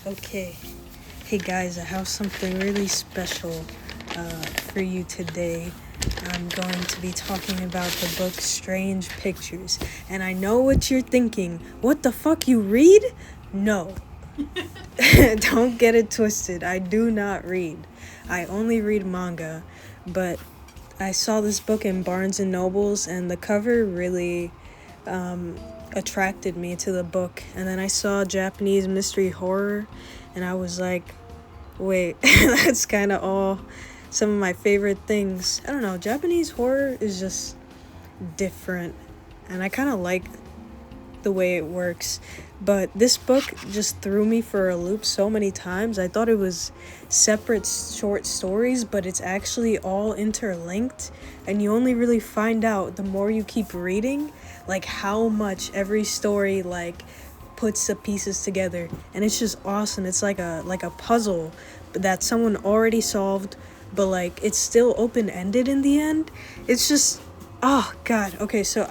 Okay. Hey guys, I have something really special for you today. I'm going to be talking about the book Strange Pictures. And I know what you're thinking. What the fuck, you read? No. Don't get it twisted. I do not read. I only read manga. But I saw this book in Barnes and Nobles, and the cover really attracted me to the book. And then I saw Japanese mystery horror, and I was like, wait, that's kind of all some of my favorite things. I don't know, Japanese horror is just different, and I kind of like the way it works. But this book just threw me for a loop so many times. I thought it was separate short stories, but it's actually all interlinked, and you only really find out the more you keep reading, like how much every story puts the pieces together. And it's just awesome. It's like a puzzle that someone already solved, but it's still open-ended in the end. It's just, oh god. Okay, so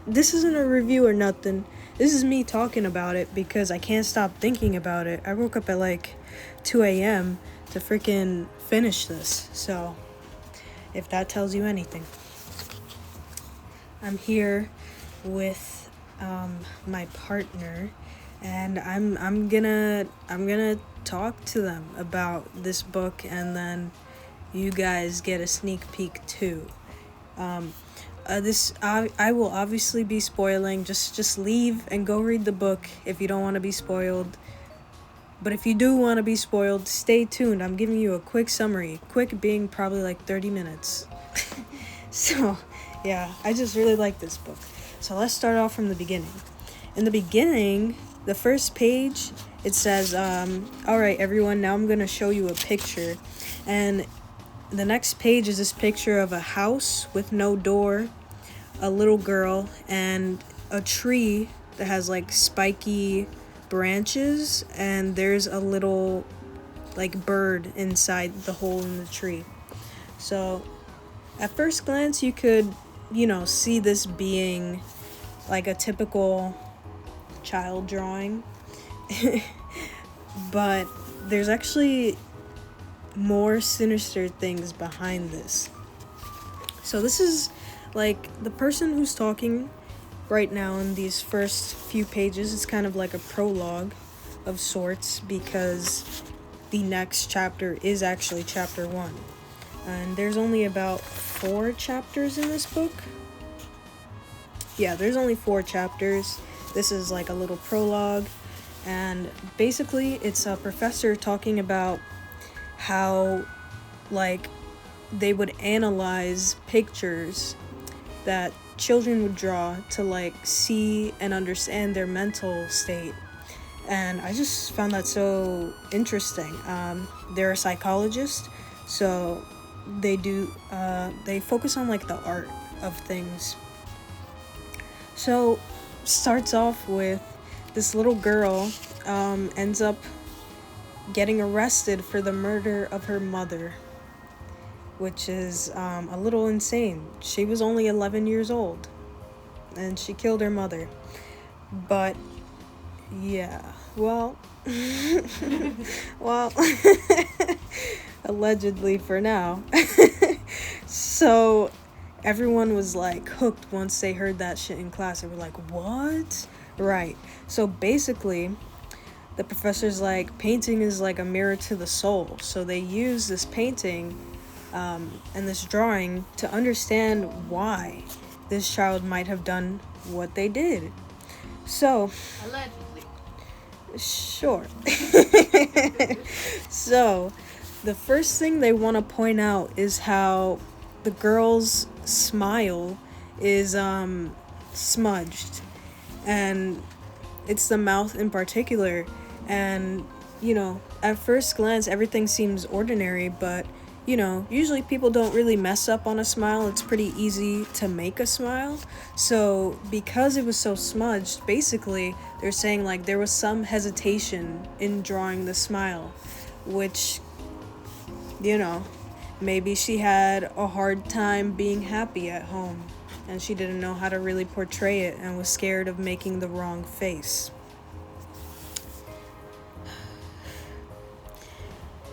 this isn't a review or nothing. This is me talking about it because I can't stop thinking about it. I woke up at 2 a.m. to freaking finish this. So, if that tells you anything. I'm here with my partner, and I'm gonna talk to them about this book, and then you guys get a sneak peek too. I will obviously be spoiling. Just leave and go read the book if you don't want to be spoiled. But if you do want to be spoiled, stay tuned. I'm giving you a quick summary. Quick being probably 30 minutes. So, yeah, I just really like this book. So let's start off from the beginning. In the beginning, the first page, it says, alright everyone, now I'm going to show you a picture. And the next page is this picture of a house with no door, a little girl, and a tree that has spiky branches, and there's a little bird inside the hole in the tree. So at first glance you could, see this being a typical child drawing. But there's actually more sinister things behind this. So this is the person who's talking right now in these first few pages. It's kind of like a prologue of sorts, because the next chapter is actually chapter 1. And there's only about 4 chapters in this book. Yeah, there's only 4 chapters. This is a little prologue, and basically it's a professor talking about how they would analyze pictures that children would draw to see and understand their mental state. And I just found that so interesting. They're a psychologist, so they focus on the art of things. So starts off with this little girl ends up getting arrested for the murder of her mother, which is a little insane. She was only 11 years old, and she killed her mother. But yeah, well, well, allegedly for now. So everyone was hooked once they heard that shit in class. They were like, what? Right. So basically, the professor's painting is a mirror to the soul. So they use this painting and this drawing to understand why this child might have done what they did. So, allegedly. Sure. So, the first thing they want to point out is how the girl's smile is smudged, and it's the mouth in particular. And at first glance everything seems ordinary, but usually people don't really mess up on a smile. It's pretty easy to make a smile. So because it was so smudged, basically they're saying there was some hesitation in drawing the smile, which maybe she had a hard time being happy at home, and she didn't know how to really portray it and was scared of making the wrong face.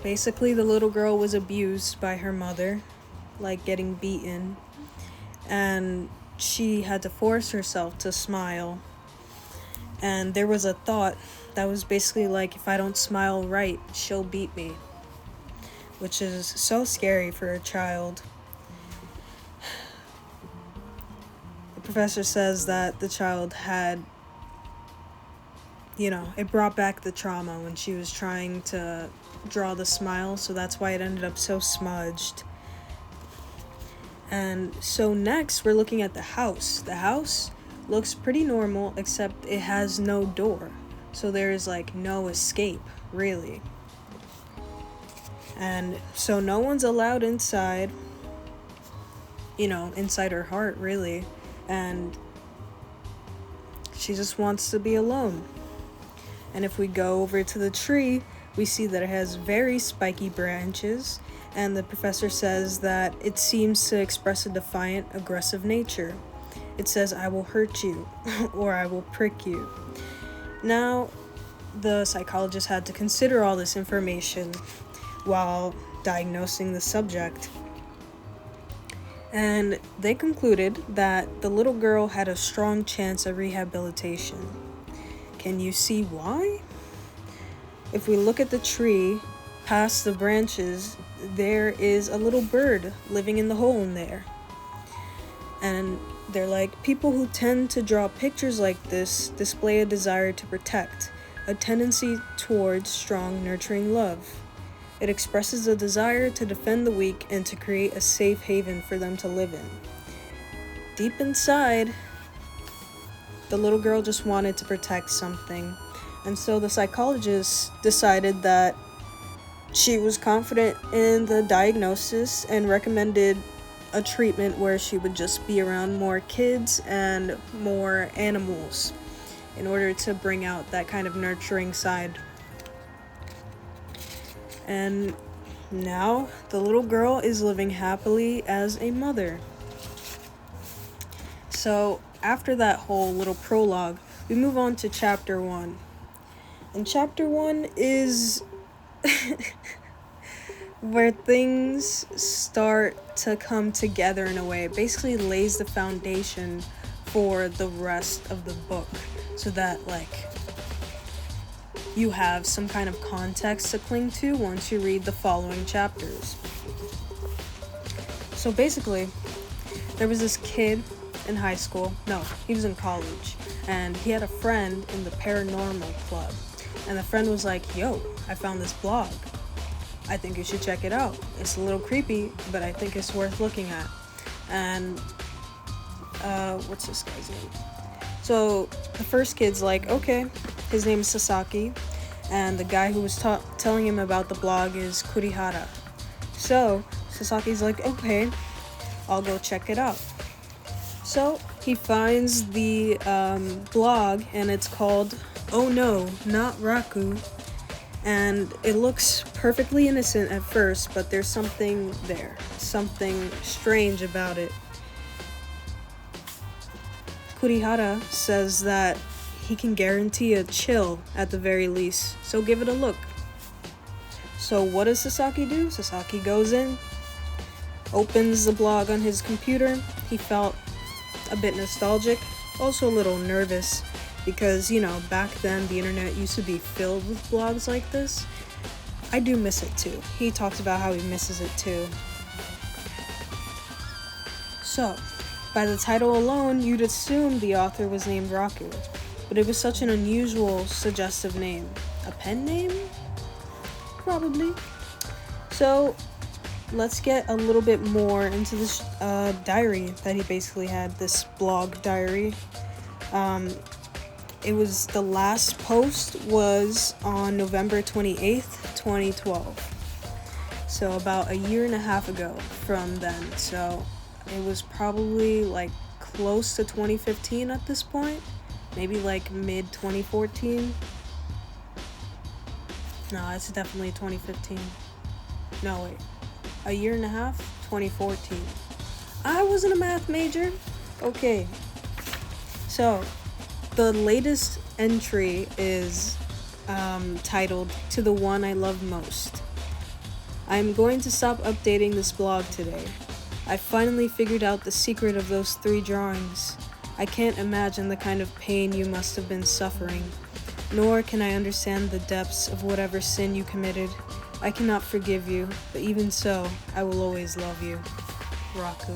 Basically, the little girl was abused by her mother, like getting beaten, and she had to force herself to smile. And there was a thought that was basically like, if I don't smile right, she'll beat me, which is so scary for a child. The professor says that the child had, it brought back the trauma when she was trying to draw the smile, so that's why it ended up so smudged. And so next we're looking at the house. The house looks pretty normal, except it has no door, so there's like no escape, really. And so no one's allowed inside, inside her heart, really, and she just wants to be alone. And if we go over to the tree, we see that it has very spiky branches, and the professor says that it seems to express a defiant, aggressive nature. It says, I will hurt you, or I will prick you. Now, the psychologist had to consider all this information while diagnosing the subject. And they concluded that the little girl had a strong chance of rehabilitation. Can you see why? If we look at the tree, past the branches, there is a little bird living in the hole in there. And they're like, people who tend to draw pictures like this display a desire to protect, a tendency towards strong, nurturing love. It expresses a desire to defend the weak and to create a safe haven for them to live in. Deep inside, the little girl just wanted to protect something. And so the psychologist decided that she was confident in the diagnosis and recommended a treatment where she would just be around more kids and more animals in order to bring out that kind of nurturing side. And now the little girl is living happily as a mother. So after that whole little prologue, we move on to chapter 1. And chapter 1 is where things start to come together in a way. It basically lays the foundation for the rest of the book, so that you have some kind of context to cling to once you read the following chapters. So basically, there was this kid in high school. No, he was in college, and he had a friend in the paranormal club. And the friend was like, yo, I found this blog. I think you should check it out. It's a little creepy, but I think it's worth looking at. And, what's this guy's name? So, the first kid's like, okay, his name is Sasaki, and the guy who was telling him about the blog is Kurihara. So, Sasaki's like, okay, I'll go check it out. So, he finds the blog, and it's called Oh No, Not Raku. And it looks perfectly innocent at first, but there's something there. Something strange about it. Kurihara says that he can guarantee a chill at the very least, so give it a look. So what does Sasaki do? Sasaki goes in, opens the blog on his computer. He felt a bit nostalgic, also a little nervous, because, back then the internet used to be filled with blogs like this. I do miss it too. He talks about how he misses it too. So, by the title alone, you'd assume the author was named Raku, but it was such an unusual, suggestive name. A pen name? Probably. So, let's get a little bit more into this diary that he basically had, this blog diary. It was, the last post was on November 28th, 2012. So about a year and a half ago from then. So it was probably close to 2015 at this point. Maybe mid 2014. No, it's definitely 2015. No, wait. A year and a half? 2014. I wasn't a math major. Okay. So, the latest entry is titled To the One I Love Most. I'm going to stop updating this blog today. I finally figured out the secret of those 3 drawings. I can't imagine the kind of pain you must have been suffering, nor can I understand the depths of whatever sin you committed. I cannot forgive you, but even so, I will always love you. Raku.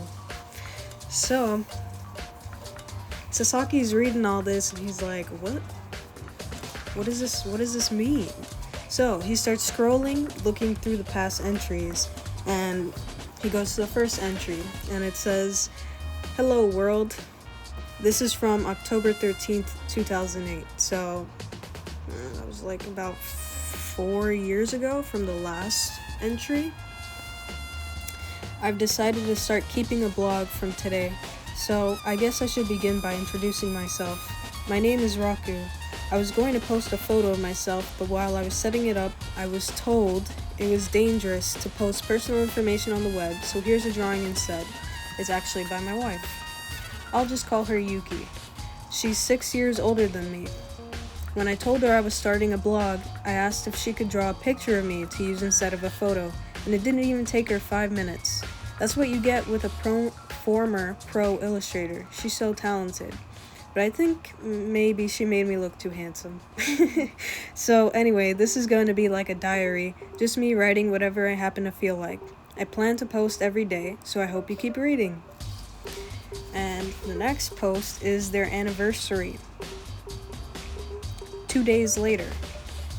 So, Sasaki's reading all this and he's like, what? What does this mean? So he starts scrolling, looking through the past entries, and he goes to the first entry, and it says, "Hello world." This is from October 13th, 2008. So that was like about 4 years ago from the last entry. I've decided to start keeping a blog from today, so I guess I should begin by introducing myself. My name is Raku. I was going to post a photo of myself, but while I was setting it up, I was told it was dangerous to post personal information on the web, so here's a drawing instead. It's actually by my wife. I'll just call her Yuki. She's 6 years older than me. When I told her I was starting a blog, I asked if she could draw a picture of me to use instead of a photo, and it didn't even take her 5 minutes. That's what you get with a former pro illustrator. She's so talented. But I think maybe she made me look too handsome. So anyway, this is going to be like a diary, just me writing whatever I happen to feel like. I plan to post every day, so I hope you keep reading. And the next post is their anniversary. 2 days later,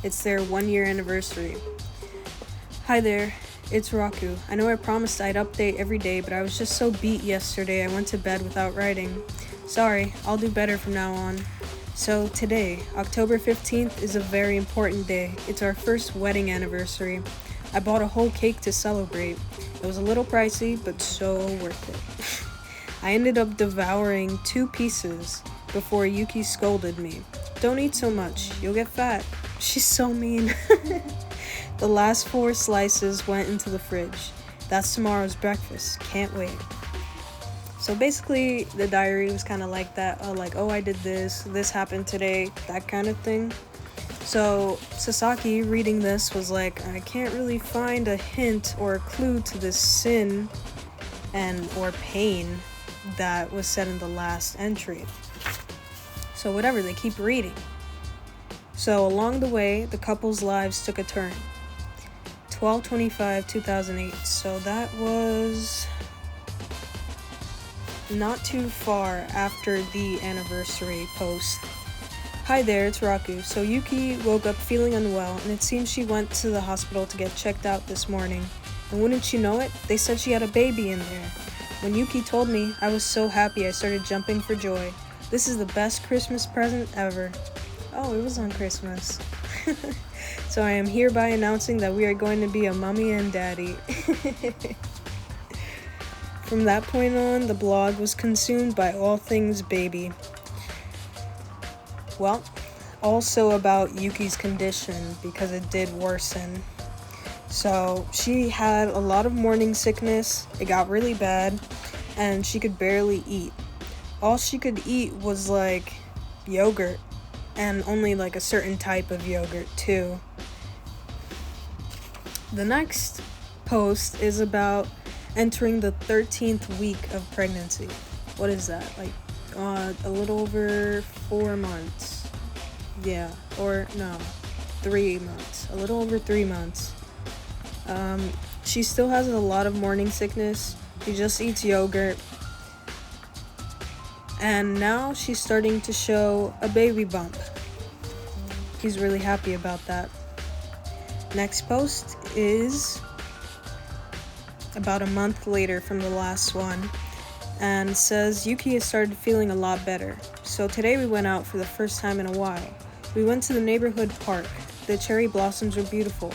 it's their 1-year anniversary. Hi there, it's Raku. I know I promised I'd update every day, but I was just so beat yesterday I went to bed without writing. Sorry, I'll do better from now on. So today, October 15th, is a very important day. It's our first wedding anniversary. I bought a whole cake to celebrate. It was a little pricey, but so worth it. I ended up devouring 2 pieces before Yuki scolded me. Don't eat so much, you'll get fat. She's so mean. The last 4 slices went into the fridge. That's tomorrow's breakfast. Can't wait. So basically, the diary was kind of like that, oh, I did this happened today, that kind of thing. So Sasaki, reading this, was like, I can't really find a hint or a clue to this sin or pain that was said in the last entry. So whatever, they keep reading. So along the way, the couple's lives took a turn. 12/25/2008, so that was not too far after the anniversary post. Hi there, it's Raku. So Yuki woke up feeling unwell, and it seems she went to the hospital to get checked out this morning. And wouldn't you know it, they said she had a baby in there. When Yuki told me, I was so happy I started jumping for joy. This is the best Christmas present ever. Oh, it was on Christmas. So I am hereby announcing that we are going to be a mommy and daddy. From that point on, the blog was consumed by all things baby. Well, also about Yuki's condition, because it did worsen. So she had a lot of morning sickness, it got really bad, and she could barely eat. All she could eat was like yogurt, and only like a certain type of yogurt too. The next post is about entering the 13th week of pregnancy. What is that? Like a little over 4 months. Yeah, or no, 3 months. A little over 3 months. She still has a lot of morning sickness. She just eats yogurt. And now she's starting to show a baby bump. He's really happy about that. Next post is about a month later from the last one, and says Yuki has started feeling a lot better. So today we went out for the first time in a while. We went to the neighborhood park. The cherry blossoms were beautiful.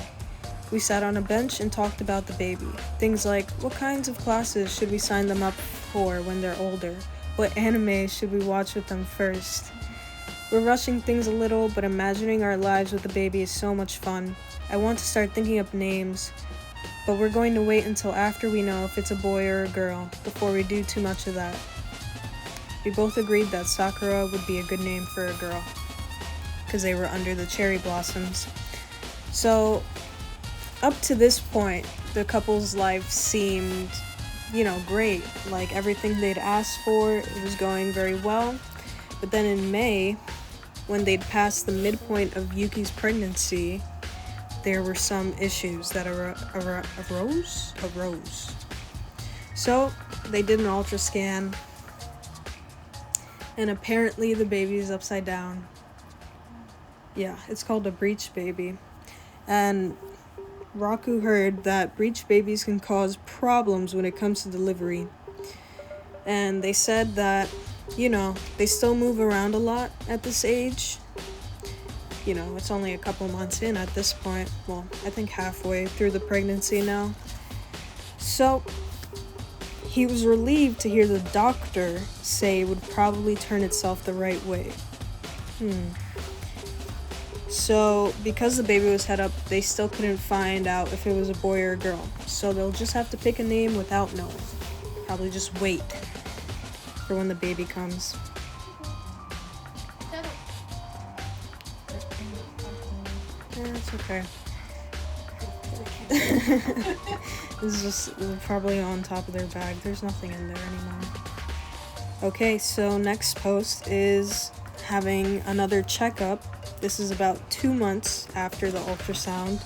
We sat on a bench and talked about the baby. Things like, what kinds of classes should we sign them up for when they're older? What anime should we watch with them first? We're rushing things a little, but imagining our lives with the baby is so much fun. I want to start thinking up names, but we're going to wait until after we know if it's a boy or a girl before we do too much of that. We both agreed that Sakura would be a good name for a girl, because they were under the cherry blossoms. So, up to this point, the couple's life seemed, great. Like everything they'd asked for, it was going very well. But then in May, when they'd passed the midpoint of Yuki's pregnancy, there were some issues that arose. So they did an ultrascan, and apparently the baby is upside down. Yeah, it's called a breech baby. And Raku heard that breech babies can cause problems when it comes to delivery. And they said that, they still move around a lot at this age. It's only a couple months in at this point. Well, I think halfway through the pregnancy now. So he was relieved to hear the doctor say it would probably turn itself the right way. So because the baby was head up, they still couldn't find out if it was a boy or a girl. So they'll just have to pick a name without knowing. Probably just wait for when the baby comes. Yeah, it's okay. This is just probably on top of their bag. There's nothing in there anymore. Okay, so next post is having another checkup. This is about 2 months after the ultrasound,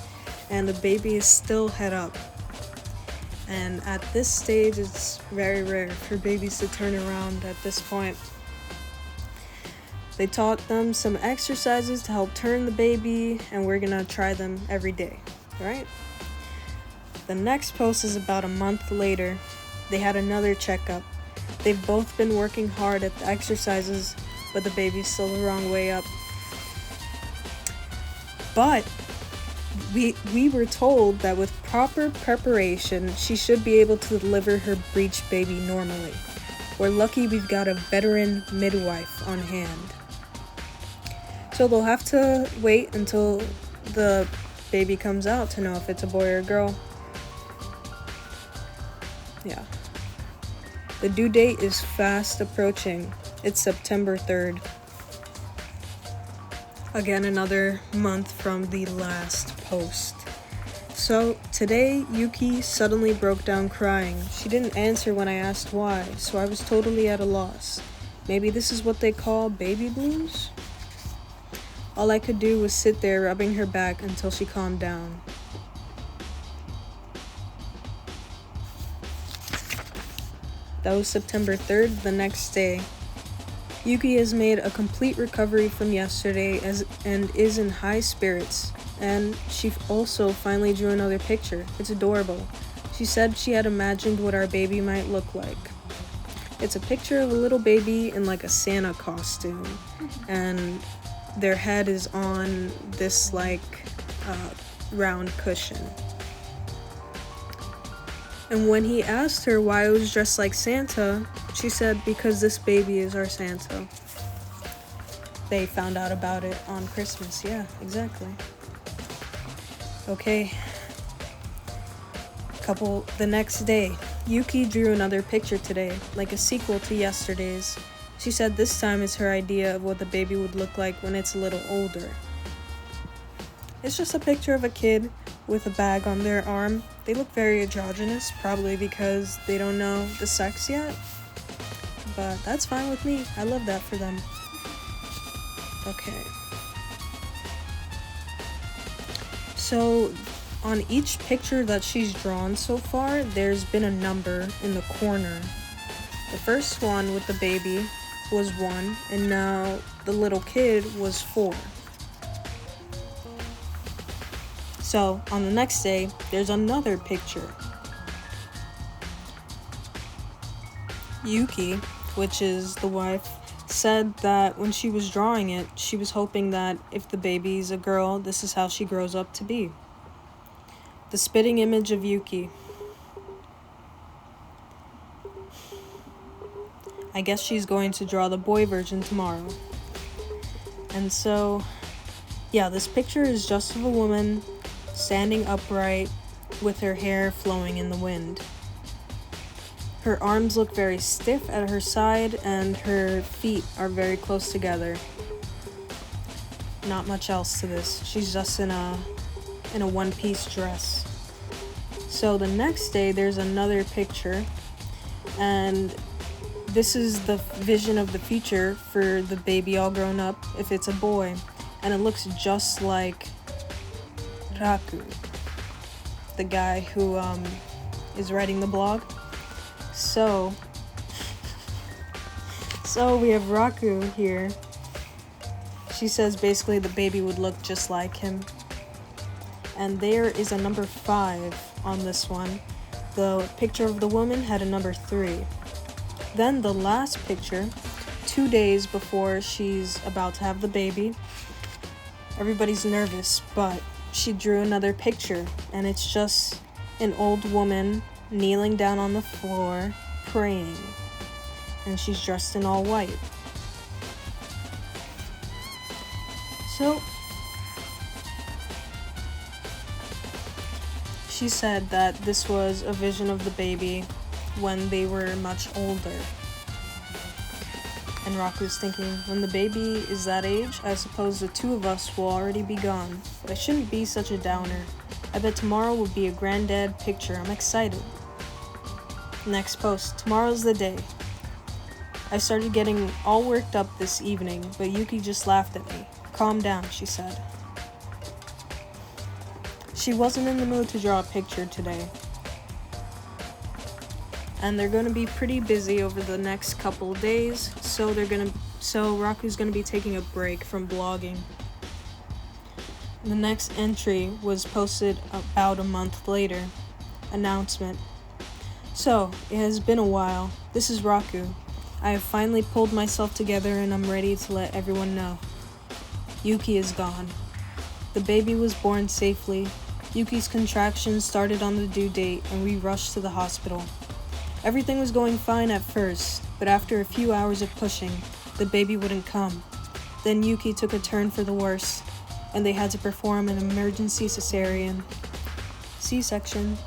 and the baby is still head up. And at this stage, it's very rare for babies to turn around at this point. They taught them some exercises to help turn the baby, and we're gonna try them every day, right? The next post is about a month later. They had another checkup. They've both been working hard at the exercises, but the baby's still the wrong way up. But we were told that with proper preparation, she should be able to deliver her breech baby normally. We're lucky we've got a veteran midwife on hand. So they'll have to wait until the baby comes out to know if it's a boy or a girl. Yeah. The due date is fast approaching. It's September 3rd. Again, another month from the last post. So today, Yuki suddenly broke down crying. She didn't answer when I asked why, so I was totally at a loss. Maybe this is what they call baby blues? All I could do was sit there rubbing her back until she calmed down. That was September 3rd, the next day. Yuki has made a complete recovery from yesterday and is in high spirits. And she also finally drew another picture. It's adorable. She said she had imagined what our baby might look like. It's a picture of a little baby in like a Santa costume. And their head is on this round cushion. And when he asked her why it was dressed like Santa, she said, because this baby is our Santa. They found out about it on Christmas. Yeah, exactly. Okay. The next day, Yuki drew another picture today, like a sequel to yesterday's. She said this time is her idea of what the baby would look like when it's a little older. It's just a picture of a kid with a bag on their arm. They look very androgynous, probably because they don't know the sex yet. But that's fine with me. I love that for them. Okay. So, on each picture that she's drawn so far, there's been a number in the corner. The first one with the baby was 1, and now the little kid was 4. So, on the next day, there's another picture. Yuki, which is the wife, said that when she was drawing it, she was hoping that if the baby's a girl, this is how she grows up to be. The spitting image of Yuki. I guess she's going to draw the boy version tomorrow. And so, yeah, this picture is just of a woman standing upright with her hair flowing in the wind. Her arms look very stiff at her side and her feet are very close together. Not much else to this. She's just in a one-piece dress. So the next day, there's another picture, and this is the vision of the future for the baby all grown up, if it's a boy. And it looks just like Raku, the guy who is writing the blog. So we have Raku here. She says basically the baby would look just like him. And there is a number 5 on this one. The picture of the woman had a number 3. Then the last picture, 2 days before she's about to have the baby. Everybody's nervous, but she drew another picture, and it's just an old woman kneeling down on the floor, praying. And she's dressed in all white. So she said that this was a vision of the baby when they were much older. And Raku's thinking, when the baby is that age, I suppose the 2 of us will already be gone. But I shouldn't be such a downer. I bet tomorrow will be a granddad picture. I'm excited. Next post. Tomorrow's the day. I started getting all worked up this evening, but Yuki just laughed at me. Calm down, she said. She wasn't in the mood to draw a picture today. And they're going to be pretty busy over the next couple days, so Raku's going to be taking a break from blogging. The next entry was posted about a month later. Announcement. So, it has been a while. This is Raku. I have finally pulled myself together and I'm ready to let everyone know. Yuki is gone. The baby was born safely. Yuki's contractions started on the due date and we rushed to the hospital. Everything was going fine at first, but after a few hours of pushing, the baby wouldn't come. Then Yuki took a turn for the worse, and they had to perform an emergency cesarean. C-section.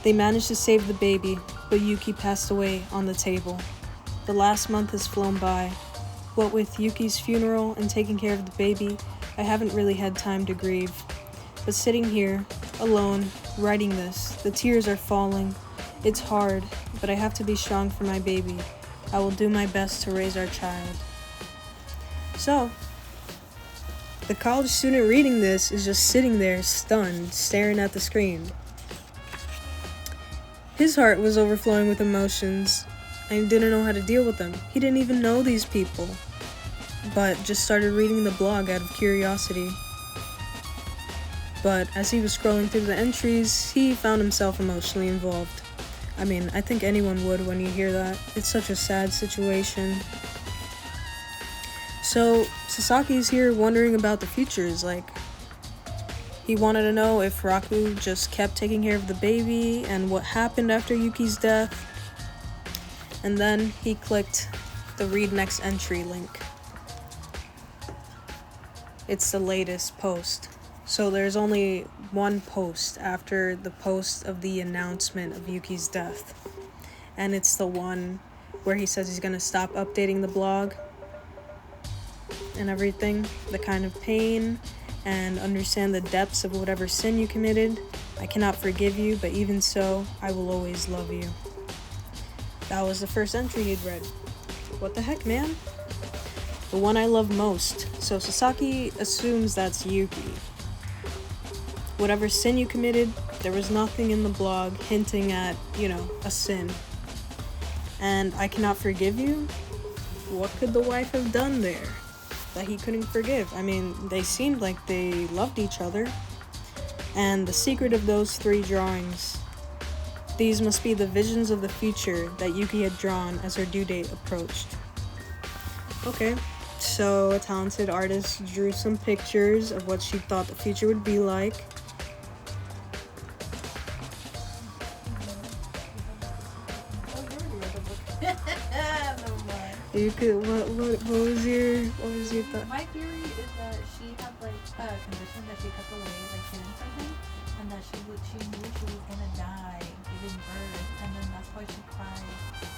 They managed to save the baby, but Yuki passed away on the table. The last month has flown by. What with Yuki's funeral and taking care of the baby, I haven't really had time to grieve. But sitting here, alone, writing this, the tears are falling. It's hard, but I have to be strong for my baby. I will do my best to raise our child. So, the college student reading this is just sitting there stunned, staring at the screen. His heart was overflowing with emotions, and he didn't know how to deal with them. He didn't even know these people, but just started reading the blog out of curiosity. But as he was scrolling through the entries, he found himself emotionally involved. I mean, I think anyone would when you hear that. It's such a sad situation. So, Sasaki's here wondering about the futures, he wanted to know if Raku just kept taking care of the baby and what happened after Yuki's death. And then he clicked the read next entry link. It's the latest post. So there's only one post after the post of the announcement of Yuki's death. And it's the one where he says he's going to stop updating the blog and everything, the kind of pain, and understand the depths of whatever sin you committed. I cannot forgive you, but even so, I will always love you. That was the first entry he'd read. What the heck, man? The one I love most. So Sasaki assumes that's Yuki. Whatever sin you committed, there was nothing in the blog hinting at, a sin. And I cannot forgive you? What could the wife have done there that he couldn't forgive? I mean, they seemed like they loved each other. And the secret of those 3 drawings, these must be the visions of the future that Yuki had drawn as her due date approached. Okay, so a talented artist drew some pictures of what she thought the future would be like. You could. What was your thought? My theory is that she had a condition that she kept away, hidden from him, and that she knew she was gonna die giving birth, and then that's why she cried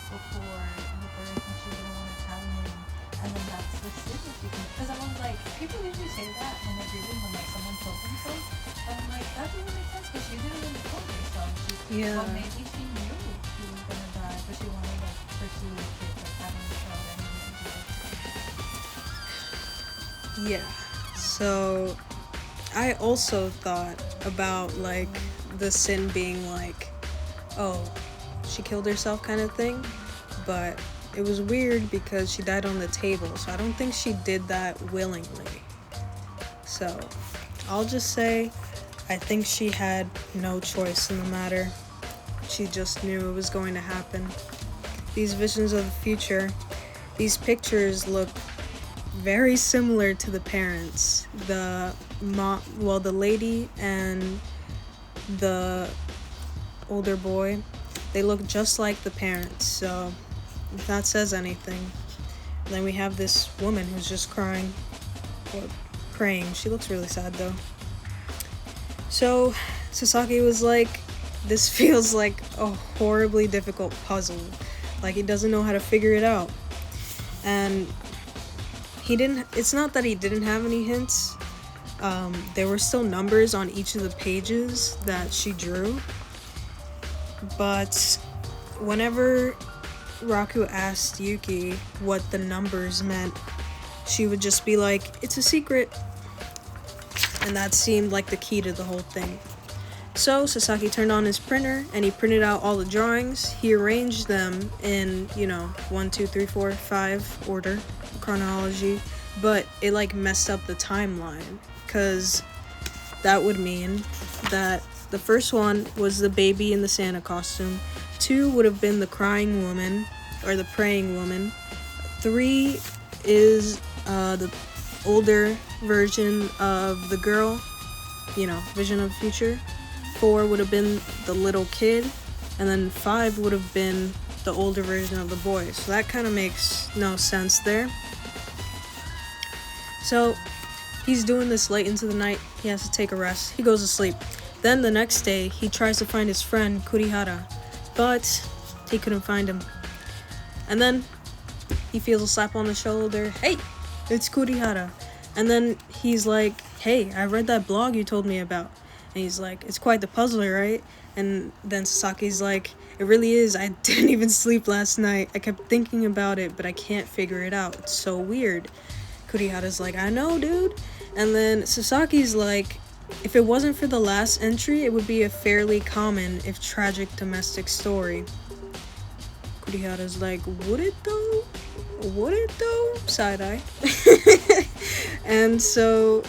before the birth, and she didn't want to tell him, and then that's the sin that she can. Because I'm people usually say that in a dream when someone killed themselves, and I'm that doesn't make sense because she didn't even kill herself. She Yeah. But maybe she knew he was gonna die, but she wanted to pursue the kid, like having a child anyway. Yeah. So I also thought about like the sin being like, oh, she killed herself kind of thing, but it was weird because she died on the table, so I don't think she did that willingly. So I'll just say I think she had no choice in the matter. She just knew it was going to happen. These visions of the future, these pictures look very similar to the parents. The lady and the older boy, they look just like the parents. So if that says anything. Then we have this woman who's just crying or praying. She looks really sad though. So Sasaki was like, this feels like a horribly difficult puzzle. Like he doesn't know how to figure it out. And it's not that he didn't have any hints. There were still numbers on each of the pages that she drew. But whenever Raku asked Yuki what the numbers meant, she would just be like, it's a secret. And that seemed like the key to the whole thing. So Sasaki turned on his printer and he printed out all the drawings. He arranged them in, 1, 2, 3, 4, 5 order, chronology, but it like messed up the timeline, because that would mean that the first one was the baby in the Santa costume, 2 would have been the crying woman or the praying woman, 3 is the older version of the girl, vision of the future, 4 would have been the little kid, and then 5 would have been the older version of the boy. So that kind of makes no sense there. So he's doing this late into the night. He has to take a rest. He goes to sleep. Then the next day, he tries to find his friend Kurihara, but he couldn't find him. And then he feels a slap on the shoulder. Hey, it's Kurihara. And then he's like, hey, I read that blog you told me about. And he's like, it's quite the puzzler, right? And then Sasaki's like, it really is. I didn't even sleep last night. I kept thinking about it, but I can't figure it out. It's so weird. Kurihara's like, I know, dude. And then Sasaki's like, if it wasn't for the last entry, it would be a fairly common, if tragic, domestic story. Kurihara's like, would it though? Would it though? Side-eye. And so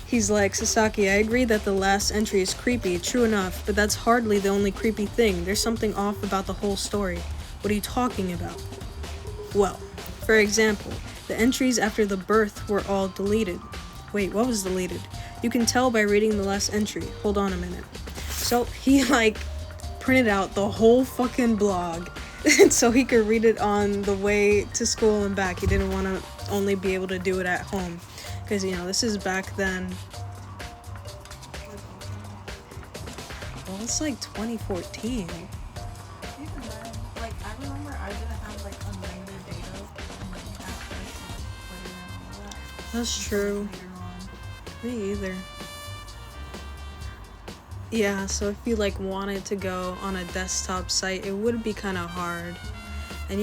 he's like, Sasaki, I agree that the last entry is creepy, true enough, but that's hardly the only creepy thing. There's something off about the whole story. What are you talking about? Well, for example, the entries after the birth were all deleted. Wait, what was deleted? You can tell by reading the last entry. Hold on a minute. So he printed out the whole fucking blog so he could read it on the way to school and back. He didn't want to only be able to do it at home. Because, this is back then. Well, it's like 2014. Even then, I remember I didn't have unlimited data and access to Twitter and all that. That's true. Me either. Yeah, so if you wanted to go on a desktop site, it would be kind of hard. And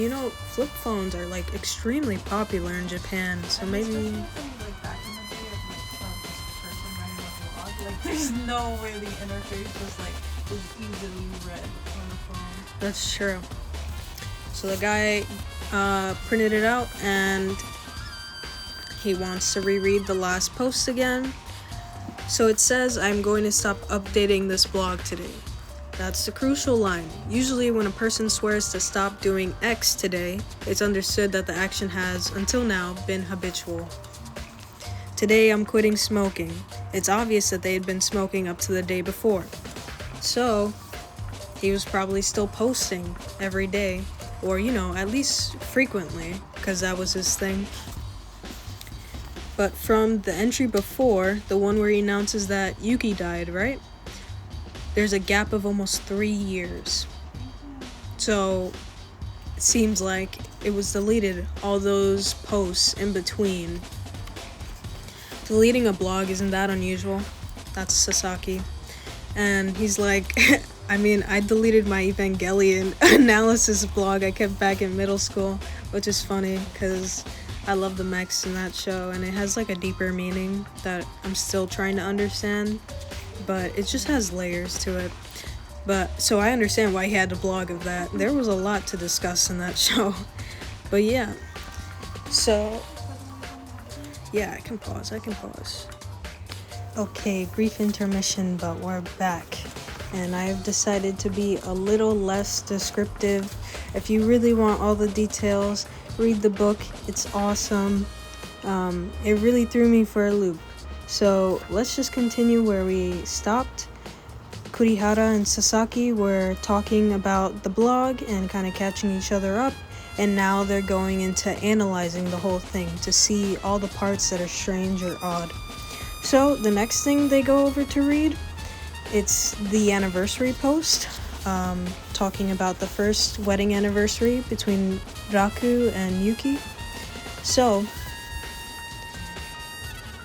flip phones are extremely popular in Japan, so and maybe. Especially from, back in the day of this person writing a blog, there's no way the interface was easily read on the phone. That's true. So the guy printed it out and he wants to reread the last post again. So it says, I'm going to stop updating this blog today. That's the crucial line. Usually when a person swears to stop doing X today, it's understood that the action has, until now, been habitual. Today I'm quitting smoking. It's obvious that they had been smoking up to the day before. So, he was probably still posting every day, or at least frequently, because that was his thing. But from the entry before, the one where he announces that Yuki died, right? There's a gap of almost 3 years. So it seems like it was deleted, all those posts in between. Deleting a blog isn't that unusual. That's Sasaki. And he's like, I mean, I deleted my Evangelion analysis blog I kept back in middle school, which is funny because I love the mechs in that show, and it has like a deeper meaning that I'm still trying to understand, but it just has layers to it. But so I understand why he had a blog of that. There was a lot to discuss in that show. But yeah. So yeah, I can pause. Okay, brief intermission, but we're back. And I've decided to be a little less descriptive. If you really want all the details, read the book. It's awesome. It really threw me for a loop. So let's just continue where we stopped. Kurihara and Sasaki were talking about the blog and kind of catching each other up. And now they're going into analyzing the whole thing to see all the parts that are strange or odd. So the next thing they go over to read, it's the anniversary post, talking about the first wedding anniversary between Raku and Yuki. So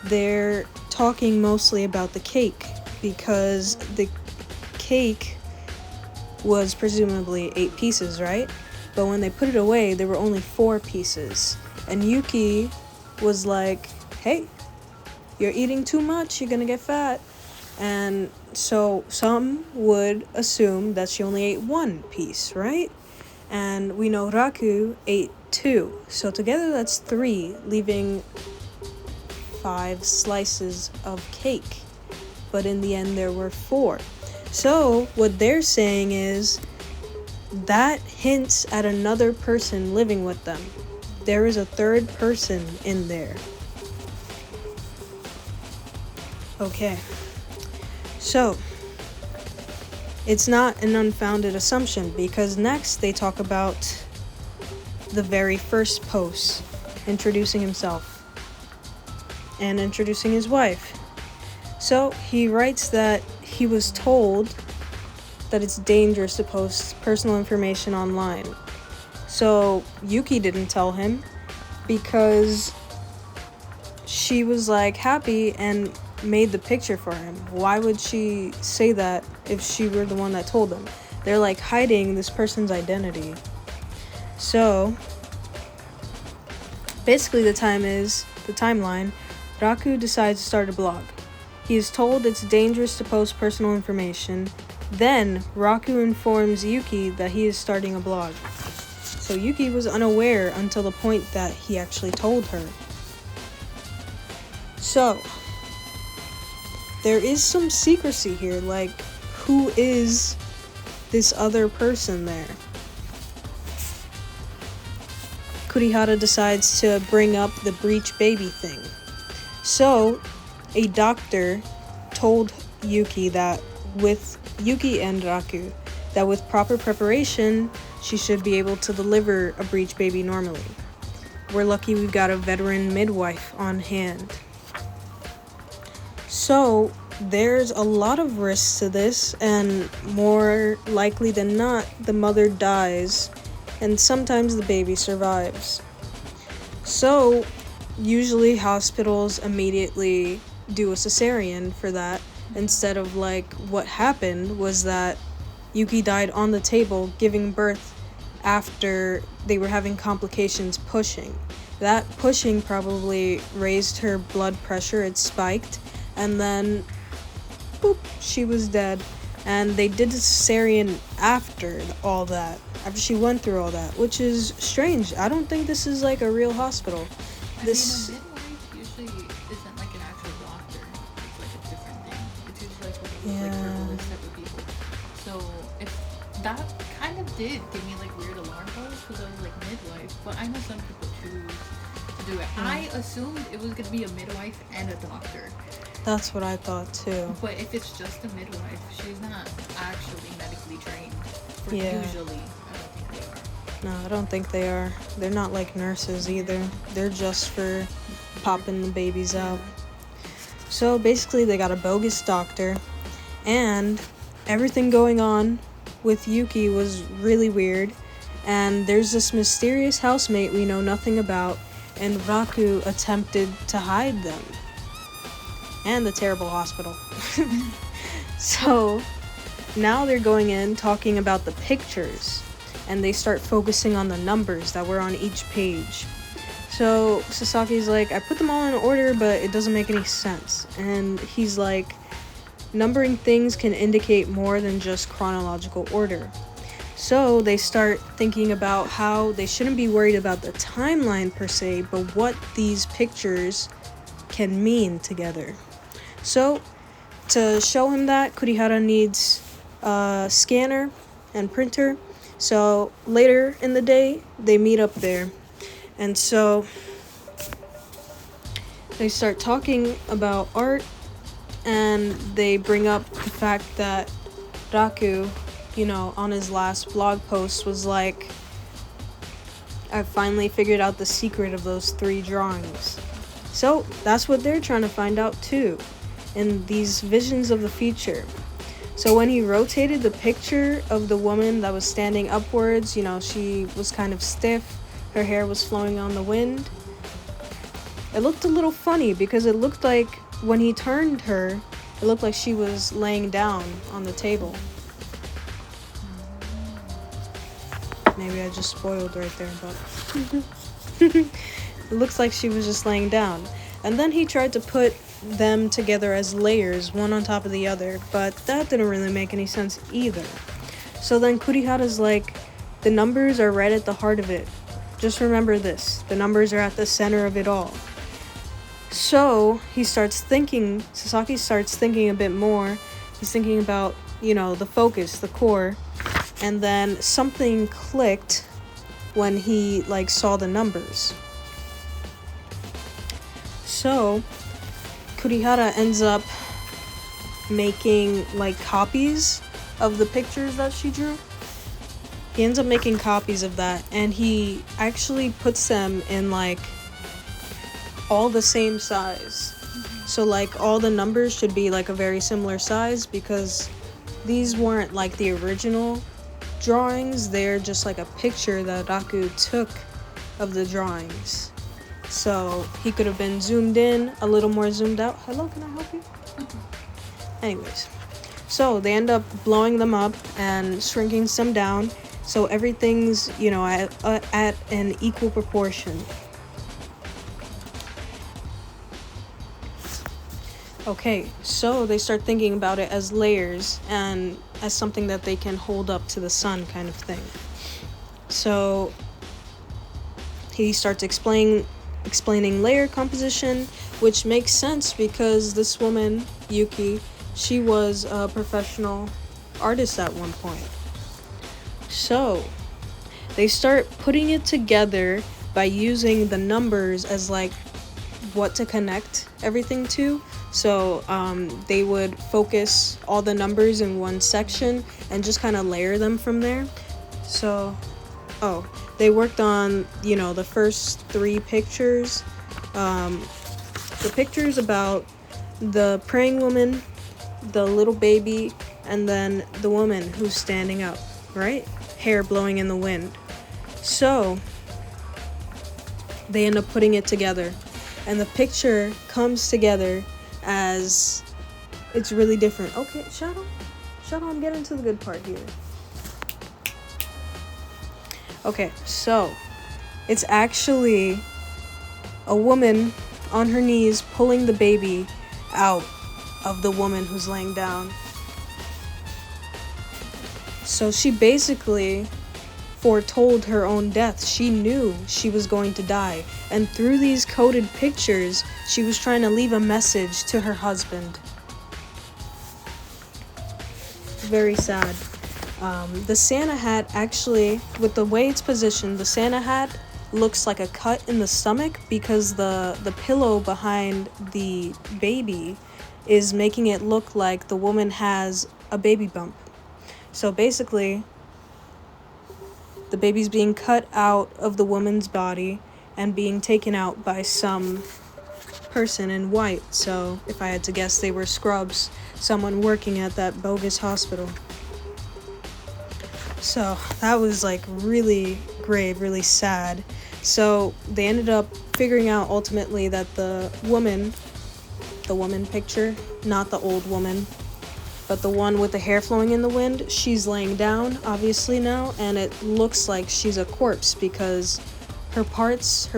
they're talking mostly about the cake because the cake was presumably 8 pieces, right? But when they put it away, there were only 4 pieces. And Yuki was like, hey, you're eating too much, you're gonna get fat. And so some would assume that she only ate 1 piece, right? And we know Raku ate 2. So together that's 3, leaving 5 slices of cake. But in the end there were 4. So what they're saying is that hints at another person living with them. There is a third person in there. Okay. So, it's not an unfounded assumption because next they talk about the very first post, introducing himself and introducing his wife. So, he writes that he was told that it's dangerous to post personal information online. So, Yuki didn't tell him because she was like happy and made the picture for him. Why would she say that if she were the one that told them? They're like hiding this person's identity. So basically the timeline, Raku decides to start a blog. He is told it's dangerous to post personal information. Then Raku informs Yuki that he is starting a blog. So Yuki was unaware until the point that he actually told her. So there is some secrecy here, like, who is this other person there? Kurihara decides to bring up the breech baby thing. So, a doctor told Yuki that with Yuki and Raku, that with proper preparation, she should be able to deliver a breech baby normally. We're lucky we've got a veteran midwife on hand. So, there's a lot of risks to this, and more likely than not, the mother dies, and sometimes the baby survives. So, usually hospitals immediately do a cesarean for that, instead of like, what happened was that Yuki died on the table giving birth after they were having complications pushing. That pushing probably raised her blood pressure, it spiked, and then, boop, she was dead. And they did a cesarean after all that, after she went through all that, which is strange. I don't think this is like a real hospital. I mean, a midwife usually isn't like an actual doctor. It's like a different thing. It's usually like herbalist type of people. So if that kind of did give me like weird alarm bells because I was like midwife, but I know some people choose to do it. I assumed it was gonna be a midwife and a doctor. That's what I thought too. But if it's just a midwife, she's not actually medically trained. Yeah. Usually, I don't think they are. No, I don't think they are. They're not like nurses either. They're just for popping the babies out. So basically they got a bogus doctor, and everything going on with Yuki was really weird. And there's this mysterious housemate we know nothing about, and Raku attempted to hide them. And the terrible hospital. So, now they're going in talking about the pictures, and they start focusing on the numbers that were on each page. So Sasaki's like, I put them all in order, but it doesn't make any sense. And he's like, numbering things can indicate more than just chronological order. So they start thinking about how they shouldn't be worried about the timeline per se, but what these pictures can mean together. So to show him that, Kurihara needs a scanner and printer. So later in the day, they meet up there. And so they start talking about art, and they bring up the fact that Raku, on his last blog post was like, I finally figured out the secret of those 3 drawings. So that's what they're trying to find out too, in these visions of the future. So when he rotated the picture of the woman that was standing upwards, she was kind of stiff, her hair was flowing on the wind. It looked a little funny because it looked like when he turned her, it looked like she was laying down on the table. Maybe I just spoiled right there, but it looks like she was just laying down. And then he tried to put them together as layers, one on top of the other, but that didn't really make any sense either. So then Kurihara's like, the numbers are right at the heart of it. Just remember this, the numbers are at the center of it all. So Sasaki starts thinking a bit more. He's thinking about, the focus, the core. And then something clicked when he saw the numbers. So Kurihara ends up making copies of the pictures that she drew. He ends up making copies of that, and he actually puts them in all the same size. So all the numbers should be a very similar size, because these weren't the original drawings. They're just a picture that Raku took of the drawings. So he could have been zoomed in, a little more zoomed out. Hello, can I help you? Anyways, so they end up blowing them up and shrinking some down, so everything's at an equal proportion. Okay, so they start thinking about it as layers and as something that they can hold up to the sun kind of thing. So he starts explaining layer composition, which makes sense because this woman, Yuki, she was a professional artist at one point. So they start putting it together by using the numbers as what to connect everything to. So they would focus all the numbers in one section and just kind of layer them from there. So they worked on the first 3 pictures. The pictures about the praying woman, the little baby, and then the woman who's standing up, right? Hair blowing in the wind. So they end up putting it together, and the picture comes together as it's really different. Okay, Shadow, I'm getting to the good part here. Okay, so it's actually a woman on her knees pulling the baby out of the woman who's laying down. So she basically foretold her own death. She knew she was going to die, and through these coded pictures, she was trying to leave a message to her husband. Very sad. The Santa hat, actually, with the way it's positioned, the Santa hat looks like a cut in the stomach because the pillow behind the baby is making it look like the woman has a baby bump. So basically, the baby's being cut out of the woman's body and being taken out by some person in white. So if I had to guess, they were scrubs, someone working at that bogus hospital. So that was really grave, really sad. So they ended up figuring out ultimately that the woman picture, not the old woman, but but the one with the hair flowing in the wind, she's laying down, obviously now, and it looks like she's a corpse because her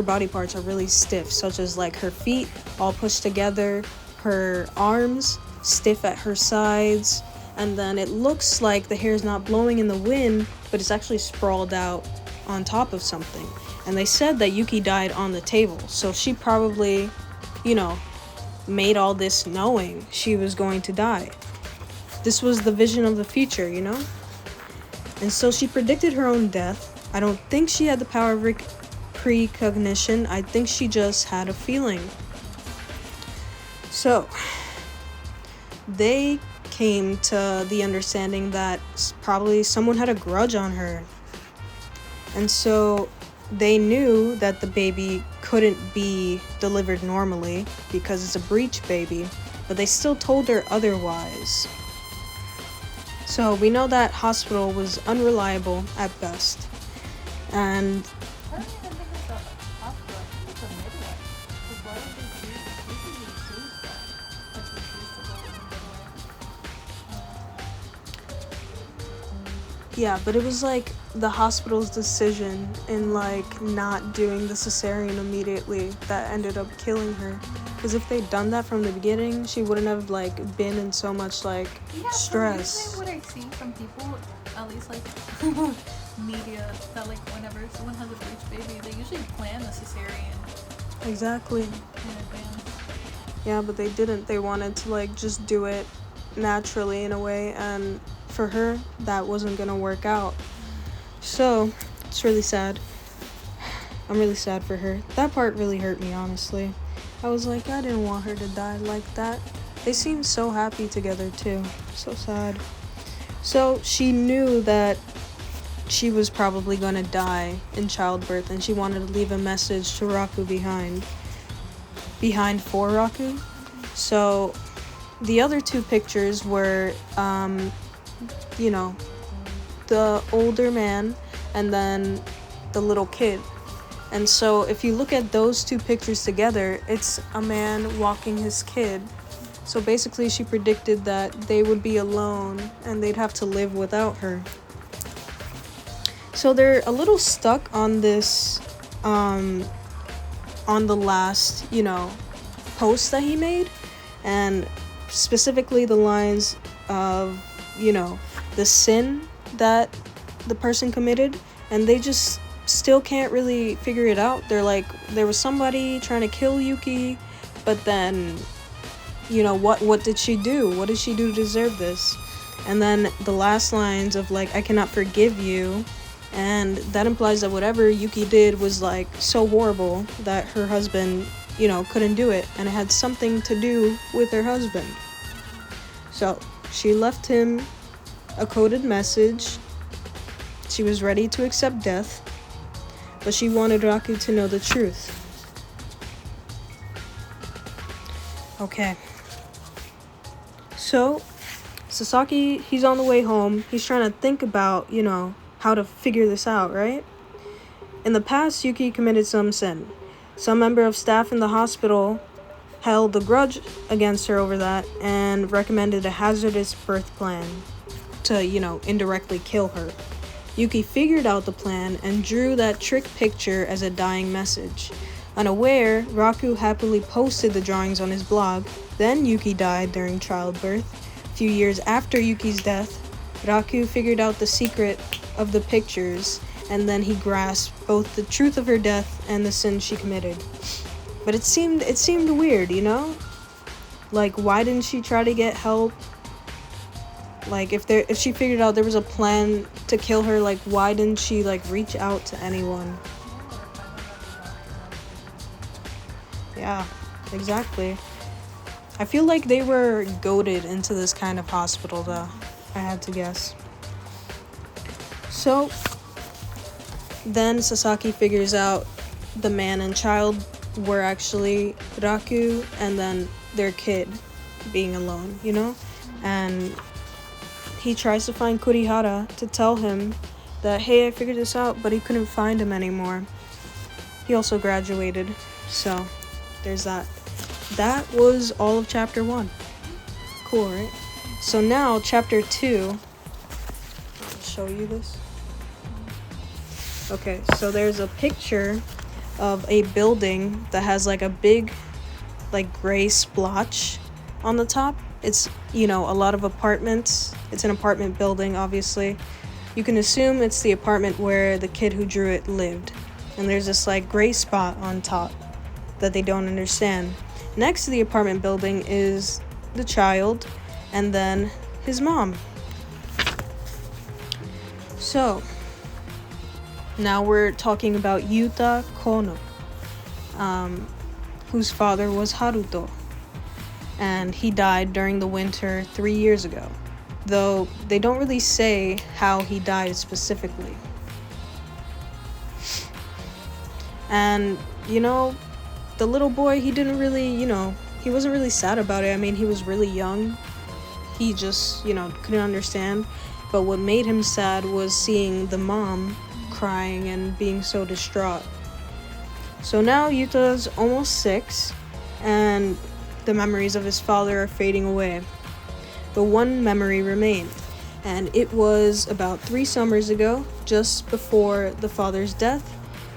body parts are really stiff, such as like her feet all pushed together, her arms stiff at her sides, and then it looks like the hair is not blowing in the wind, but it's actually sprawled out on top of something. And they said that Yuki died on the table, so she probably, made all this knowing she was going to die. This was the vision of the future, And so she predicted her own death. I don't think she had the power of precognition. I think she just had a feeling. So, they came to the understanding that probably someone had a grudge on her. And so they knew that the baby couldn't be delivered normally because it's a breech baby, but they still told her otherwise. So we know that hospital was unreliable at best. And I don't even think it's a hospital. I think it's a midwife. Because why would they choose that? Like they choose to go with a midwife. yeah, but it was like the hospital's decision in like not doing the cesarean immediately that ended up killing her. Because if they'd done that from the beginning, she wouldn't have like been in so much like stress. So usually what I see from people, at least like media, that like whenever someone has a breech baby, they usually plan a cesarean Exactly. in advance. Yeah, but they didn't. They wanted to like just do it naturally in a way, and for her that wasn't gonna work out. So it's really sad. I'm really sad for her. That part really hurt me, honestly. I was like, I didn't want her to die like that. They seemed so happy together too. So sad. So she knew that she was probably gonna die in childbirth, and she wanted to leave a message to Raku behind for Raku. So the other two pictures were the older man and then the little kid. And so if you look at those two pictures together, it's a man walking his kid. So basically she predicted that they would be alone and they'd have to live without her. So they're a little stuck on this, on the last, post that he made. And specifically the lines of, the sin that the person committed. And they just still can't really figure it out. They're like, there was somebody trying to kill Yuki, but then, what did she do? What did she do to deserve this? And then the last lines of like, I cannot forgive you. And that implies that whatever Yuki did was like so horrible that her husband, couldn't do it. And it had something to do with her husband. So she left him a coded message. She was ready to accept death, but she wanted Raku to know the truth. Okay. So, Sasaki, he's on the way home. He's trying to think about, how to figure this out, right? In the past, Yuki committed some sin. Some member of staff in the hospital held a grudge against her over that and recommended a hazardous birth plan to, indirectly kill her. Yuki figured out the plan and drew that trick picture as a dying message. Unaware, Raku happily posted the drawings on his blog. Then Yuki died during childbirth. A few years after Yuki's death, Raku figured out the secret of the pictures, and then he grasped both the truth of her death and the sin she committed. But it seemed weird, Like, why didn't she try to get help? Like, if she figured out there was a plan to kill her, like, why didn't she, like, reach out to anyone? Yeah, exactly. I feel like they were goaded into this kind of hospital, though. I had to guess. So, then Sasaki figures out the man and child were actually Raku and then their kid being alone, And he tries to find Kurihara to tell him that, hey, I figured this out, but he couldn't find him anymore. He also graduated, so there's that. That was all of chapter 1. Cool, right? So now, chapter 2. I'll show you this. Okay, so there's a picture of a building that has like a big, like gray splotch on the top. It's, a lot of apartments. It's an apartment building, obviously. You can assume it's the apartment where the kid who drew it lived. And there's this like gray spot on top that they don't understand. Next to the apartment building is the child and then his mom. So, now we're talking about Yuta Kono, whose father was Haruto. And he died during the winter 3 years ago. Though they don't really say how he died specifically. And, the little boy, he didn't really, he wasn't really sad about it. I mean, he was really young. He just, couldn't understand. But what made him sad was seeing the mom crying and being so distraught. So now Yuta's almost 6, and the memories of his father are fading away. But one memory remained, and it was about 3 summers ago, just before the father's death.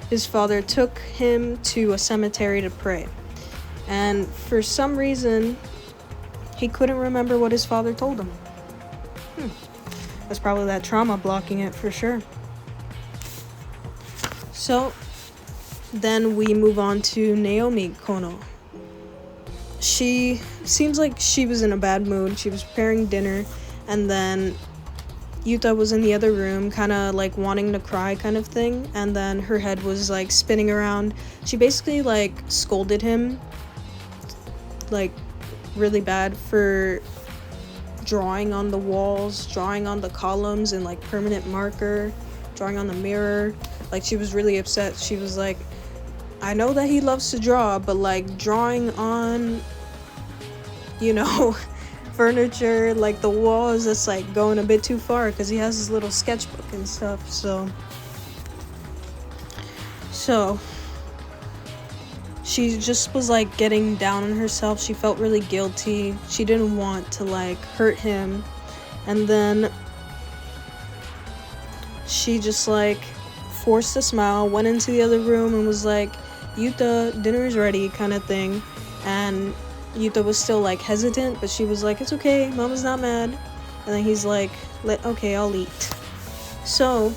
His father took him to a cemetery to pray. And for some reason, he couldn't remember what his father told him. That's probably that trauma blocking it for sure. So, then we move on to Naomi Kono. She seems like she was in a bad mood. She was preparing dinner, and then Yuta was in the other room, kind of like wanting to cry kind of thing, and then her head was like spinning around. She basically like scolded him like really bad for drawing on the walls, drawing on the columns in like permanent marker, drawing on the mirror. Like, she was really upset. She was like, I know that he loves to draw, but like drawing on, furniture, like the walls, that's like going a bit too far, because he has his little sketchbook and stuff. So she just was like getting down on herself. She felt really guilty. She didn't want to like hurt him. And then she just like forced a smile, went into the other room and was like, Yuta, dinner is ready, kind of thing. And Yuta was still like hesitant, but she was like, it's okay, Mama's not mad. And then he's like, okay, I'll eat. So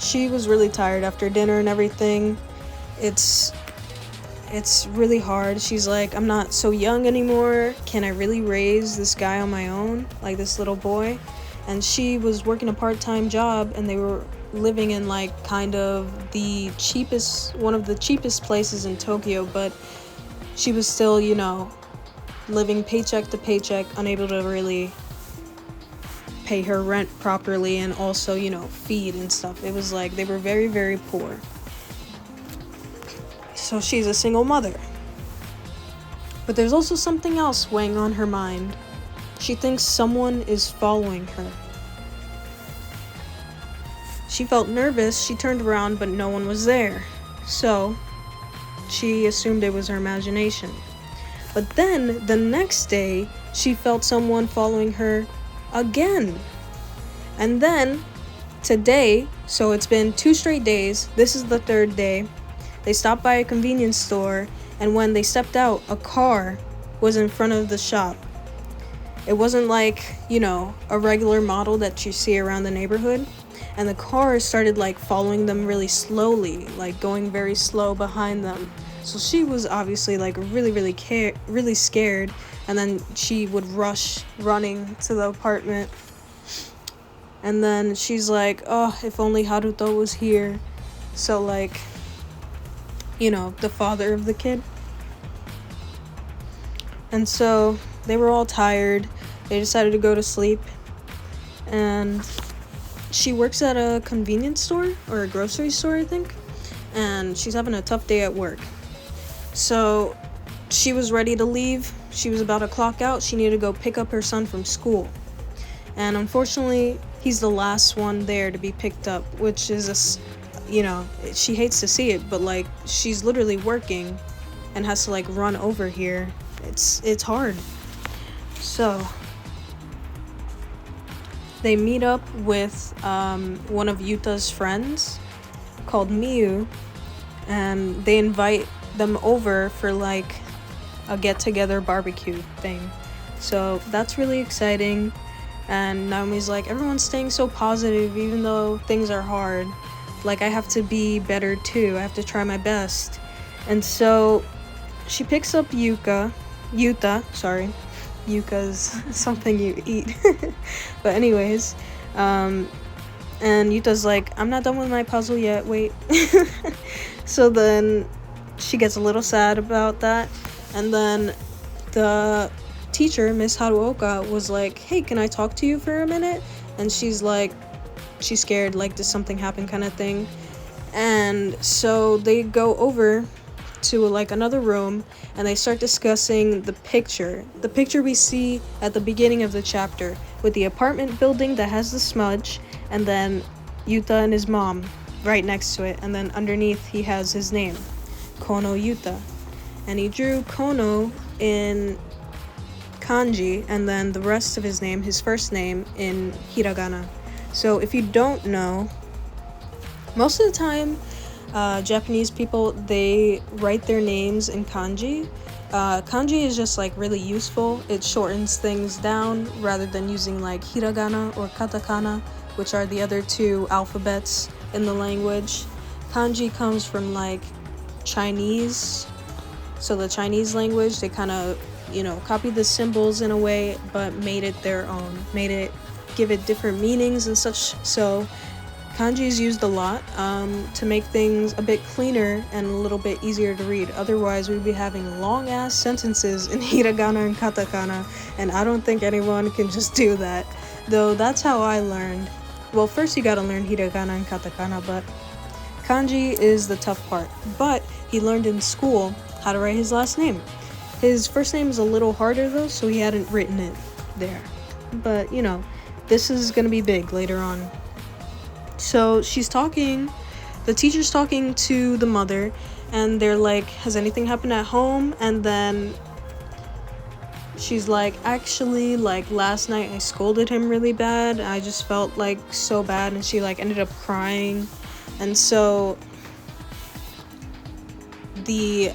she was really tired after dinner and everything. It's really hard. She's like, I'm not so young anymore. Can I really raise this guy on my own, like this little boy? And she was working a part-time job, and they were living in like kind of one of the cheapest places in Tokyo, but she was still, living paycheck to paycheck, unable to really pay her rent properly and also, feed and stuff. It was like they were very, very poor. So she's a single mother. But there's also something else weighing on her mind. She thinks someone is following her. She felt nervous. She turned around, but no one was there. So she assumed it was her imagination. But then, the next day, she felt someone following her again. And then, today, so it's been 2 straight days, this is the 3rd day, they stopped by a convenience store, and when they stepped out, a car was in front of the shop. It wasn't like, a regular model that you see around the neighborhood. And the car started like following them really slowly, like going very slow behind them. So she was obviously like really scared, and then she would rush running to the apartment. And then she's like, oh, if only Haruto was here. So like, the father of the kid. And so they were all tired. They decided to go to sleep. And she works at a convenience store or a grocery store, I think. And she's having a tough day at work. So she was ready to leave. She was about to clock out. She needed to go pick up her son from school. And unfortunately, he's the last one there to be picked up, which is she hates to see it, but like she's literally working and has to like run over here. It's hard. So they meet up with one of Yuta's friends called Miyu, and they invite them over for like a get-together barbecue thing. So that's really exciting. And Naomi's like, everyone's staying so positive even though things are hard. Like, I have to be better too. I have to try my best. And so she picks up Yuta. Yuka's something you eat. But anyways, and Yuta's like, I'm not done with my puzzle yet, wait. So then she gets a little sad about that. And then the teacher, Miss Haruoka, was like, hey, can I talk to you for a minute? And she's like, she's scared, like, does something happen kind of thing. And so they go over to like another room and they start discussing the picture we see at the beginning of the chapter, with the apartment building that has the smudge, and then Yuta and his mom right next to it, and then underneath he has his name, Kono Yuta, and he drew Kono in kanji and then the rest of his name, his first name, in hiragana. So if you don't know, most of the time Japanese people, they write their names in kanji. Kanji is just like really useful. It shortens things down rather than using like hiragana or katakana, which are the other two alphabets in the language. Kanji comes from like Chinese. So the Chinese language, they kind of, copied the symbols in a way, but made it their own, give it different meanings and such. So kanji is used a lot to make things a bit cleaner and a little bit easier to read. Otherwise, we'd be having long-ass sentences in hiragana and katakana, and I don't think anyone can just do that. Though that's how I learned. Well, first you gotta learn hiragana and katakana, but kanji is the tough part. But he learned in school how to write his last name. His first name is a little harder though, so he hadn't written it there. But, this is gonna be big later on. So the teacher's talking to the mother, and they're like, has anything happened at home? And then she's like, actually, like, last night I scolded him really bad. I just felt like so bad, and she like ended up crying. And so the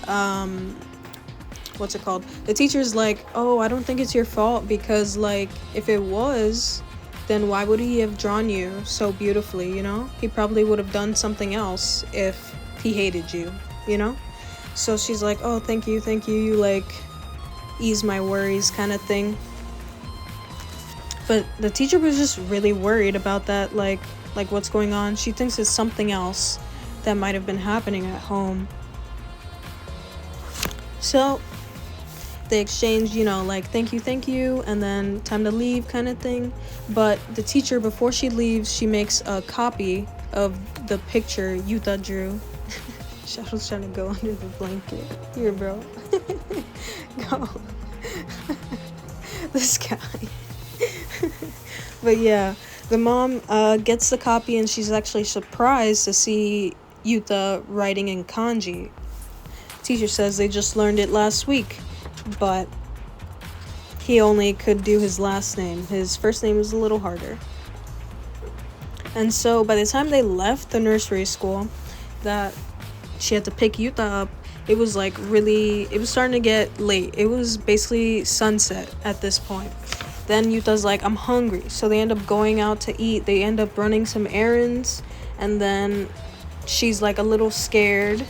the teacher's like, oh, I don't think it's your fault, because like if it was, then why would he have drawn you so beautifully, He probably would have done something else if he hated you, So she's like, oh, thank you, you like ease my worries kind of thing. But the teacher was just really worried about that, like what's going on. She thinks it's something else that might have been happening at home. So they exchange, like, thank you, and then time to leave kind of thing. But the teacher, before she leaves, she makes a copy of the picture Yuta drew. Shadow's trying to go under the blanket. Here, bro. Go. This guy. But yeah, the mom gets the copy, and she's actually surprised to see Yuta writing in kanji. Teacher says they just learned it last week, but he only could do his last name. His first name is a little harder. And so by the time they left the nursery school that she had to pick Yuta up, it was starting to get late. It was basically sunset at this point. Then Yuta's like, I'm hungry. So they end up going out to eat. They end up running some errands, and then she's like a little scared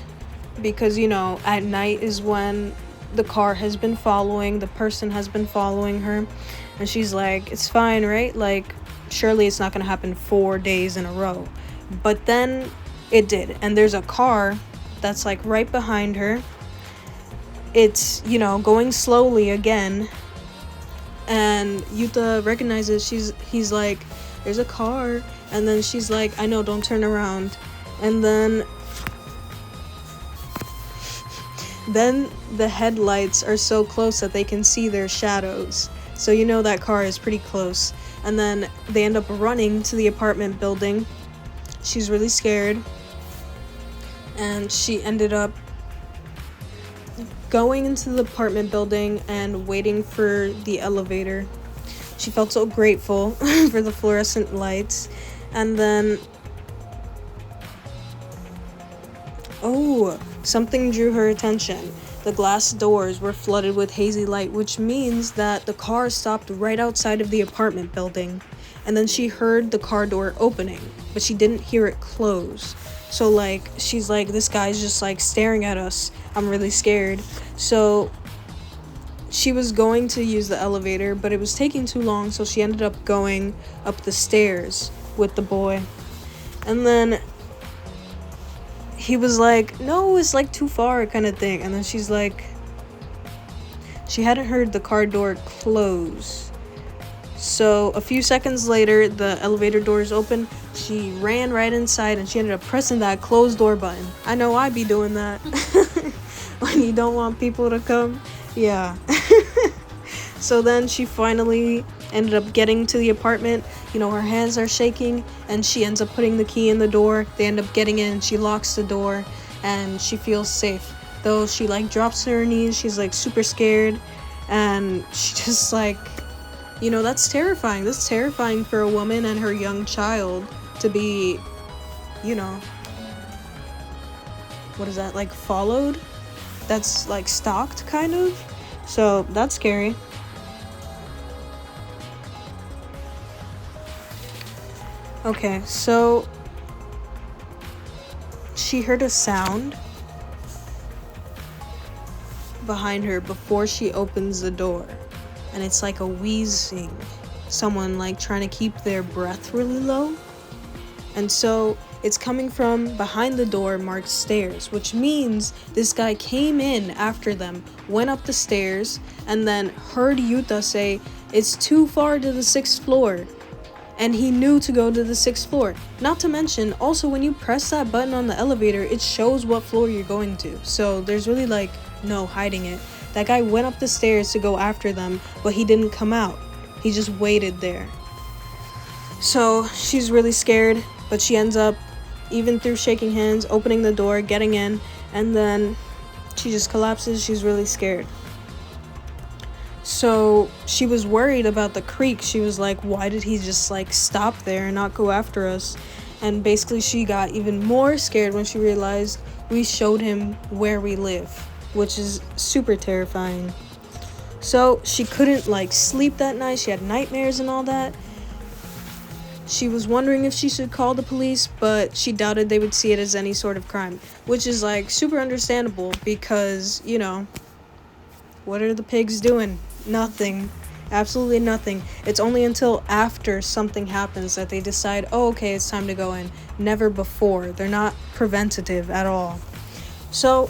because, at night is when the person has been following her, and she's like, it's fine, right? Like, surely it's not gonna happen 4 days in a row. But then it did, and there's a car that's like right behind her. It's, going slowly again, and Yuta recognizes he's like, there's a car, and then she's like, I know, don't turn around. And then the headlights are so close that they can see their shadows. So that car is pretty close. And then they end up running to the apartment building. She's really scared. And she ended up going into the apartment building and waiting for the elevator. She felt so grateful for the fluorescent lights. And then, something drew her attention. The glass doors were flooded with hazy light, which means that the car stopped right outside of the apartment building. And then she heard the car door opening, but she didn't hear it close. So, like, she's like, this guy's just, like, staring at us. I'm really scared. So she was going to use the elevator, but it was taking too long, so she ended up going up the stairs with the boy. And then he was like, no, it's like too far kind of thing. And then she's like, she hadn't heard the car door close. So a few seconds later, the elevator doors open. She ran right inside and she ended up pressing that closed door button. I know I'd be doing that when you don't want people to come. Yeah. So then she finally ended up getting to the apartment. You know, her hands are shaking and she ends up putting the key in the door. They end up getting in. She locks the door and she feels safe. Though she like drops to her knees. She's like super scared and she just like, you know, that's terrifying. That's terrifying for a woman and her young child to be, you know, what is that, like followed? That's like stalked kind of. So that's scary. Okay, so she heard a sound behind her before she opens the door. And it's like a wheezing. Someone like trying to keep their breath really low. And so it's coming from behind the door marked stairs, which means this guy came in after them, went up the stairs, and then heard Yuta say, it's too far to the 6th floor. And he knew to go to the 6th floor. Not to mention, also when you press that button on the elevator, it shows what floor you're going to. So there's really like no hiding it. That guy went up the stairs to go after them, but he didn't come out. He just waited there. So she's really scared, but she ends up, even through shaking hands, opening the door, getting in, and then she just collapses. She's really scared. So she was worried about the creek. She was like, why did he just like stop there and not go after us? And basically she got even more scared when she realized we showed him where we live, which is super terrifying. So she couldn't like sleep that night. She had nightmares and all that. She was wondering if she should call the police, but she doubted they would see it as any sort of crime, which is like super understandable because, you know, what are the pigs doing? Nothing. Absolutely nothing. It's only until after something happens that they decide, oh, okay, it's time to go in. Never before. They're not preventative at all. So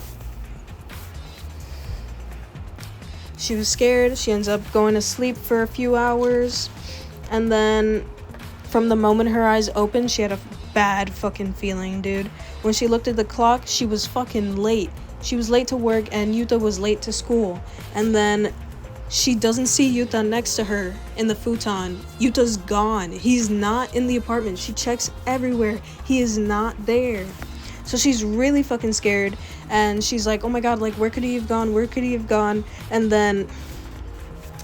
she was scared. She ends up going to sleep for a few hours. And then from the moment her eyes opened, she had a bad fucking feeling, dude. When she looked at the clock, she was fucking late. She was late to work and Yuta was late to school. And then she doesn't see Yuta next to her in the futon. Yuta's gone. He's not in the apartment. She checks everywhere. He is not there. So she's really fucking scared. And she's like, oh my god, like, where could he have gone? Where could he have gone? And then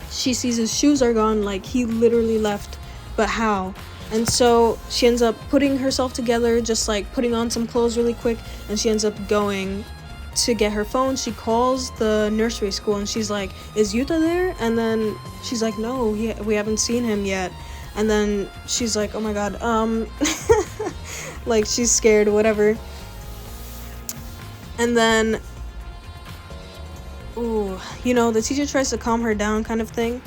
she sees his shoes are gone. Like, he literally left. But how? And so she ends up putting herself together, just like putting on some clothes really quick. And she ends up going to get her phone. She calls the nursery school and she's like, is Yuta there? And then she's like, no, we haven't seen him yet. And then she's like, oh my god, like she's scared or whatever. And then, you know, the teacher tries to calm her down kind of thing,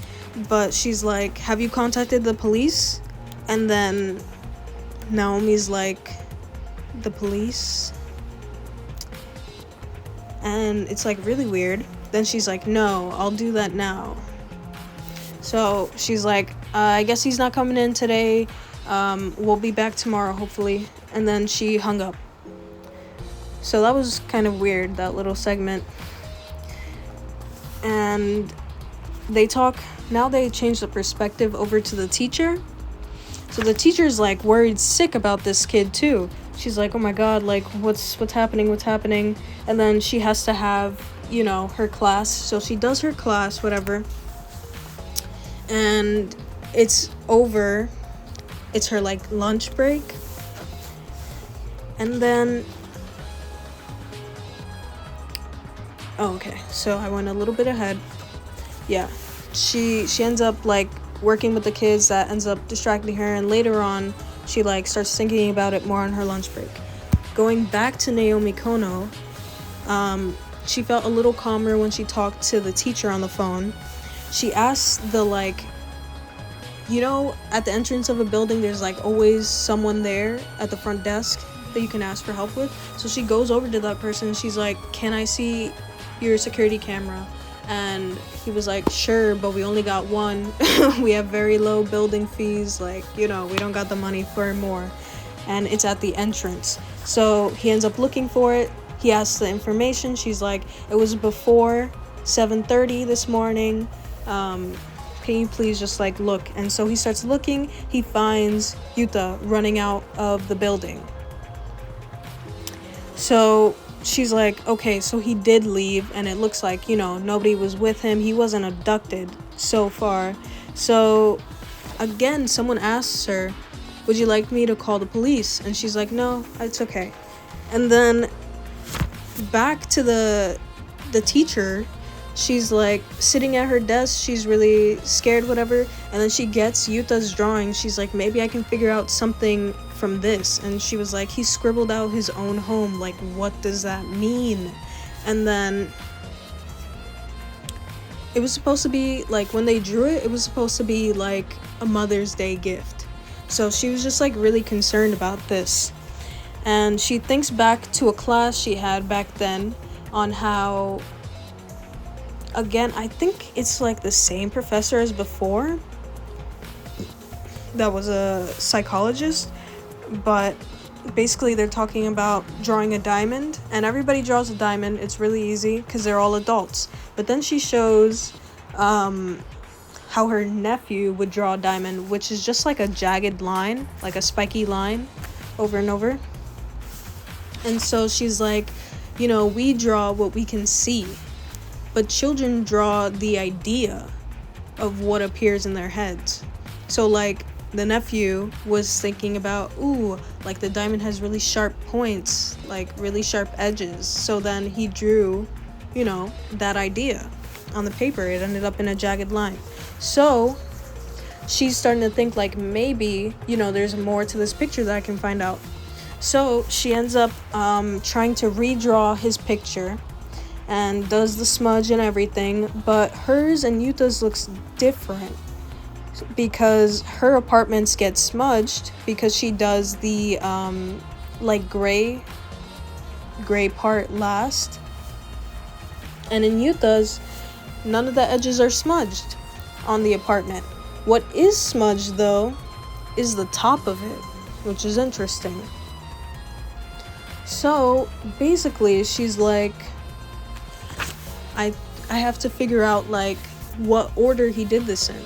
but she's like, have you contacted the police? And then Naomi's like, the police? And it's like really weird. Then she's like, no, I'll do that now. So she's like, I guess he's not coming in today. We'll be back tomorrow, hopefully. And then she hung up. So that was kind of weird, that little segment. And they talk, now they change the perspective over to the teacher. So the teacher's like worried sick about this kid too. She's like, oh my god, like what's happening? And then she has to have her class. So she does her class, whatever, and it's over. It's her like lunch break, and then okay, so I went a little bit ahead. Yeah, she ends up like working with the kids. That ends up distracting her, and later on she like starts thinking about it more on her lunch break. Going back to Naomi Kono, she felt a little calmer when she talked to the teacher on the phone. She asked the like, at the entrance of a building, there's like always someone there at the front desk that you can ask for help with. So she goes over to that person and she's like, "Can I see your security camera?" And he was like, "Sure, but we only got one." We have very low building fees, like, we don't got the money for more. And it's at the entrance. So he ends up looking for it. He asks the information. She's like, "It was before 7:30 this morning. Can you please just like look?" And so he starts looking. He finds Yuta running out of the building. So she's like, okay, so he did leave, and it looks like, nobody was with him. He wasn't abducted so far. So again, someone asks her, "Would you like me to call the police?" And she's like, "No, it's okay." And then back to the teacher, she's like sitting at her desk. She's really scared, whatever. And then she gets Yuta's drawing. She's like, "Maybe I can figure out something from this." And she was like, "He scribbled out his own home. Like, what does that mean?" And then it was supposed to be like, when they drew it, it was supposed to be like a Mother's Day gift. So she was just like really concerned about this. And she thinks back to a class she had back then on how, again, I think it's like the same professor as before that was a psychologist, but basically they're talking about drawing a diamond, and everybody draws a diamond. It's really easy because they're all adults. But then she shows how her nephew would draw a diamond, which is just like a jagged line, like a spiky line over and over. And so she's like, we draw what we can see, but children draw the idea of what appears in their heads. So like the nephew was thinking about, ooh, like the diamond has really sharp points, like really sharp edges. So then he drew, that idea on the paper. It ended up in a jagged line. So she's starting to think like, maybe, there's more to this picture that I can find out. So she ends up trying to redraw his picture and does the smudge and everything, but hers and Yuta's looks different because her apartments get smudged because she does the like gray part last, and in Yuta's, none of the edges are smudged on the apartment. What is smudged though is the top of it, which is interesting. So basically she's like, I have to figure out like what order he did this in.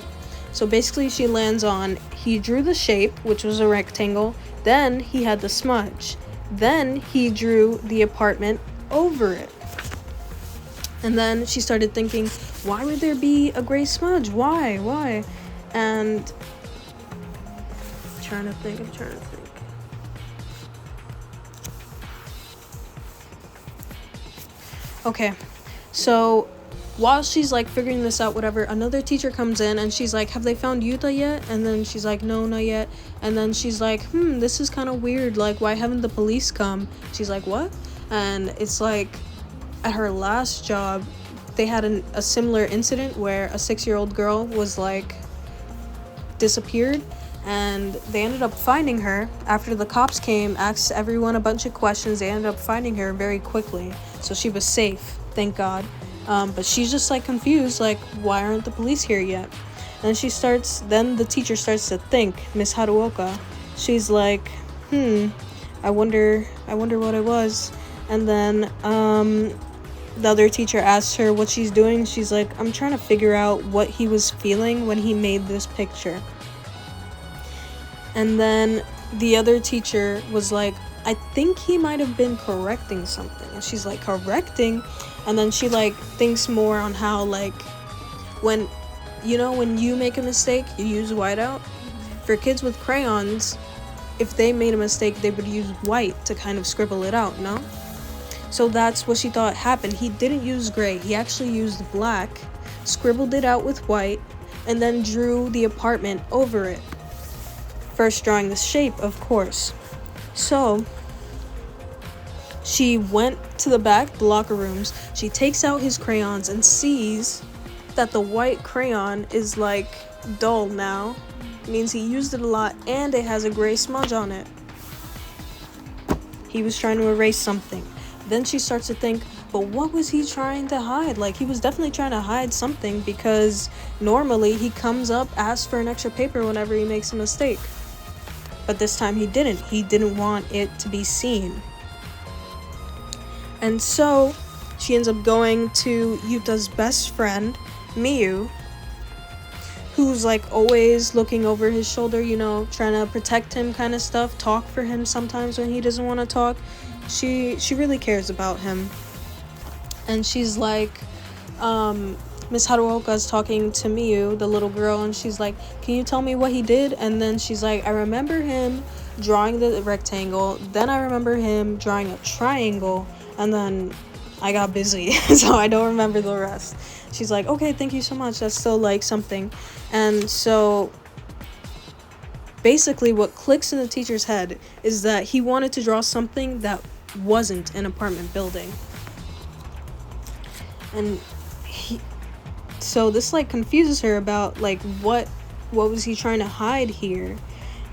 So basically she lands on, he drew the shape, which was a rectangle, then he had the smudge, then he drew the apartment over it. And then she started thinking, why would there be a gray smudge? Why? And I'm trying to think. Okay, so while she's like figuring this out, whatever, another teacher comes in and she's like, "Have they found Yuta yet?" And then she's like, "No, not yet." And then she's like, "This is kind of weird. Like, why haven't the police come?" She's like, "What?" And it's like, at her last job, they had a similar incident where a 6-year-old girl was like disappeared, and they ended up finding her after the cops came, asked everyone a bunch of questions. They ended up finding her very quickly, so she was safe, thank God. But she's just like confused, like, why aren't the police here yet? And then the teacher starts to think, Miss Haruoka. She's like, I wonder what it was. And then the other teacher asks her what she's doing. She's like, "I'm trying to figure out what he was feeling when he made this picture." And then the other teacher was like, I think he might have been correcting something. And she's like, correcting? And then she like thinks more on how like when you make a mistake, you use whiteout. For kids with crayons, if they made a mistake, they would use white to kind of scribble it out, no? So that's what she thought happened. He didn't use gray. He actually used black, scribbled it out with white, and then drew the apartment over it. First drawing the shape, of course. So she went to the back, the locker rooms. She takes out his crayons and sees that the white crayon is like dull now. It means he used it a lot and it has a gray smudge on it. He was trying to erase something. Then she starts to think, but what was he trying to hide? Like, he was definitely trying to hide something, because normally he comes up, asks for an extra paper whenever he makes a mistake. But this time he didn't. He didn't want it to be seen. And so she ends up going to Yuta's best friend, Miyu, who's like always looking over his shoulder, trying to protect him kind of stuff, talk for him sometimes when he doesn't want to talk. She really cares about him. And she's like, Miss Haruoka's talking to Miyu, the little girl, and she's like, can you tell me what he did? And then she's like, I remember him drawing the rectangle, then I remember him drawing a triangle, and then I got busy, so I don't remember the rest. She's like, okay, thank you so much, that's still like something. And so basically what clicks in the teacher's head is that he wanted to draw something that wasn't an apartment building. And so this like confuses her about like what was he trying to hide here.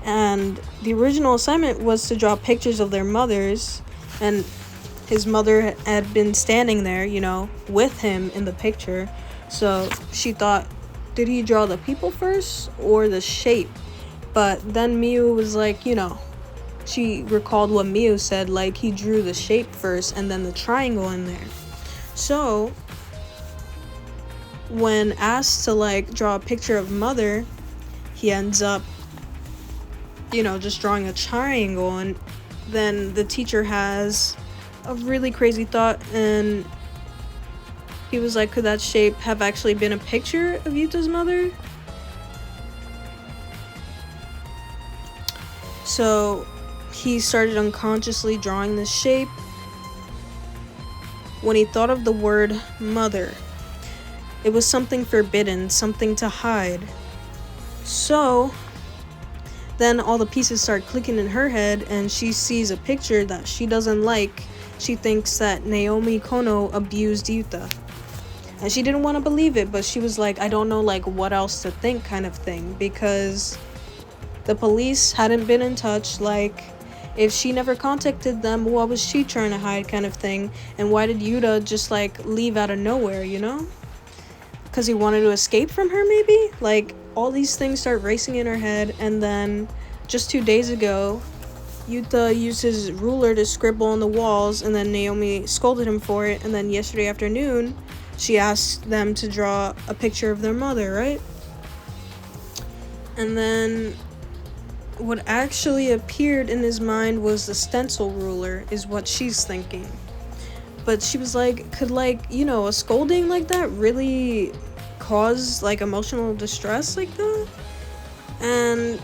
And the original assignment was to draw pictures of their mothers, and his mother had been standing there, with him in the picture. So she thought, did he draw the people first or the shape? But then Miyu was like, she recalled what Miyu said, like he drew the shape first and then the triangle in there. So when asked to like draw a picture of mother, he ends up, just drawing a triangle. And then the teacher has a really crazy thought, and he was like, could that shape have actually been a picture of Yuta's mother? So he started unconsciously drawing this shape when he thought of the word mother. It was something forbidden, something to hide. So then all the pieces start clicking in her head, and she sees a picture that she doesn't like. She thinks that Naomi Kono abused Yuta. And she didn't want to believe it, but she was like, I don't know like what else to think kind of thing, because the police hadn't been in touch. Like, if she never contacted them, what was she trying to hide kind of thing? And why did Yuta just like leave out of nowhere, Because he wanted to escape from her, maybe? Like, all these things start racing in her head. And then just 2 days ago, Yuta used his ruler to scribble on the walls, and then Naomi scolded him for it. And then yesterday afternoon, she asked them to draw a picture of their mother, right? And then what actually appeared in his mind was the stencil ruler, is what she's thinking. But she was like, could like, a scolding like that really cause like emotional distress like that? And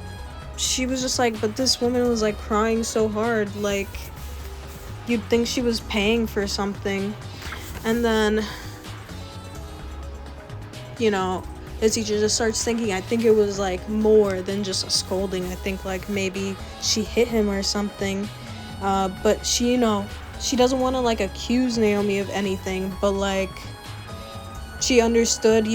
she was just like, but this woman was like crying so hard, like you'd think she was paying for something. And then the teacher just starts thinking, I think it was like more than just a scolding. I think like maybe she hit him or something. But she she doesn't want to like accuse Naomi of anything, but like she understood,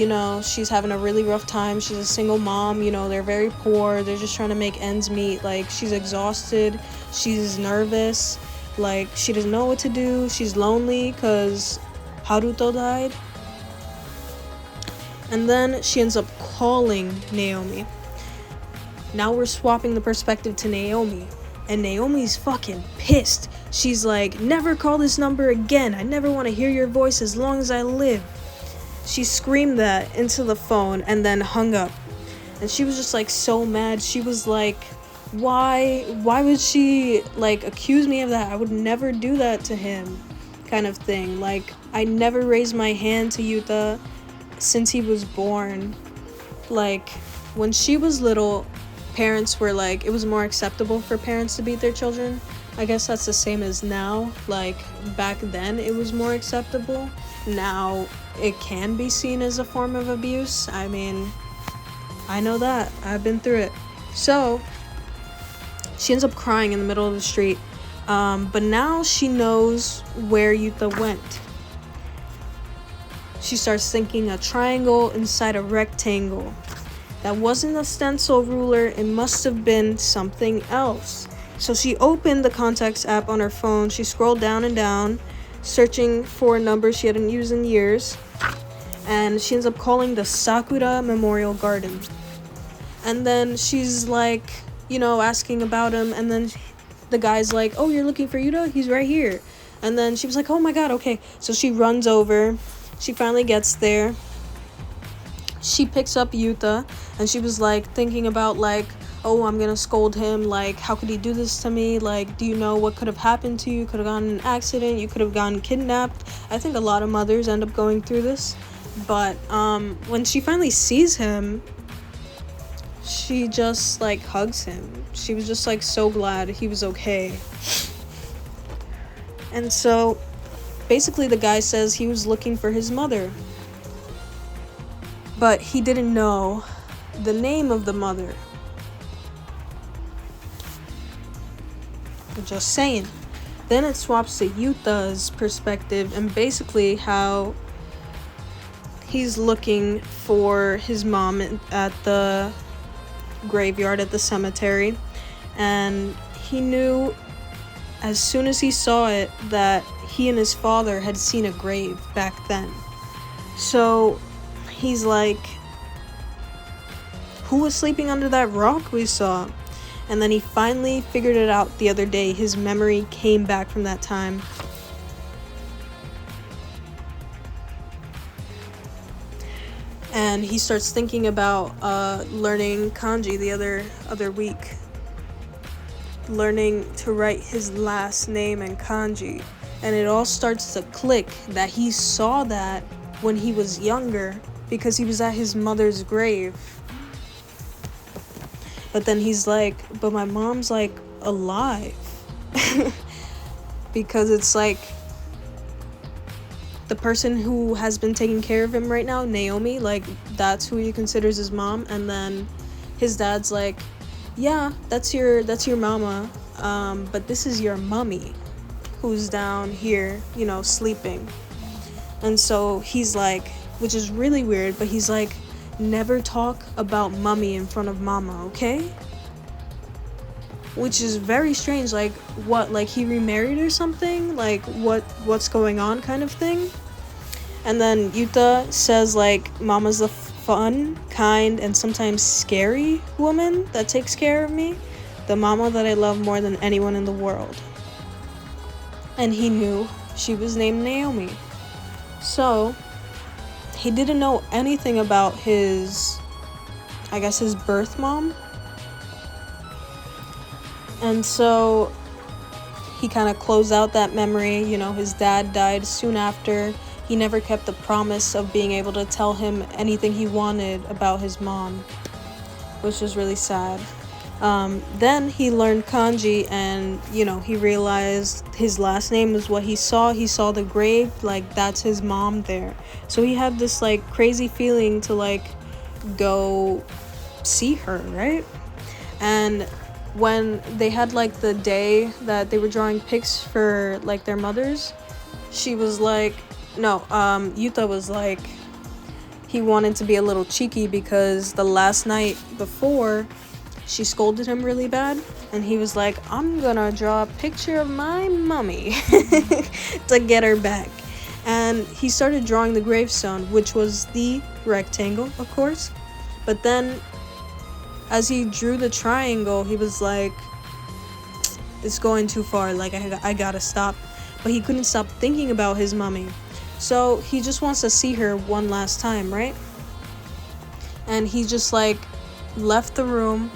she's having a really rough time. She's a single mom, they're very poor. They're just trying to make ends meet. Like, she's exhausted. She's nervous. Like, she doesn't know what to do. She's lonely because Haruto died. And then she ends up calling Naomi. Now we're swapping the perspective to Naomi. And Naomi's fucking pissed. She's like, never call this number again. I never want to hear your voice as long as I live. She screamed that into the phone and then hung up. And she was just like so mad. She was like, why would she like accuse me of that? I would never do that to him, kind of thing. Like, I never raised my hand to Yuta since he was born. Like, when she was little, parents were like, it was more acceptable for parents to beat their children. I guess that's the same as now. Like, back then it was more acceptable. Now it can be seen as a form of abuse. I mean, I know that. I've been through it. So she ends up crying in the middle of the street. But now she knows where Yuta went. She starts thinking a triangle inside a rectangle. That wasn't a stencil ruler. It must have been something else. So she opened the contacts app on her phone. She scrolled down and down, searching for a number she hadn't used in years. And she ends up calling the Sakura Memorial Garden. And then she's like, asking about him. And then the guy's like, oh, you're looking for Yuta? He's right here. And then she was like, oh my god, okay. So she runs over. She finally gets there. She picks up Yuta. And she was like thinking about like, oh, I'm gonna scold him. Like, how could he do this to me? Like, do you know what could have happened to you? Could have gotten in an accident. You could have gotten kidnapped. I think a lot of mothers end up going through this. But when she finally sees him, she just like hugs him. She was just like so glad he was okay. And so basically the guy says he was looking for his mother, but he didn't know the name of the mother. I'm just saying. Then it swaps to Yuta's perspective and basically how he's looking for his mom at the graveyard at the cemetery, and he knew as soon as he saw it that he and his father had seen a grave back then. So he's like, who was sleeping under that rock we saw? And then he finally figured it out the other day. His memory came back from that time. And he starts thinking about learning kanji the other week. Learning to write his last name in kanji. And it all starts to click that he saw that when he was younger because he was at his mother's grave. But then he's like, but my mom's like alive. Because it's like the person who has been taking care of him right now, Naomi, like that's who he considers his mom. And then his dad's like, yeah, that's your mama, but this is your mummy who's down here, sleeping. And so he's like, which is really weird, but he's like, never talk about mummy in front of mama, okay? Which is very strange. Like, what, like he remarried or something? Like, what's going on kind of thing? And then Yuta says like, mama's the fun, kind, and sometimes scary woman that takes care of me, the mama that I love more than anyone in the world. And he knew she was named Naomi. So he didn't know anything about his birth mom. And so he kind of closed out that memory. His dad died soon after. He never kept the promise of being able to tell him anything he wanted about his mom, which was really sad. Then he learned kanji and, he realized his last name was what he saw. He saw the grave, like that's his mom there. So he had this like crazy feeling to like go see her, right? And when they had like the day that they were drawing pics for like their mothers, she was like, Yuta was like, he wanted to be a little cheeky because the last night before she scolded him really bad, and he was like, I'm gonna draw a picture of my mummy to get her back. And he started drawing the gravestone, which was the rectangle, of course. But then as he drew the triangle, he was like, it's going too far, like I gotta stop. But he couldn't stop thinking about his mummy. So he just wants to see her one last time, right? And he just like left the room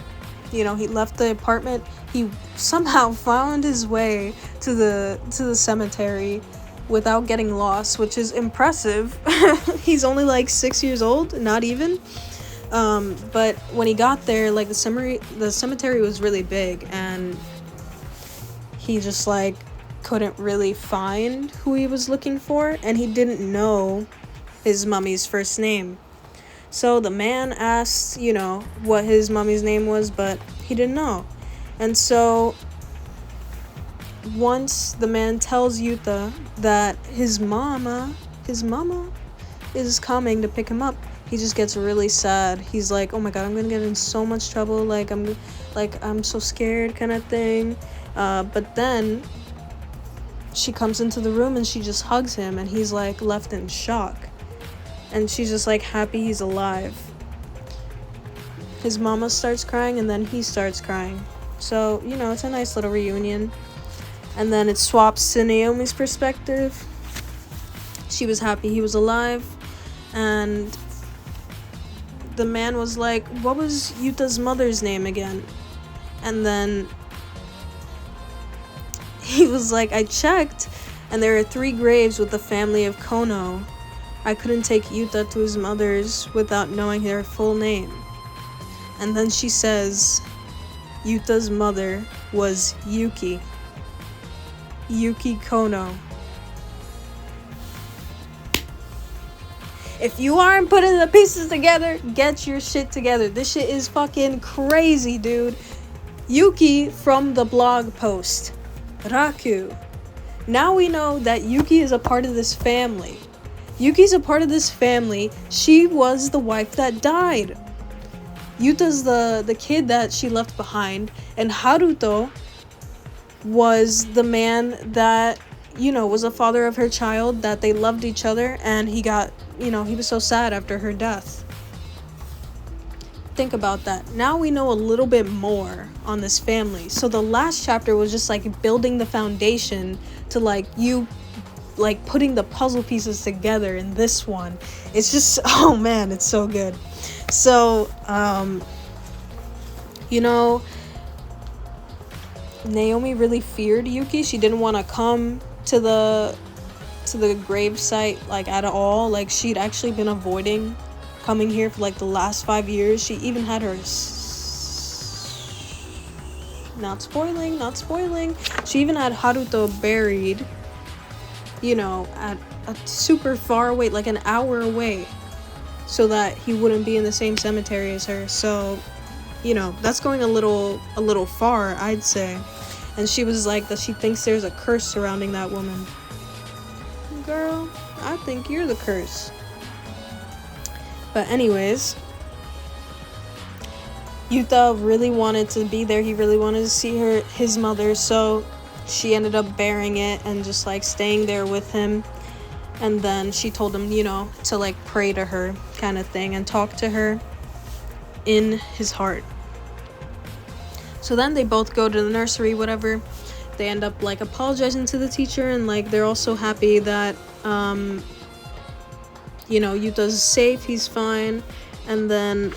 he left the apartment. He somehow found his way to the cemetery without getting lost, which is impressive. He's only like 6 years old, not even. But when he got there, like the cemetery was really big, and he just like couldn't really find who he was looking for, and he didn't know his mummy's first name. So the man asked, what his mummy's name was, but he didn't know. And so once the man tells Yuta that his mama is coming to pick him up, he just gets really sad. He's like, oh my god, I'm gonna get in so much trouble, I'm so scared kind of thing. But then she comes into the room and she just hugs him, and he's like left in shock, and she's just like happy he's alive. His mama starts crying, and then he starts crying. So it's a nice little reunion. And then it swaps to Naomi's perspective. She was happy he was alive, and the man was like, what was Yuta's mother's name again? And then he was like, I checked, and there are 3 graves with the family of Kono. I couldn't take Yuta to his mother's without knowing their full name. And then she says, Yuta's mother was Yuki Kono. If you aren't putting the pieces together, get your shit together. This shit is fucking crazy, dude. Yuki from the blog post. Raku. Now we know that Yuki is a part of this family. Yuki's a part of this family. She was the wife that died. Yuta's the kid that she left behind. And Haruto was the man that, was a father of her child, that they loved each other, and he got, he was so sad after her death. Think about that. Now we know a little bit more on this family. So the last chapter was just like building the foundation to putting the puzzle pieces together. In this one, it's just, oh man, it's so good. So Naomi really feared Yuki. She didn't want to come to the grave site at all. Like, she'd actually been avoiding coming here for the last 5 years. She even had her not spoiling, she even had Haruto buried at a super far away, an hour away, so that he wouldn't be in the same cemetery as her. So that's going a little far, I'd say. And she was like that she thinks there's a curse surrounding that woman. Girl, I think you're the curse. But anyways, Yuta really wanted to be there. He really wanted to see his mother, so she ended up bearing it and just staying there with him. And then she told him, to pray to her kind of thing and talk to her in his heart. So then they both go to the nursery, whatever. They end up apologizing to the teacher, and they're also happy that Yuta's safe, he's fine. And then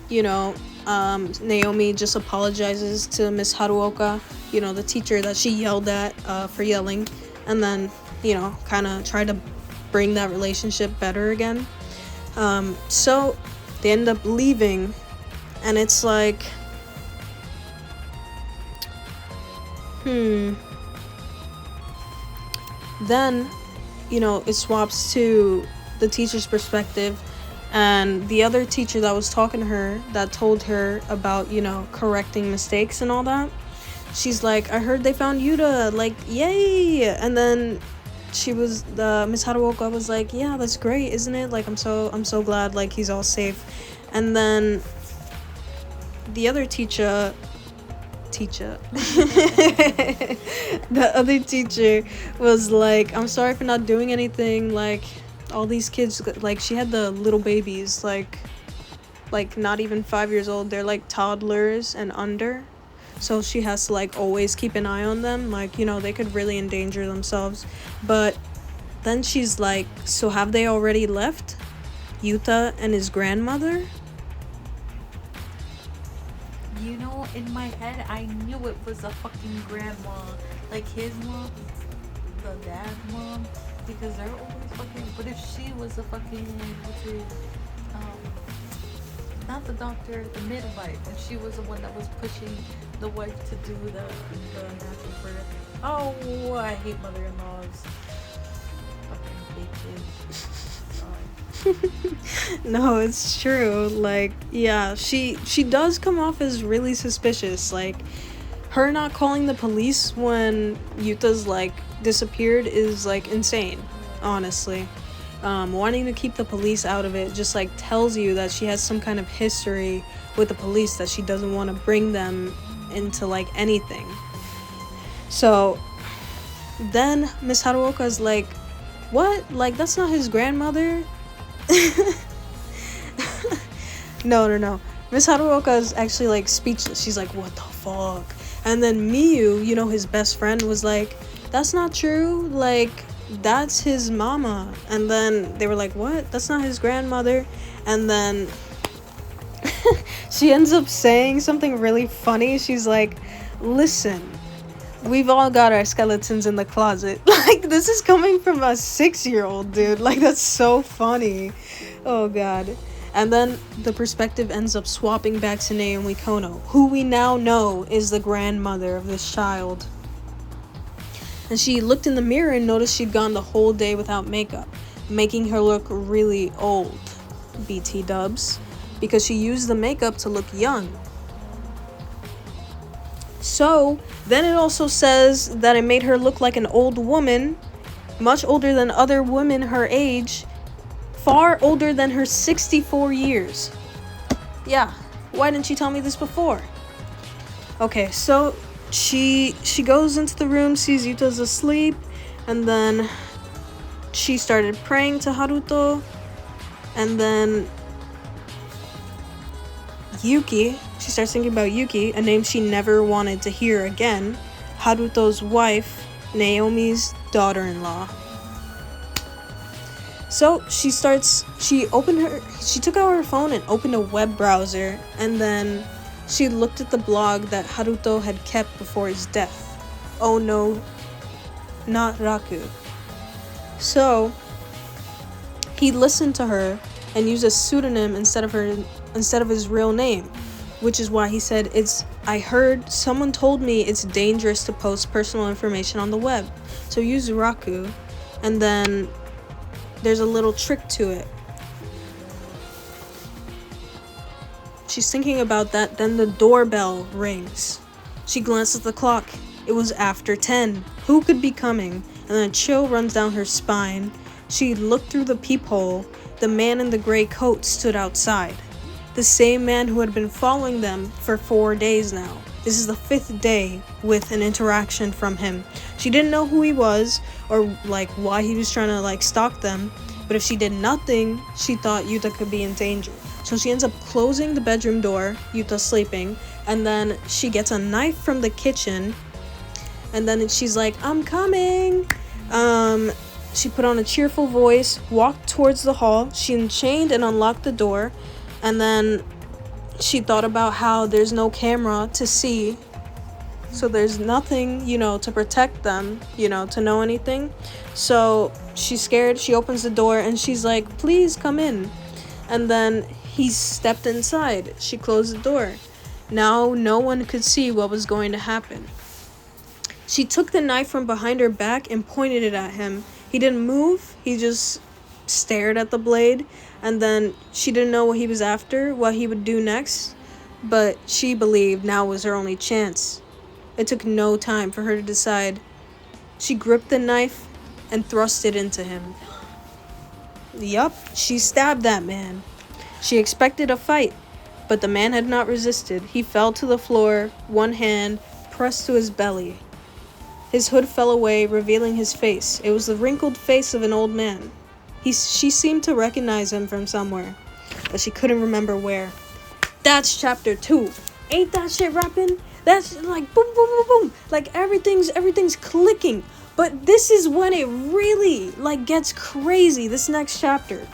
Naomi just apologizes to Miss Haruoka, the teacher that she yelled at for yelling, and then kind of try to bring that relationship better again. So they end up leaving, and it's then it swaps to the teacher's perspective, and the other teacher that was talking to her, that told her about correcting mistakes and all that, she's like, I heard they found Yuta, yay. And then the Miss Haruoka was like, yeah, that's great, isn't it? I'm so glad he's all safe. And then the other teacher the other teacher was like, I'm sorry for not doing anything. All these kids, she had the little babies, not even 5 years old. They're toddlers and under, so she has to always keep an eye on them. They could really endanger themselves. But then she's like, so have they already left Yuta and his grandmother? You know, in my head, I knew it was a fucking grandma. Like his mom, the dad's mom, because they're always fucking. But if she was a fucking, what's it, not the doctor, the midwife, and she was the one that was pushing the wife to do the natural birth. Oh, I hate mother-in-laws. Fucking bitches. No, it's true. Like, yeah, she does come off as really suspicious. Like, her not calling the police when Yuta's like disappeared is like insane, honestly. Wanting to keep the police out of it just like tells you that she has some kind of history with the police, that she doesn't want to bring them into like anything. So then Miss Haruoka's like, what? Like, that's not his grandmother? No. Miss Haruoka is actually like speechless. She's like, what the fuck? And then Miyu, you know, his best friend, was like, that's not true. Like, that's his mama. And then they were like, what? That's not his grandmother. And then she ends up saying something really funny. She's like, listen, we've all got our skeletons in the closet. Like, this is coming from a 6-year-old, dude. Like, that's so funny. Oh, God. And then the perspective ends up swapping back to Naomi Kono, who we now know is the grandmother of this child. And she looked in the mirror and noticed she'd gone the whole day without makeup, making her look really old, BT dubs, because she used the makeup to look young. So, then it also says that it made her look like an old woman, much older than other women her age, far older than her 64 years. Yeah, why didn't you tell me this before? Okay, so she goes into the room, sees Yuta's asleep, and then she started praying to Haruto, and then Yuki, she starts thinking about Yuki, a name she never wanted to hear again, Haruto's wife, Naomi's daughter-in-law. So she took out her phone and opened a web browser, and then she looked at the blog that Haruto had kept before his death. Oh no, not Raku. So he listened to her and used a pseudonym instead of his real name, which is why he said, I heard someone told me it's dangerous to post personal information on the web. So use Raku, and then there's a little trick to it. She's thinking about that, then the doorbell rings. She glanced at the clock. It was after 10. Who could be coming? And then a chill runs down her spine. She looked through the peephole. The man in the gray coat stood outside. The same man who had been following them for 4 days now. This is the 5th day with an interaction from him. She didn't know who he was or like why he was trying to like stalk them, but if she did nothing, she thought Yuta could be in danger. So she ends up closing the bedroom door, Yuta's sleeping, and then she gets a knife from the kitchen, and then she's like, I'm coming. She put on a cheerful voice, walked towards the hall. She unchained and unlocked the door, and then she thought about how there's no camera to see, so there's nothing, to protect them, to know anything. So she's scared. She opens the door and she's like, please come in. And then he stepped inside. She closed the door. Now no one could see what was going to happen. She took the knife from behind her back and pointed it at him. He didn't move. He just stared at the blade. And then she didn't know what he was after, what he would do next. But she believed now was her only chance. It took no time for her to decide. She gripped the knife and thrust it into him. Yup, she stabbed that man. She expected a fight, but the man had not resisted. He fell to the floor, one hand pressed to his belly. His hood fell away, revealing his face. It was the wrinkled face of an old man. She seemed to recognize him from somewhere, but she couldn't remember where. That's chapter 2. Ain't that shit rapping? That's like boom, boom, boom, boom. Like everything's clicking. But this is when it really gets crazy. This next chapter.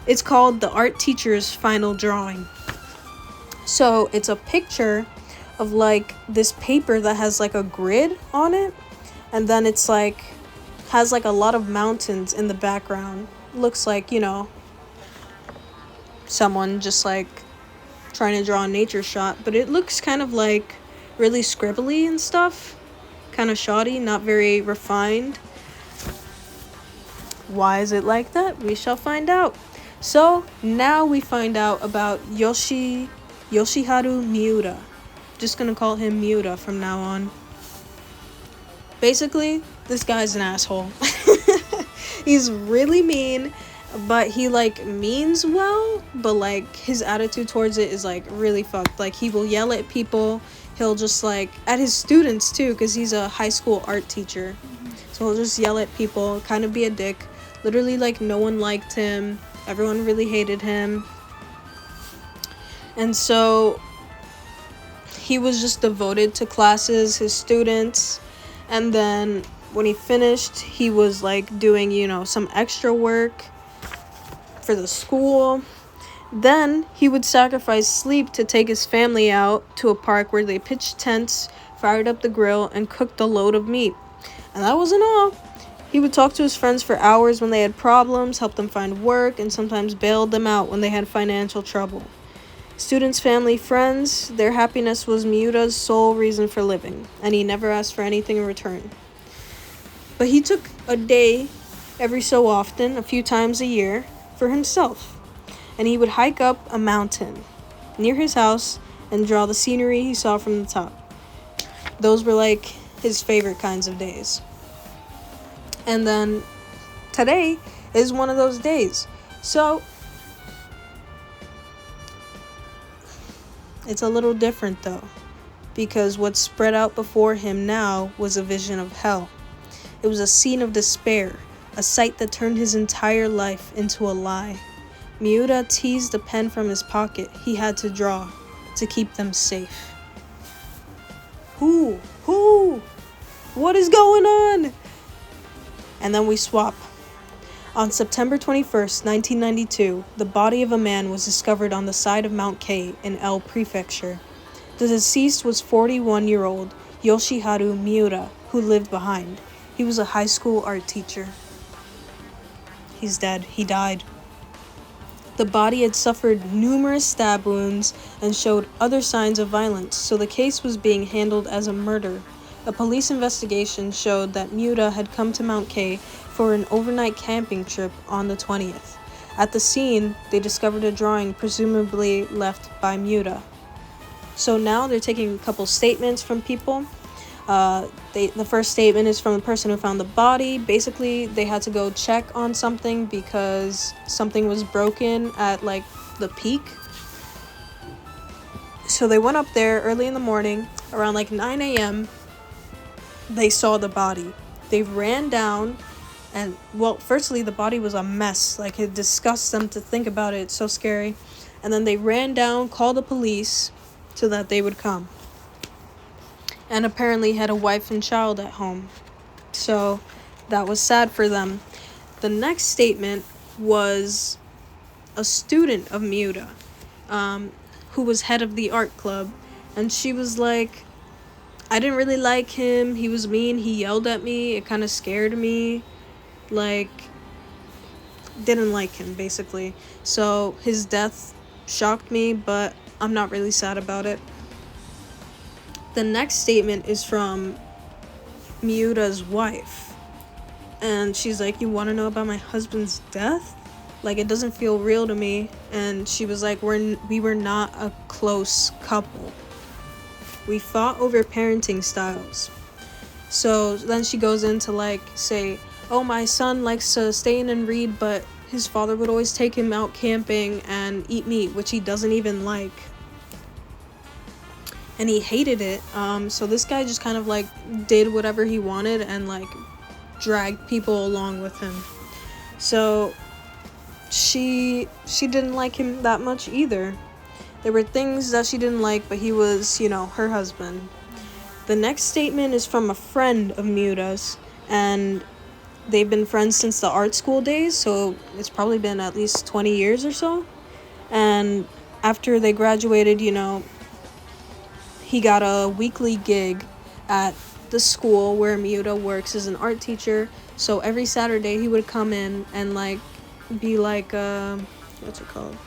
It's called The Art Teacher's Final Drawing. So it's a picture of like this paper that has like a grid on it, and then it's like has like a lot of mountains in the background. Looks like, someone just like trying to draw a nature shot, but it looks kind of like really scribbly and stuff, kind of shoddy, not very refined. Why is it like that? We shall find out. So now we find out about Yoshiharu Miura. Just gonna call him Miura from now on. Basically, this guy's an asshole. He's really mean, but he like means well, but like his attitude towards it is like really fucked. Like he will yell at people. He'll just like at his students too, because he's a high school art teacher. So he'll just yell at people, kind of be a dick. Literally, like, no one liked him. Everyone really hated him. And so he was just devoted to classes, his students. And then when he finished, he was like doing, some extra work for the school. Then he would sacrifice sleep to take his family out to a park where they pitched tents, fired up the grill, and cooked a load of meat. And that wasn't all. He would talk to his friends for hours when they had problems, help them find work, and sometimes bailed them out when they had financial trouble. Students, family, friends, their happiness was Miura's sole reason for living, and he never asked for anything in return. But he took a day every so often, a few times a year, for himself. And he would hike up a mountain near his house and draw the scenery he saw from the top. Those were like his favorite kinds of days. And then today is one of those days. So it's a little different though, because what spread out before him now was a vision of hell. It was a scene of despair, a sight that turned his entire life into a lie. Miura teased a pen from his pocket. He had to draw to keep them safe. Who? What is going on? And then we swap. On September 21st, 1992, the body of a man was discovered on the side of Mount K in L Prefecture. The deceased was 41-year-old Yoshiharu Miura, who lived behind. He was a high school art teacher. He's dead. He died. The body had suffered numerous stab wounds and showed other signs of violence, so the case was being handled as a murder. A police investigation showed that Miura had come to Mount K for an overnight camping trip on the 20th. At the scene, they discovered a drawing presumably left by Miura. So now they're taking a couple statements from people. The first statement is from the person who found the body. Basically, they had to go check on something because something was broken at like the peak. So they went up there early in the morning, around like 9 a.m. They saw the body. They ran down, and well, firstly the body was a mess. Like, it disgusts them to think about it. It's so scary. And then they ran down, called the police so that they would come. And apparently had a wife and child at home. So that was sad for them. The next statement was a student of Miura, who was head of the art club. And she was like, I didn't really like him. He was mean. He yelled at me. It kind of scared me. Like, didn't like him, basically. So his death shocked me, but I'm not really sad about it. The next statement is from Miura's wife. And she's like, you want to know about my husband's death? Like, it doesn't feel real to me. And she was like, we were not a close couple. We fought over parenting styles. So then she goes into like say, oh, my son likes to stay in and read, but his father would always take him out camping and eat meat, which he doesn't even like. And he hated it. So this guy just kind of like did whatever he wanted and like dragged people along with him. So she didn't like him that much either. There were things that she didn't like, but he was, her husband. The next statement is from a friend of Miura's, and they've been friends since the art school days, so it's probably been at least 20 years or so. And after they graduated, he got a weekly gig at the school where Miura works as an art teacher. So every Saturday he would come in and like be like what's it called?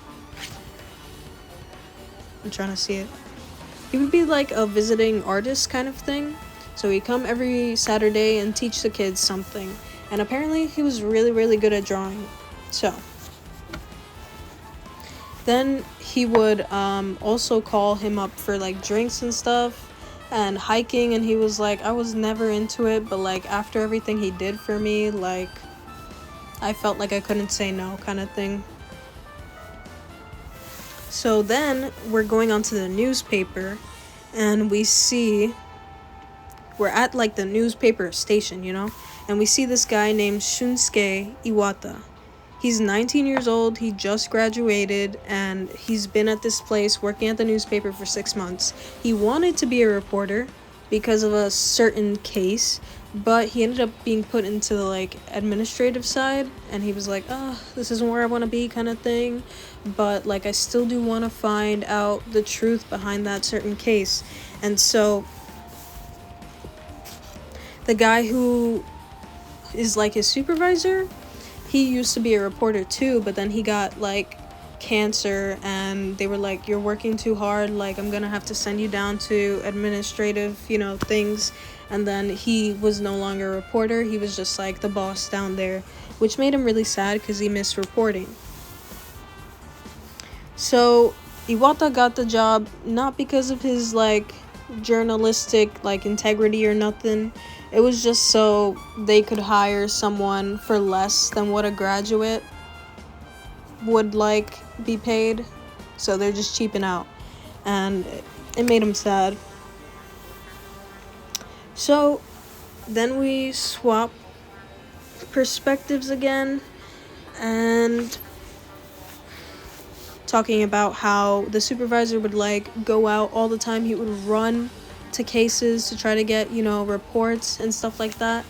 I'm trying to see it. He would be like a visiting artist kind of thing. So he'd come every Saturday and teach the kids something. And apparently he was really, really good at drawing. So then he would also call him up for like drinks and stuff and hiking, and he was like, I was never into it, but like after everything he did for me, like I felt like I couldn't say no kind of thing. So then we're going on to the newspaper, and we're at like the newspaper station, and we see this guy named Shunsuke Iwata. He's 19 years old, he just graduated, and he's been at this place working at the newspaper for 6 months. He wanted to be a reporter because of a certain case, but he ended up being put into the like administrative side, and he was like, this isn't where I want to be kind of thing, but like I still do want to find out the truth behind that certain case. And so the guy who is like his supervisor, he used to be a reporter too, but then he got like cancer, and they were like, you're working too hard, like I'm gonna have to send you down to administrative things. And then he was no longer a reporter, he was just like the boss down there, which made him really sad because he missed reporting. So Iwata got the job not because of his like journalistic like integrity or nothing. It was just so they could hire someone for less than what a graduate would like be paid. So they're just cheaping out, and it made him sad. So then we swap perspectives again, and talking about how the supervisor would like go out all the time. He would run to cases to try to get reports and stuff like that,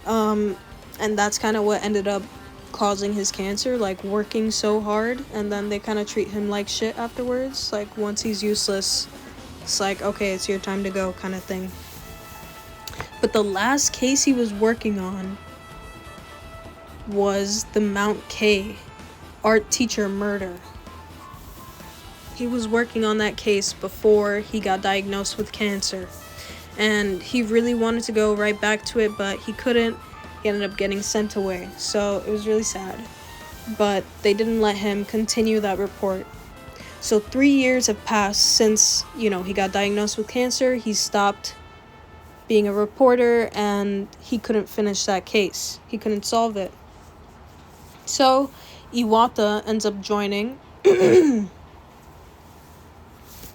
and that's kind of what ended up causing his cancer, like working so hard, and then they kind of treat him like shit afterwards. Like once he's useless, it's like, okay, it's your time to go kind of thing. But the last case he was working on was the Mount K art teacher murder. He was working on that case before he got diagnosed with cancer, and he really wanted to go right back to it, but he couldn't. He ended up getting sent away, so it was really sad, but they didn't let him continue that report. So 3 years have passed since he got diagnosed with cancer. He stopped being a reporter, and he couldn't finish that case. He couldn't solve it. So Iwata ends up joining.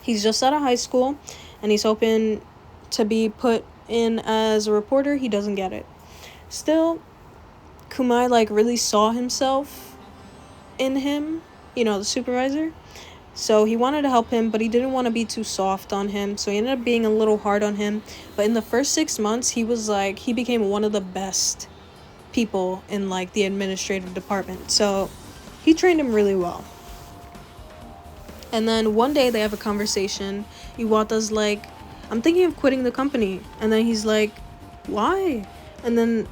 He's just out of high school, and he's hoping to be put in as a reporter. He doesn't get it. Still, Kumai like really saw himself in him, the supervisor. So he wanted to help him, but he didn't want to be too soft on him. So he ended up being a little hard on him. But in the first 6 months, he became one of the best people in like the administrative department. So he trained him really well. And then one day they have a conversation. Iwata's like, I'm thinking of quitting the company. And then he's like, why? And then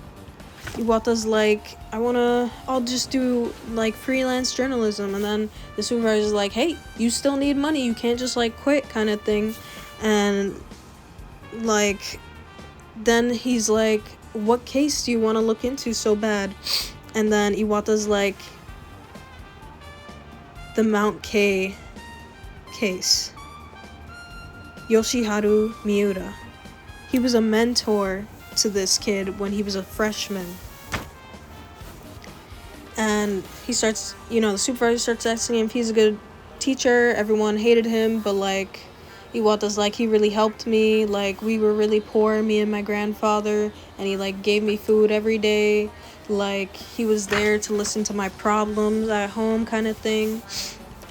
Iwata's like, I'll just do like freelance journalism. And then the supervisor's like, hey, you still need money, you can't just like quit kind of thing. And like then he's like, what case do you want to look into so bad? And then Iwata's like, the Mount K case. Yoshiharu Miura. He was a mentor to this kid when he was a freshman. And he starts, the supervisor starts asking him if he's a good teacher. Everyone hated him, but like Iwata's like, he really helped me. Like we were really poor, me and my grandfather, and he like gave me food every day. Like he was there to listen to my problems at home kind of thing.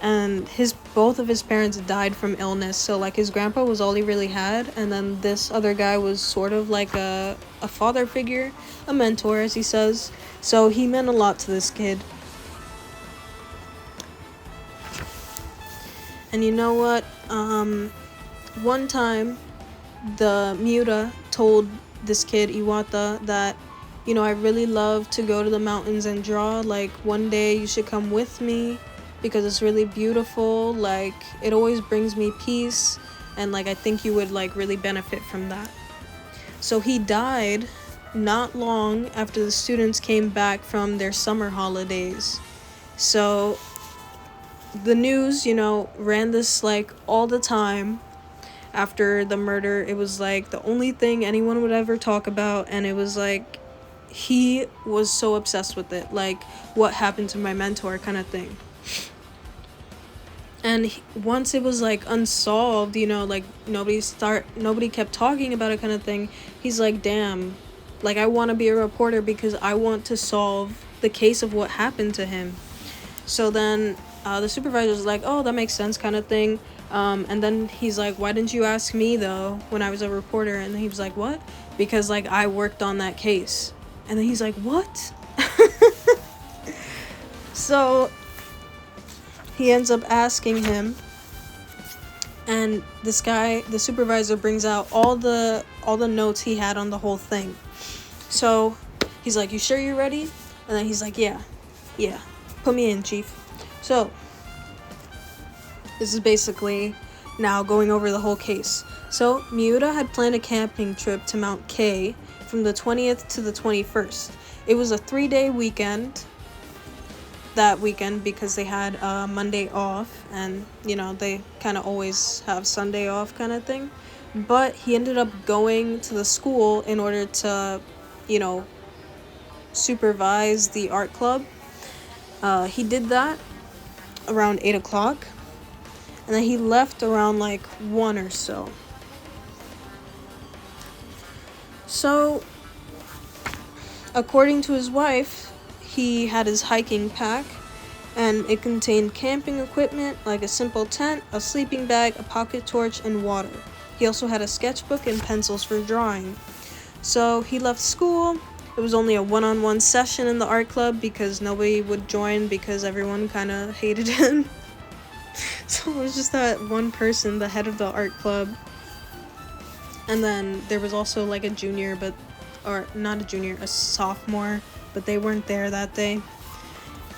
And both of his parents died from illness, so like his grandpa was all he really had, and then this other guy was sort of like a father figure, a mentor as he says. So he meant a lot to this kid. And you know what? One time, the Miura told this kid, Iwata, that, you know, I really love to go to the mountains and draw. Like, one day you should come with me because it's really beautiful. Like, it always brings me peace. And, like, I think you would, like, really benefit from that. So he died not long after the students came back from their summer holidays. So the news, you know, ran this, like, all the time. After the murder, it was like the only thing anyone would ever talk about, and it was like he was so obsessed with it, like what happened to my mentor kind of thing. And once it was like unsolved, you know, like nobody kept talking about it kind of thing, he's like, damn, like I want to be a reporter because I want to solve the case of what happened to him. So then the supervisor's like, oh, that makes sense kind of thing. And then he's like, why didn't you ask me though when I was a reporter? And then he was like, what? Because like I worked on that case. And then he's like, what? So he ends up asking him, and this guy, the supervisor, brings out all the notes he had on the whole thing. So he's like, you sure you're ready? And then he's like, yeah, put me in, chief. So this is basically now going over the whole case. So Miura had planned a camping trip to Mount K from the 20th to the 21st. It was a 3-day weekend that weekend because they had Monday off, and you know they kind of always have Sunday off kind of thing. But he ended up going to the school in order to, you know, supervise the art club. He did that around 8 o'clock, and then he left around like 1 or so. So according to his wife, he had his hiking pack, and it contained camping equipment like a simple tent, a sleeping bag, a pocket torch, and water. He also had a sketchbook and pencils for drawing. So he left school. It was only a one-on-one session in the art club because nobody would join because everyone kind of hated him. So it was just that one person, the head of the art club. And then there was also like a junior, or not a junior, a sophomore, but they weren't there that day.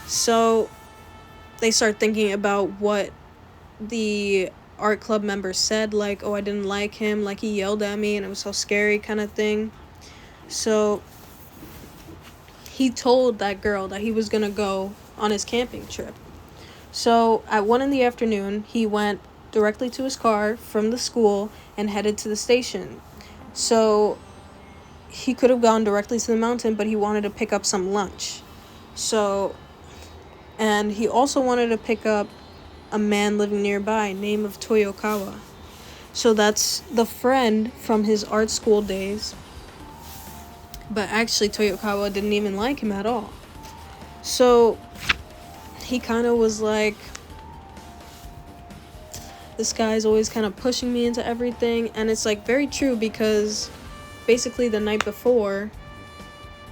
So they start thinking about what the art club members said, like, oh, I didn't like him, like he yelled at me and it was so scary kind of thing. So he told that girl that he was gonna go on his camping trip. So at 1 p.m, he went directly to his car from the school and headed to the station. So he could have gone directly to the mountain, but he wanted to pick up some lunch. So, and he also wanted to pick up a man living nearby, name of Toyokawa. So that's the friend from his art school days. But actually, Toyokawa didn't even like him at all. So he kind of was like, this guy's always kind of pushing me into everything. And it's like very true because basically the night before,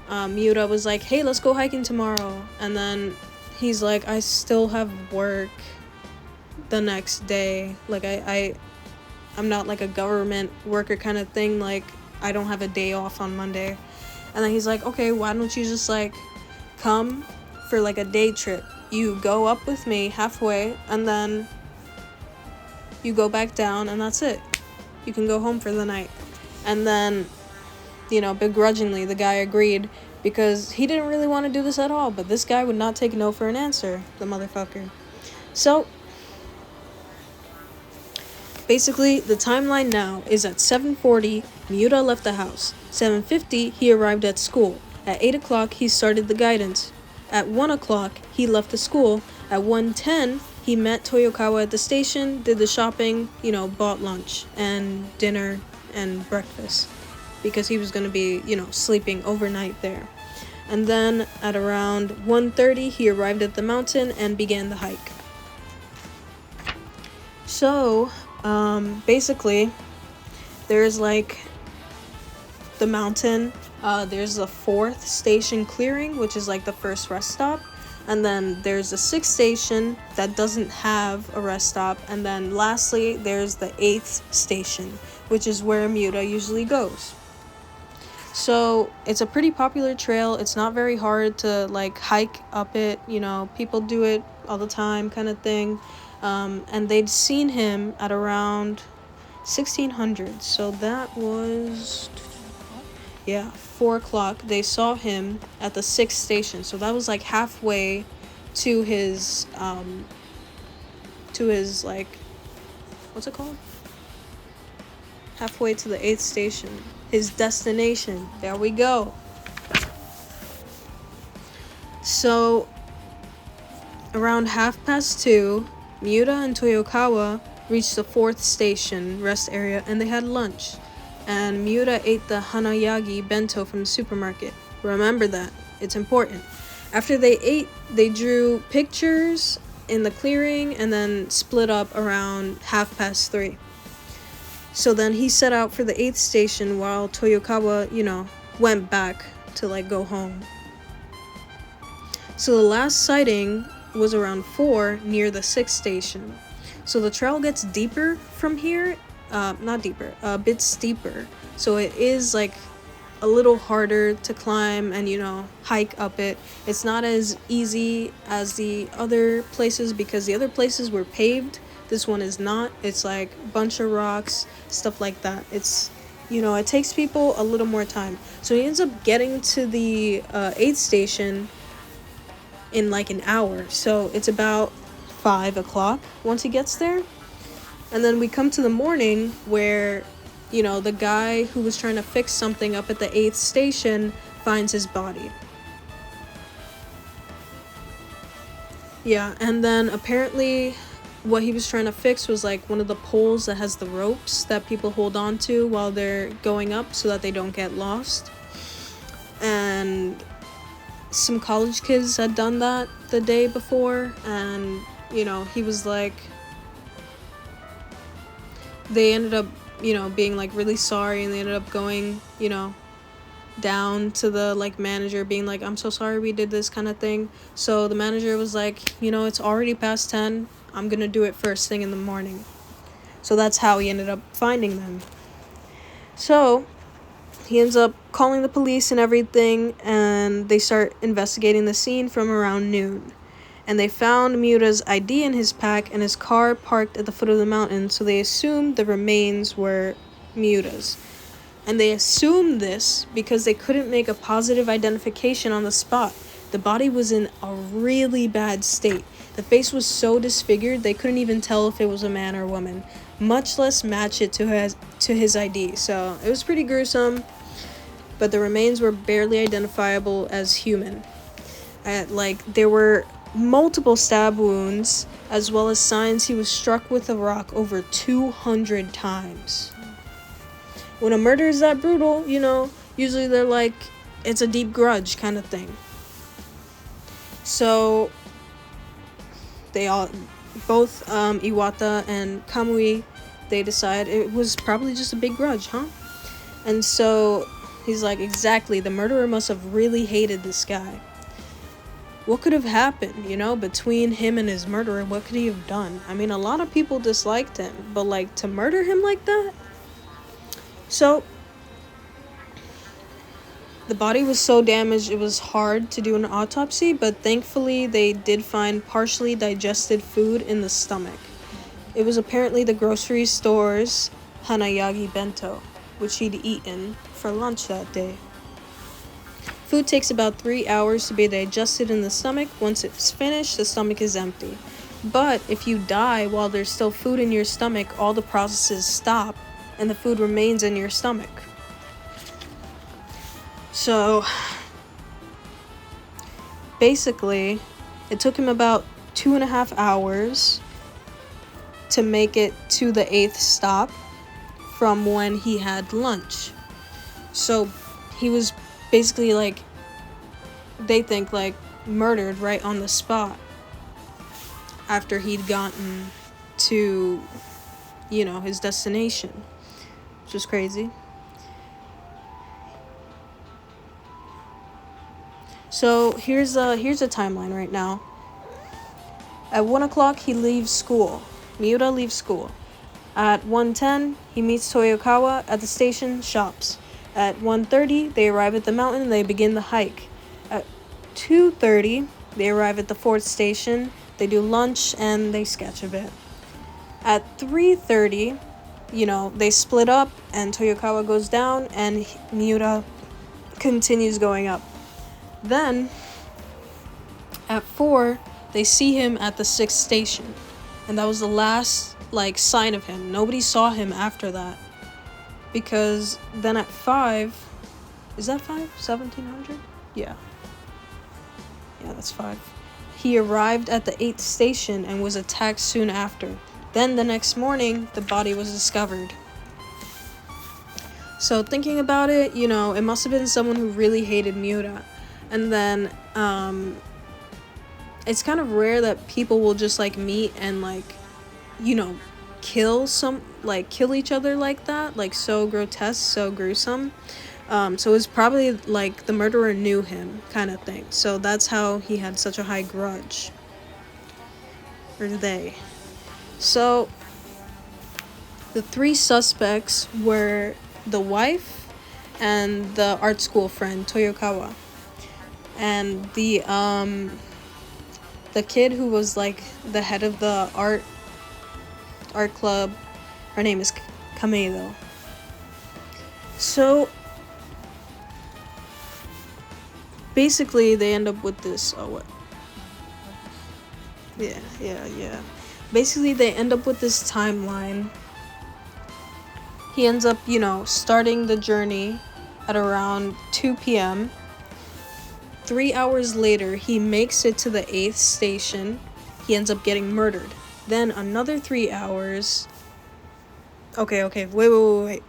Miura was like, hey, let's go hiking tomorrow. And then he's like, I still have work the next day. Like, I'm not like a government worker kind of thing. Like, I don't have a day off on Monday. And then he's like, okay, why don't you just like come for like a day trip? You go up with me halfway and then you go back down and that's it. You can go home for the night. And then, you know, begrudgingly the guy agreed because he didn't really want to do this at all, but this guy would not take no for an answer, the motherfucker. So basically the timeline now is at 7:40 Miura left the house. 7:50 he arrived at school. At 8 o'clock he started the guidance. At 1 o'clock he left the school. At 1:10 he met Toyokawa at the station, did the shopping, you know, bought lunch and dinner and breakfast because he was going to be, you know, sleeping overnight there. And then at around 1:30 he arrived at the mountain and began the hike. So basically there's like the mountain, there's a 4th station clearing, which is like the first rest stop, And then there's the 6th station that doesn't have a rest stop. And then lastly, there's the 8th station, which is where Miura usually goes. So it's a pretty popular trail. It's not very hard to like hike up it. You know, people do it all the time kind of thing. And they'd seen him at around 1600. So that was, yeah, 4 o'clock. They saw him at the 6th station. So that was like halfway to his like, what's it called? Halfway to the 8th station. His destination. There we go. So around 2:30, Miura and Toyokawa reached the 4th station rest area and they had lunch. And Miura ate the hanayagi bento from the supermarket. Remember that. It's important. After they ate, they drew pictures in the clearing and then split up around 3:30. So then he set out for the 8th station while Toyokawa, went back to like go home. So the last sighting was around 4 near the 6th station. So the trail gets deeper from here. Not deeper, a bit steeper. So it is like a little harder to climb and, hike up it. It's not as easy as the other places because the other places were paved. This one is not. It's like a bunch of rocks, stuff like that. It's, it takes people a little more time. So he ends up getting to the 8th station in like an hour. So it's about 5 o'clock once he gets there. And then we come to the morning where, the guy who was trying to fix something up at the 8th station finds his body. Yeah, and then apparently what he was trying to fix was like one of the poles that has the ropes that people hold on to while they're going up so that they don't get lost. And some college kids had done that the day before, and he was like, they ended up being like really sorry, and they ended up going down to the like manager being like, I'm so sorry we did this kind of thing. So the manager was like, it's already past 10, I'm gonna do it first thing in the morning. So that's how he ended up finding them. So he ends up calling the police and everything, and they start investigating the scene from around noon. And they found Miura's ID in his pack and his car parked at the foot of the mountain, so they assumed the remains were Miura's. And they assumed this because they couldn't make a positive identification on the spot. The body was in a really bad state. The face was so disfigured they couldn't even tell if it was a man or woman, much less match it to his ID. So it was pretty gruesome, but the remains were barely identifiable as human. There were multiple stab wounds, as well as signs he was struck with a rock over 200 times. When a murder is that brutal, usually they're like, it's a deep grudge kind of thing. So they both Iwata and Kamui, they decide it was probably just a big grudge, huh? And so he's like, exactly, the murderer must have really hated this guy. What could have happened, between him and his murderer? What could he have done? I mean, a lot of people disliked him, but like to murder him like that? So the body was so damaged it was hard to do an autopsy, but thankfully they did find partially digested food in the stomach. It was apparently the grocery store's hanayagi bento, which he'd eaten for lunch that day. Food takes about 3 hours to be digested in the stomach. Once it's finished, the stomach is empty. But if you die while there's still food in your stomach, all the processes stop and the food remains in your stomach. So basically, it took him about 2.5 hours to make it to the 8th stop from when he had lunch. So he was basically like, they think like murdered right on the spot after he'd gotten to his destination, which was crazy. So here's a timeline right now. At 1 o'clock, he leaves school. Miura leaves school. At 1:10, he meets Toyokawa at the station, shops. At 1:30, they arrive at the mountain and they begin the hike. At 2:30, they arrive at the fourth station, they do lunch, and they sketch a bit. At 3:30, they split up, and Toyokawa goes down, and Miura continues going up. Then, at 4, they see him at the sixth station, and that was the last, sign of him. Nobody saw him after that, because then at 5, is that 5? 1700? Yeah, that's 5. He arrived at the 8th station and was attacked soon after. Then the next morning, the body was discovered. So thinking about it, it must have been someone who really hated Miura. And then, it's kind of rare that people will just, meet and, kill each other like that. So grotesque, so gruesome. So it's probably, the murderer knew him, kind of thing. So that's how he had such a high grudge. Or they. So, the 3 suspects were the wife and the art school friend, Toyokawa. And the kid who was, the head of the art club, her name is Kameido. So, basically, they end up with this, Yeah. Basically, they end up with this timeline. He ends up, starting the journey at around 2 p.m. 3 hours later, he makes it to the 8th station. He ends up getting murdered. Then another 3 hours. Okay, wait.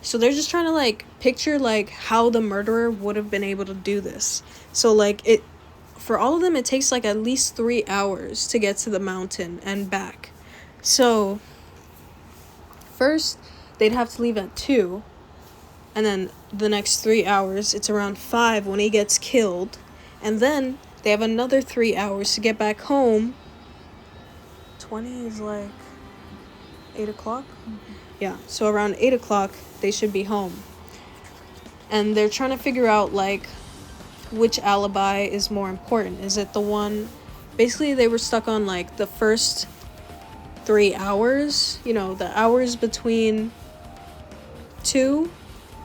So they're just trying to, picture, how the murderer would have been able to do this. So, for all of them, it takes, at least 3 hours to get to the mountain and back. So, first, they'd have to leave at 2. And then the next 3 hours, it's around 5 when he gets killed. And then they have another 3 hours to get back home. 20 is 8 o'clock? Mm-hmm. Yeah, so around 8 o'clock, they should be home. And they're trying to figure out, which alibi is more important. Is it the one... Basically, they were stuck on, the first 3 hours. The hours between 2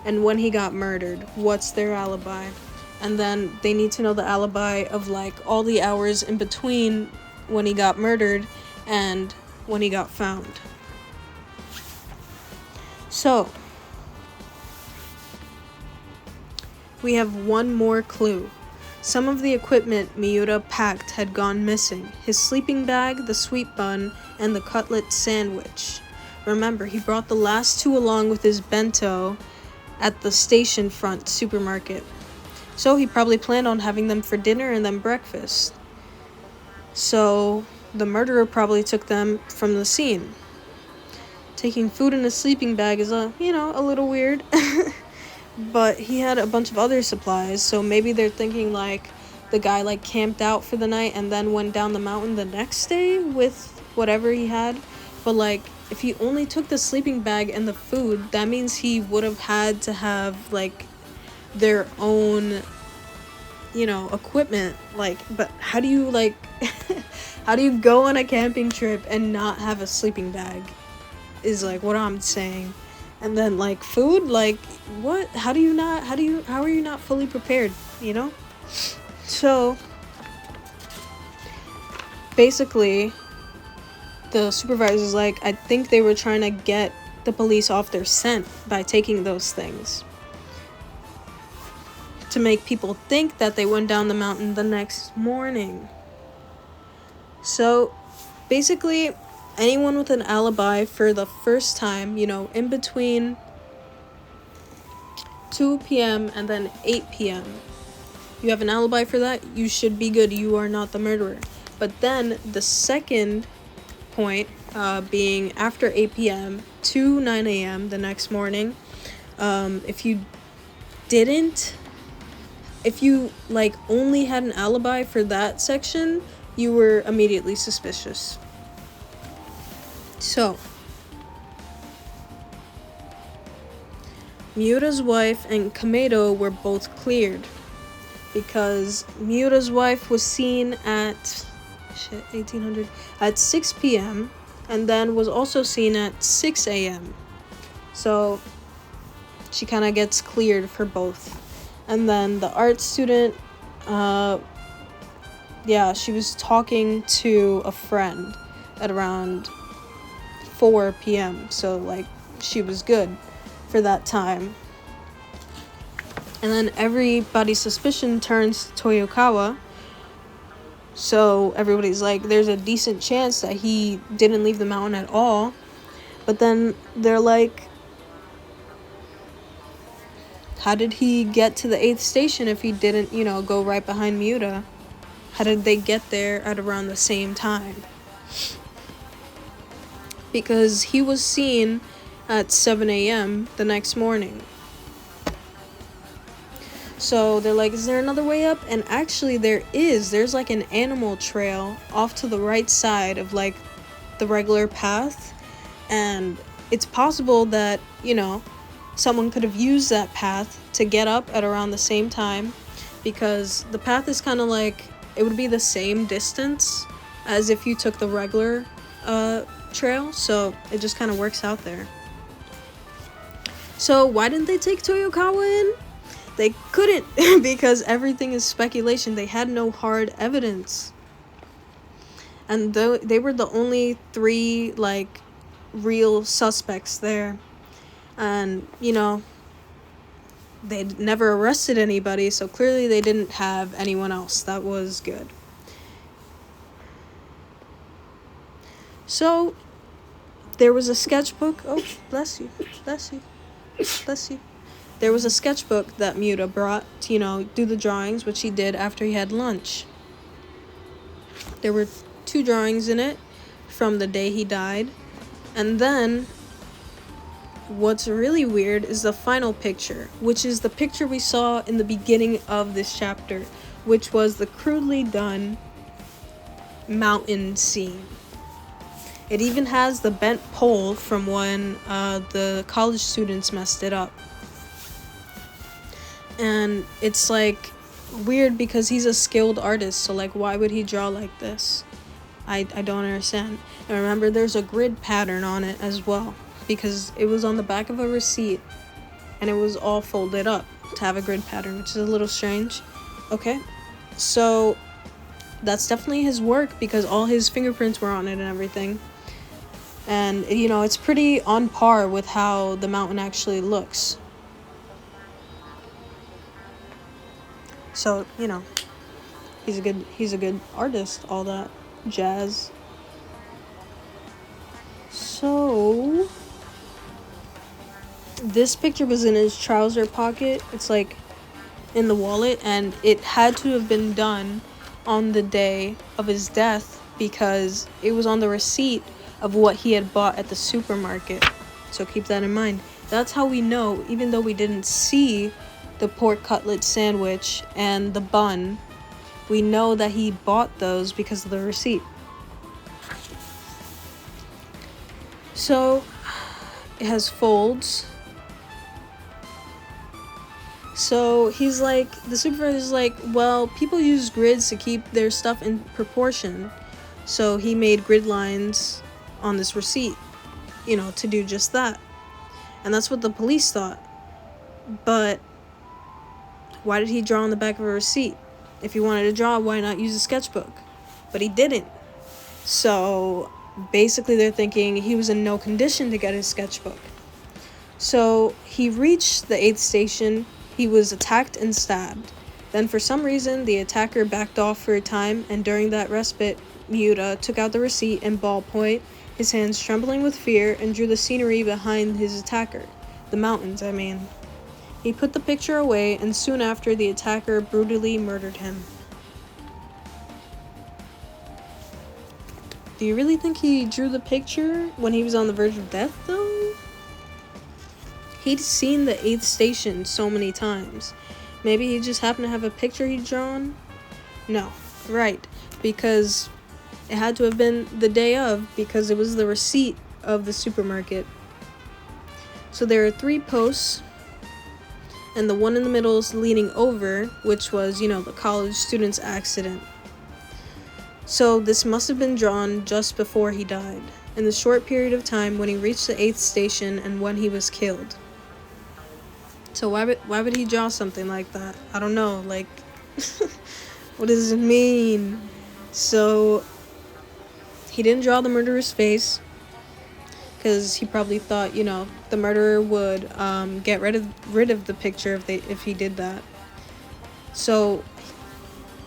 and when he got murdered. What's their alibi? And then they need to know the alibi of, all the hours in between when he got murdered and when he got found. So, we have one more clue. Some of the equipment Miura packed had gone missing. His sleeping bag, the sweet bun, and the cutlet sandwich. Remember, he brought the last 2 along with his bento at the station front supermarket. So he probably planned on having them for dinner and then breakfast. So the murderer probably took them from the scene. Taking food in a sleeping bag is a little weird. But he had a bunch of other supplies, so maybe they're thinking the guy camped out for the night and then went down the mountain the next day with whatever he had. But if he only took the sleeping bag and the food, that means he would have had to have their own equipment. But how do you how do you go on a camping trip and not have a sleeping bag is what I'm saying. And then food, what? How are you not fully prepared, So basically the supervisor's I think they were trying to get the police off their scent by taking those things. To make people think that they went down the mountain the next morning. So basically anyone with an alibi for the first time, in between 2 p.m. and then 8 p.m. You have an alibi for that, you should be good. You are not the murderer. But then the second point being after 8 p.m. to 9 a.m. the next morning, if you didn't if you, like, only had an alibi for that section, you were immediately suspicious. So, Miura's wife and Kamedo were both cleared because Miura's wife was seen at 1800 at 6 p.m. and then was also seen at 6 a.m. So she kind of gets cleared for both. And then the art student, she was talking to a friend at around 4 p.m. So, like, she was good for that time. And then everybody's suspicion turns to Toyokawa. So everybody's like, there's a decent chance that he didn't leave the mountain at all. But then they're like, how did he get to the 8th station if he didn't, go right behind Miura? How did they get there at around the same time? Because he was seen at 7 a.m. the next morning. So they're like, is there another way up? And actually there is. There's like an animal trail off to the right side of like the regular path. And it's possible that, someone could have used that path to get up at around the same time. Because the path is kind of like, it would be the same distance as if you took the regular trail. So it just kind of works out there. So why didn't they take Toyokawa in? They couldn't because everything is speculation. They had no hard evidence. And they were the only 3, like, real suspects there. And, they never arrested anybody, so clearly they didn't have anyone else. That was good. So, there was a sketchbook. Oh, bless you. Bless you. Bless you. There was a sketchbook that Miura brought to, do the drawings, which he did after he had lunch. There were 2 drawings in it from the day he died. And then, what's really weird is the final picture, which is the picture we saw in the beginning of this chapter, which was the crudely done mountain scene. It even has the bent pole from when the college students messed it up. And it's, like, weird because he's a skilled artist, so, like, why would he draw like this? I don't understand. And remember, there's a grid pattern on it as well, because it was on the back of a receipt, and it was all folded up to have a grid pattern, which is a little strange. Okay, so that's definitely his work, because all his fingerprints were on it and everything. And, it's pretty on par with how the mountain actually looks. So, he's a good artist, all that jazz. So, this picture was in his trouser pocket. It's like in the wallet, and it had to have been done on the day of his death because it was on the receipt of what he had bought at the supermarket. So keep that in mind. That's how we know, even though we didn't see the pork cutlet sandwich and the bun, we know that he bought those because of the receipt. So, it has folds. So, he's like, the supervisor's like, well, people use grids to keep their stuff in proportion. So, he made grid lines on this receipt, to do just that. And that's what the police thought. But why did he draw on the back of a receipt? If he wanted to draw, why not use a sketchbook? But he didn't. So basically they're thinking he was in no condition to get his sketchbook. So he reached the 8th station. He was attacked and stabbed. Then for some reason, the attacker backed off for a time, and during that respite, Miura took out the receipt and ballpoint, his hands trembling with fear, and drew the scenery behind his attacker. The mountains, I mean. He put the picture away, and soon after, the attacker brutally murdered him. Do you really think he drew the picture when he was on the verge of death, though? He'd seen the 8th station so many times. Maybe he just happened to have a picture he'd drawn? No. Right. Because it had to have been the day of, because it was the receipt of the supermarket. So there are 3 posts, and the one in the middle is leaning over, which was, the college student's accident. So this must have been drawn just before he died, in the short period of time when he reached the 8th station and when he was killed. So why would he draw something like that? I don't know, like, what does it mean? So he didn't draw the murderer's face, because he probably thought, the murderer would get rid of the picture if he did that. So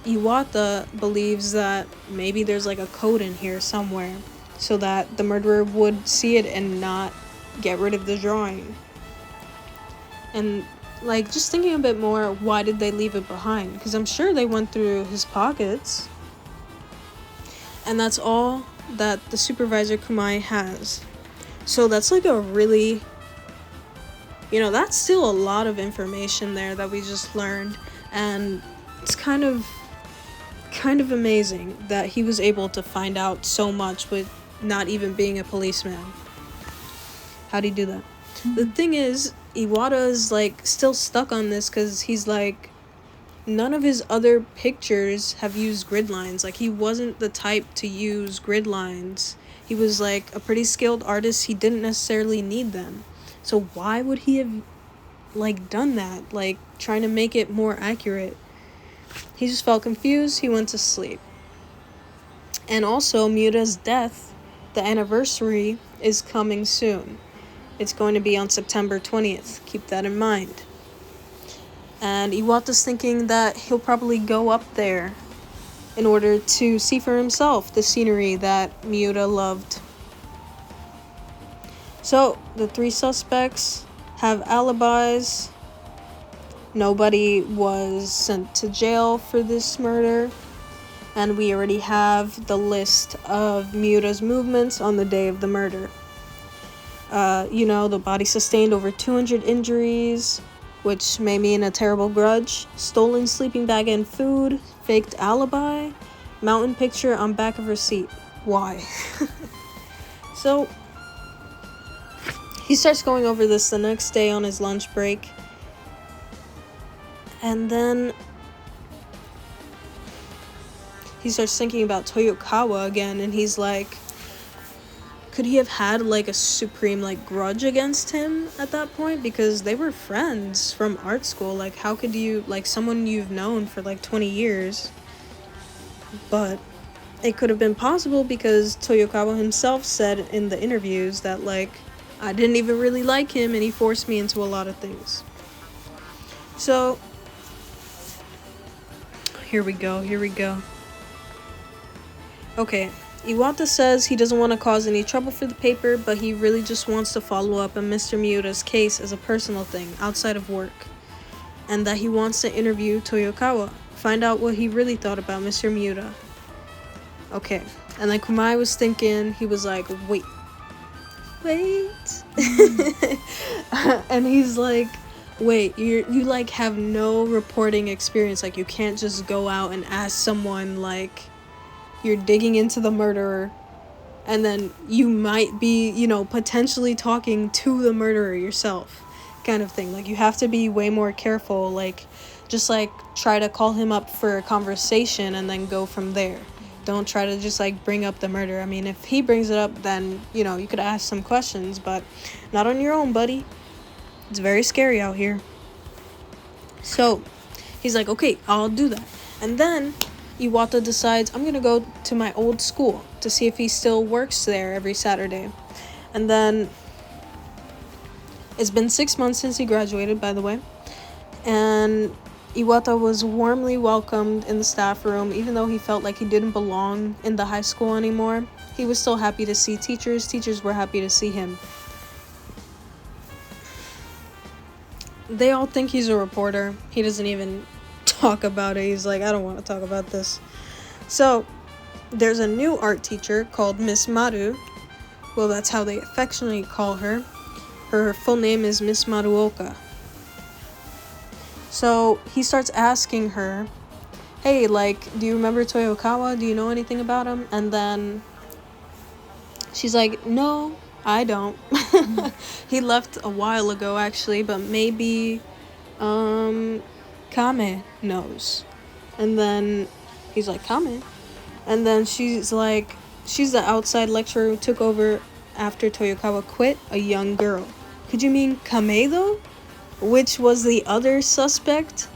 Iwata believes that maybe there's like a code in here somewhere, so that the murderer would see it and not get rid of the drawing. And like, just thinking a bit more, why did they leave it behind? Because I'm sure they went through his pockets, and that's all that the supervisor Kumai has. So that's like a really, that's still a lot of information there that we just learned, and it's kind of amazing that he was able to find out so much with not even being a policeman. How'd he do that? The thing is, Iwata is like still stuck on this, because he's like, none of his other pictures have used grid lines. Like, he wasn't the type to use grid lines. He was like a pretty skilled artist. He didn't necessarily need them. So why would he have like done that? Like, trying to make it more accurate. He just felt confused. He went to sleep. And also, Miura's death, the anniversary, is coming soon. It's going to be on September 20th. Keep that in mind. And Iwata's thinking that he'll probably go up there in order to see for himself the scenery that Miura loved. So, the 3 suspects have alibis. Nobody was sent to jail for this murder. And we already have the list of Miura's movements on the day of the murder. The body sustained over 200 injuries, which may mean a terrible grudge, stolen sleeping bag and food, faked alibi, mountain picture on back of receipt. Why? So, he starts going over this the next day on his lunch break. And then he starts thinking about Toyokawa again, and he's like, could he have had like a supreme like grudge against him at that point? Because they were friends from art school. Like, how could you, like, someone you've known for like 20 years? But it could have been possible, because Toyokawa himself said in the interviews that, like, I didn't even really like him and he forced me into a lot of things. So here we go. Okay, Iwata says he doesn't want to cause any trouble for the paper, but he really just wants to follow up on Mr. Miura's case as a personal thing, outside of work. And that he wants to interview Toyokawa, find out what he really thought about Mr. Miura. Okay, and then Kumai was thinking, he was like, wait. And he's like, wait, you like have no reporting experience. Like, you can't just go out and ask someone, like, you're digging into the murderer, and then you might be, potentially talking to the murderer yourself, kind of thing. Like, you have to be way more careful. Like, just, like, try to call him up for a conversation and then go from there. Don't try to just, like, bring up the murder. I mean, if he brings it up, then, you could ask some questions, but not on your own, buddy. It's very scary out here. So, he's like, okay, I'll do that. And then Iwata decides, I'm gonna go to my old school to see if he still works there every Saturday. And then it's been 6 months since he graduated, by the way. And Iwata was warmly welcomed in the staff room, even though he felt like he didn't belong in the high school anymore. He was still happy to see teachers. Teachers were happy to see him. They all think he's a reporter. He doesn't even talk about it. He's like, I don't want to talk about this. So, there's a new art teacher called Miss Maru. Well, that's how they affectionately call her. Her full name is Miss Maruoka. So he starts asking her, hey, like, do you remember Toyokawa? Do you know anything about him? And then she's like, no, I don't. He left a while ago, actually, but maybe Kame knows. And then he's like, Kame? And then she's like, she's the outside lecturer who took over after Toyokawa quit, a young girl. Could you mean Kame, though? Which was the other suspect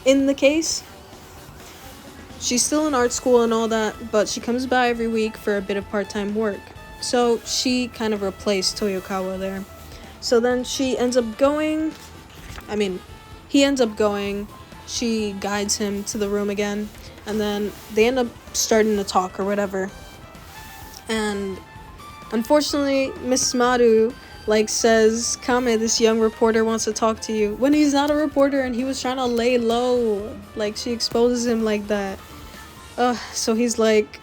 in the case? She's still in art school and all that, but she comes by every week for a bit of part-time work. So she kind of replaced Toyokawa there. So then she ends up going, he ends up going, she guides him to the room again, and then they end up starting to talk or whatever. And unfortunately, Miss Maru, like, says, Kame, this young reporter wants to talk to you, when he's not a reporter and he was trying to lay low. Like, she exposes him like that. So he's like,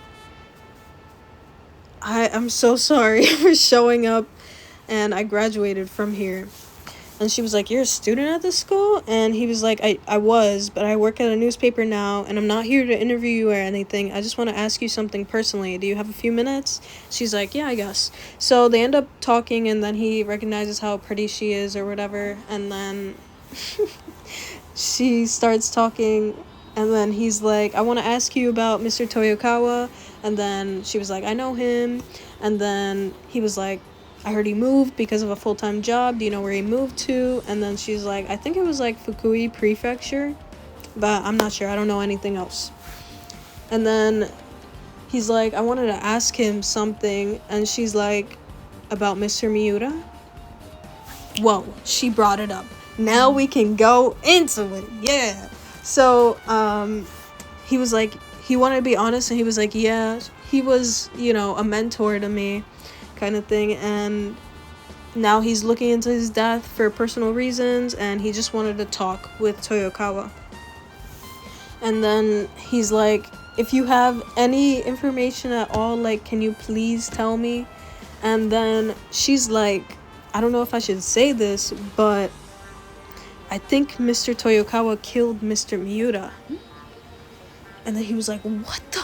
I'm so sorry for showing up, and I graduated from here. And she was like, you're a student at this school? And he was like, I was, but I work at a newspaper now, and I'm not here to interview you or anything. I just want to ask you something personally. Do you have a few minutes? She's like, yeah, I guess. So they end up talking, and then he recognizes how pretty she is or whatever. And then she starts talking, and then he's like, I want to ask you about Mr. Toyokawa. And then she was like, I know him. And then he was like, I heard he moved because of a full-time job. Do you know where he moved to? And then she's like, I think it was like Fukui Prefecture, but I'm not sure. I don't know anything else. And then he's like, I wanted to ask him something. And she's like, about Mr. Miura? Whoa, she brought it up. Now we can go into it. Yeah. So he was like, he wanted to be honest, and he was like, yeah, he was, a mentor to me, kind of thing. And now he's looking into his death for personal reasons, and he just wanted to talk with Toyokawa. And then he's like, if you have any information at all, like, can you please tell me? And then she's like, I don't know if I should say this, but I think Mr. Toyokawa killed Mr. Miura. And then he was like, what the?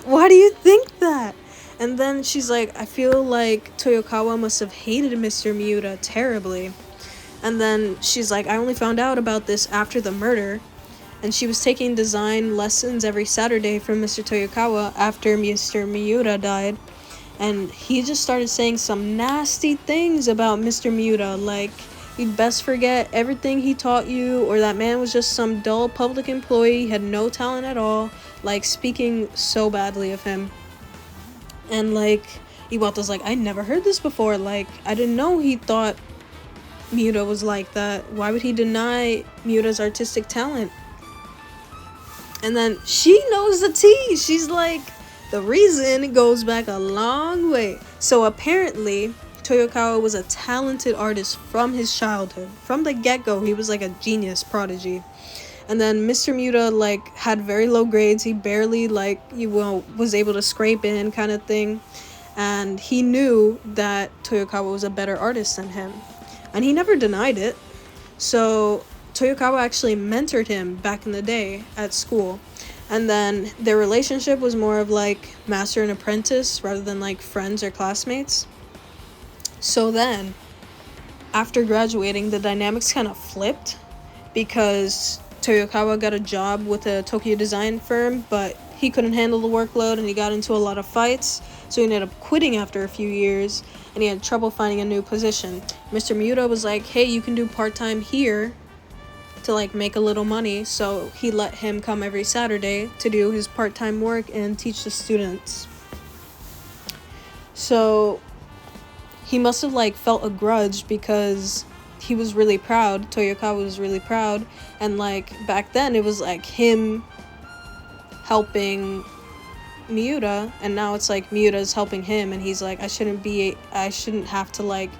Why do you think that? And then she's like, I feel like Toyokawa must have hated Mr. Miura terribly. And then she's like, I only found out about this after the murder. And she was taking design lessons every Saturday from Mr. Toyokawa after Mr. Miura died. And he just started saying some nasty things about Mr. Miura, like, you'd best forget everything he taught you, or that man was just some dull public employee, had no talent at all, like, speaking so badly of him. And, like, Iwata's like, I never heard this before, like, I didn't know he thought Miura was like that. Why would he deny Miura's artistic talent? And then she knows the tea. She's like, the reason goes back a long way. So apparently Toyokawa was a talented artist from his childhood. From the get-go, he was like a genius prodigy. And then Mr. Miura, like, had very low grades. He barely, like, was able to scrape in, kind of thing. And he knew that Toyokawa was a better artist than him. And he never denied it. So Toyokawa actually mentored him back in the day at school. And then their relationship was more of, like, master and apprentice rather than, like, friends or classmates. So then, after graduating, the dynamics kind of flipped, because Toyokawa got a job with a Tokyo design firm, but he couldn't handle the workload and he got into a lot of fights, so he ended up quitting after a few years, and he had trouble finding a new position. Mr. Miura was like, hey, you can do part-time here to, like, make a little money, so he let him come every Saturday to do his part-time work and teach the students. So he must have, like, felt a grudge, because he was really proud. Toyokawa was really proud. And, like, back then it was, like, him helping Miura. And now it's, like, Miura's helping him. And he's like, I shouldn't have to, like,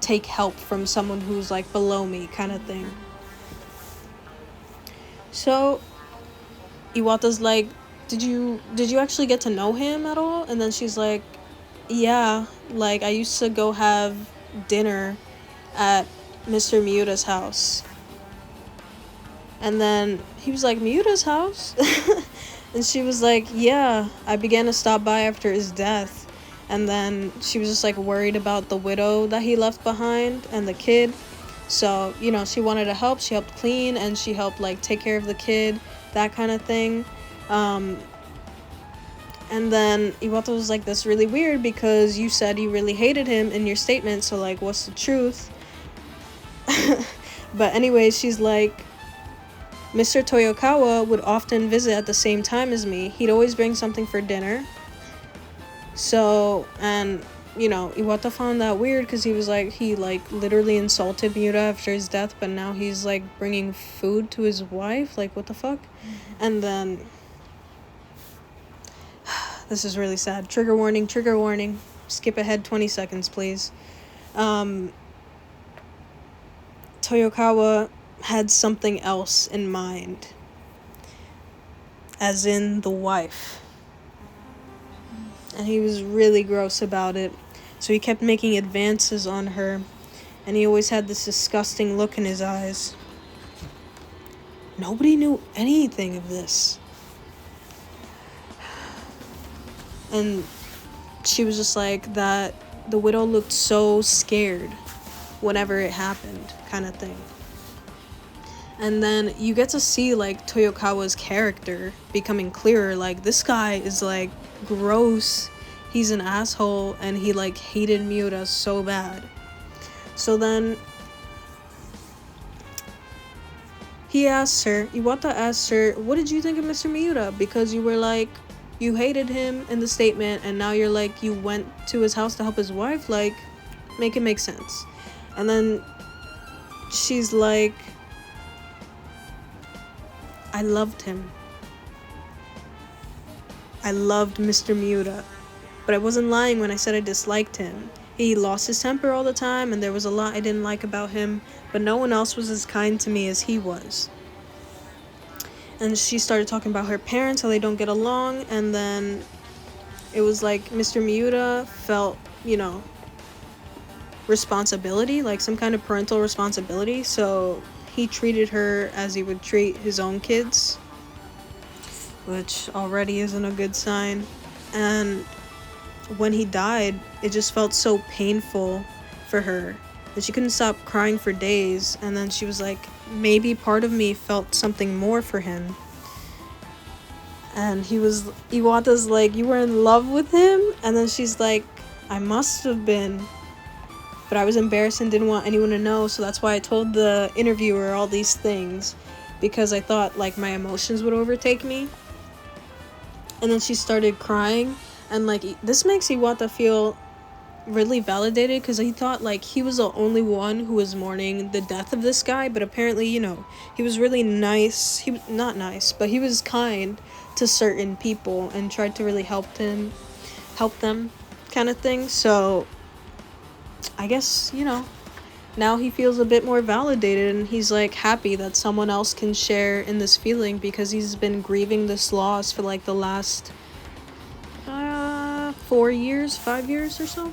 take help from someone who's, like, below me, kind of thing. So Iwata's like, did you actually get to know him at all? And then she's like, yeah, like, I used to go have dinner at Mr. Miura's house. And then he was like, Miura's house? And she was like, yeah, I began to stop by after his death. And then she was just like worried about the widow that he left behind and the kid. So, you know, she wanted to help. She helped clean and she helped like take care of the kid, that kind of thing. And then Iwata was like, that's really weird because you said you really hated him in your statement. So like, what's the truth? But anyway, she's like, Mr. Toyokawa would often visit at the same time as me. He'd always bring something for dinner. So, and, you know, Iwata found that weird because he was like, he, like, literally insulted Miura after his death, but now he's, like, bringing food to his wife? Like, what the fuck? Mm-hmm. And then, this is really sad. Trigger warning, trigger warning. Skip ahead 20 seconds, please. Toyokawa had something else in mind, as in the wife, and he was really gross about it, so he kept making advances on her, and he always had this disgusting look in his eyes. Nobody knew anything of this, and she was just like that the widow looked so scared whenever it happened, kind of thing. And then you get to see, like, Toyokawa's character becoming clearer. Like, this guy is, like, gross. He's an asshole. And he, like, hated Miura so bad. So then Iwata asked her, what did you think of Mr. Miura? Because you were, like, you hated him in the statement. And now you're, like, you went to his house to help his wife. Like, make it make sense. And then she's like, I loved him. I loved Mr. Miura. But I wasn't lying when I said I disliked him. He lost his temper all the time, and there was a lot I didn't like about him, but no one else was as kind to me as he was. And she started talking about her parents, how they don't get along, and then it was like Mr. Miura felt, you know, responsibility, like some kind of parental responsibility, so he treated her as he would treat his own kids, which already isn't a good sign. And when he died, it just felt so painful for her that she couldn't stop crying for days. And then she was like, maybe part of me felt something more for him. And Iwata's like, you were in love with him? And then she's like, I must have been, but I was embarrassed and didn't want anyone to know, so that's why I told the interviewer all these things, because I thought, like, my emotions would overtake me. And then she started crying, and, like, this makes Iwata feel really validated, because he thought, like, he was the only one who was mourning the death of this guy, but apparently, you know, he was really nice. He was not nice, but he was kind to certain people and tried to really help them, kind of thing. So I guess, you know, now he feels a bit more validated, and he's, like, happy that someone else can share in this feeling, because he's been grieving this loss for, like, the last 5 years or so.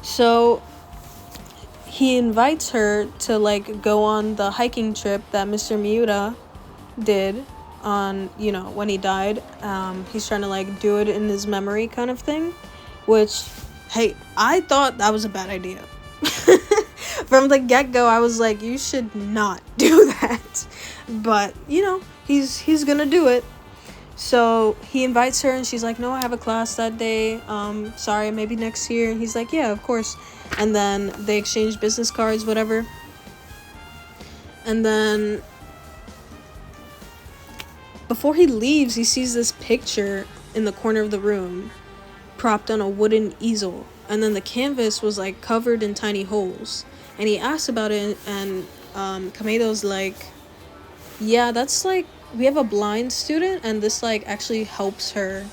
So he invites her to, like, go on the hiking trip that Mr. Miura did on, you know, when he died. He's trying to, like, do it in his memory kind of thing, which, hey, I thought that was a bad idea. From the get-go, I was like, you should not do that. But, you know, he's gonna do it. So he invites her, and she's like, no, I have a class that day. Sorry, maybe next year. And he's like, yeah, of course. And then they exchange business cards, whatever. And then before he leaves, he sees this picture in the corner of the room, propped on a wooden easel, and then the canvas was, like, covered in tiny holes. And he asks about it, and Kamedo's like, yeah, that's, like, we have a blind student, and this, like, actually helps her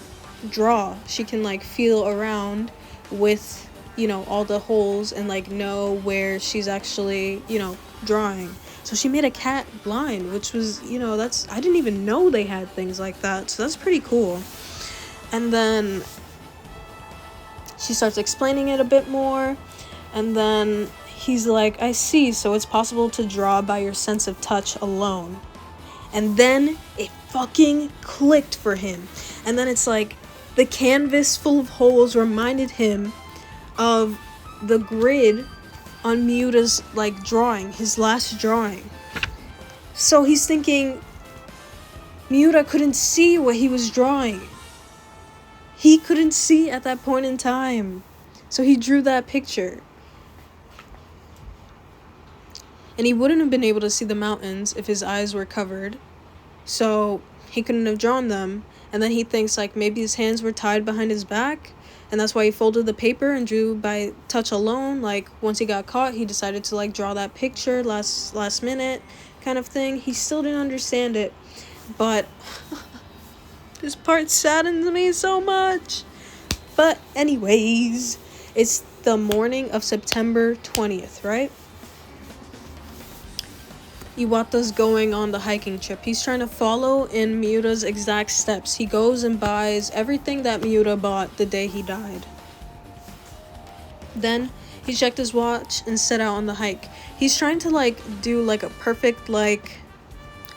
draw. She can, like, feel around with, you know, all the holes and, like, know where she's actually, you know, drawing. So she made a cat blind, which was, you know, I didn't even know they had things like that, so that's pretty cool. And then she starts explaining it a bit more, and then he's like, I see, so it's possible to draw by your sense of touch alone. And then it fucking clicked for him. And then it's like the canvas full of holes reminded him of the grid on Miura's like drawing, his last drawing. So he's thinking Miura couldn't see what he was drawing. He couldn't see at that point in time. So he drew that picture. And he wouldn't have been able to see the mountains if his eyes were covered. So he couldn't have drawn them. And then he thinks like maybe his hands were tied behind his back. And that's why he folded the paper and drew by touch alone. Like once he got caught, he decided to like draw that picture last minute kind of thing. He still didn't understand it. But this part saddens me so much. But anyways, it's the morning of September 20th, right? Iwata's going on the hiking trip. He's trying to follow in Miura's exact steps. He goes and buys everything that Miura bought the day he died. Then he checked his watch and set out on the hike. He's trying to like do like a perfect like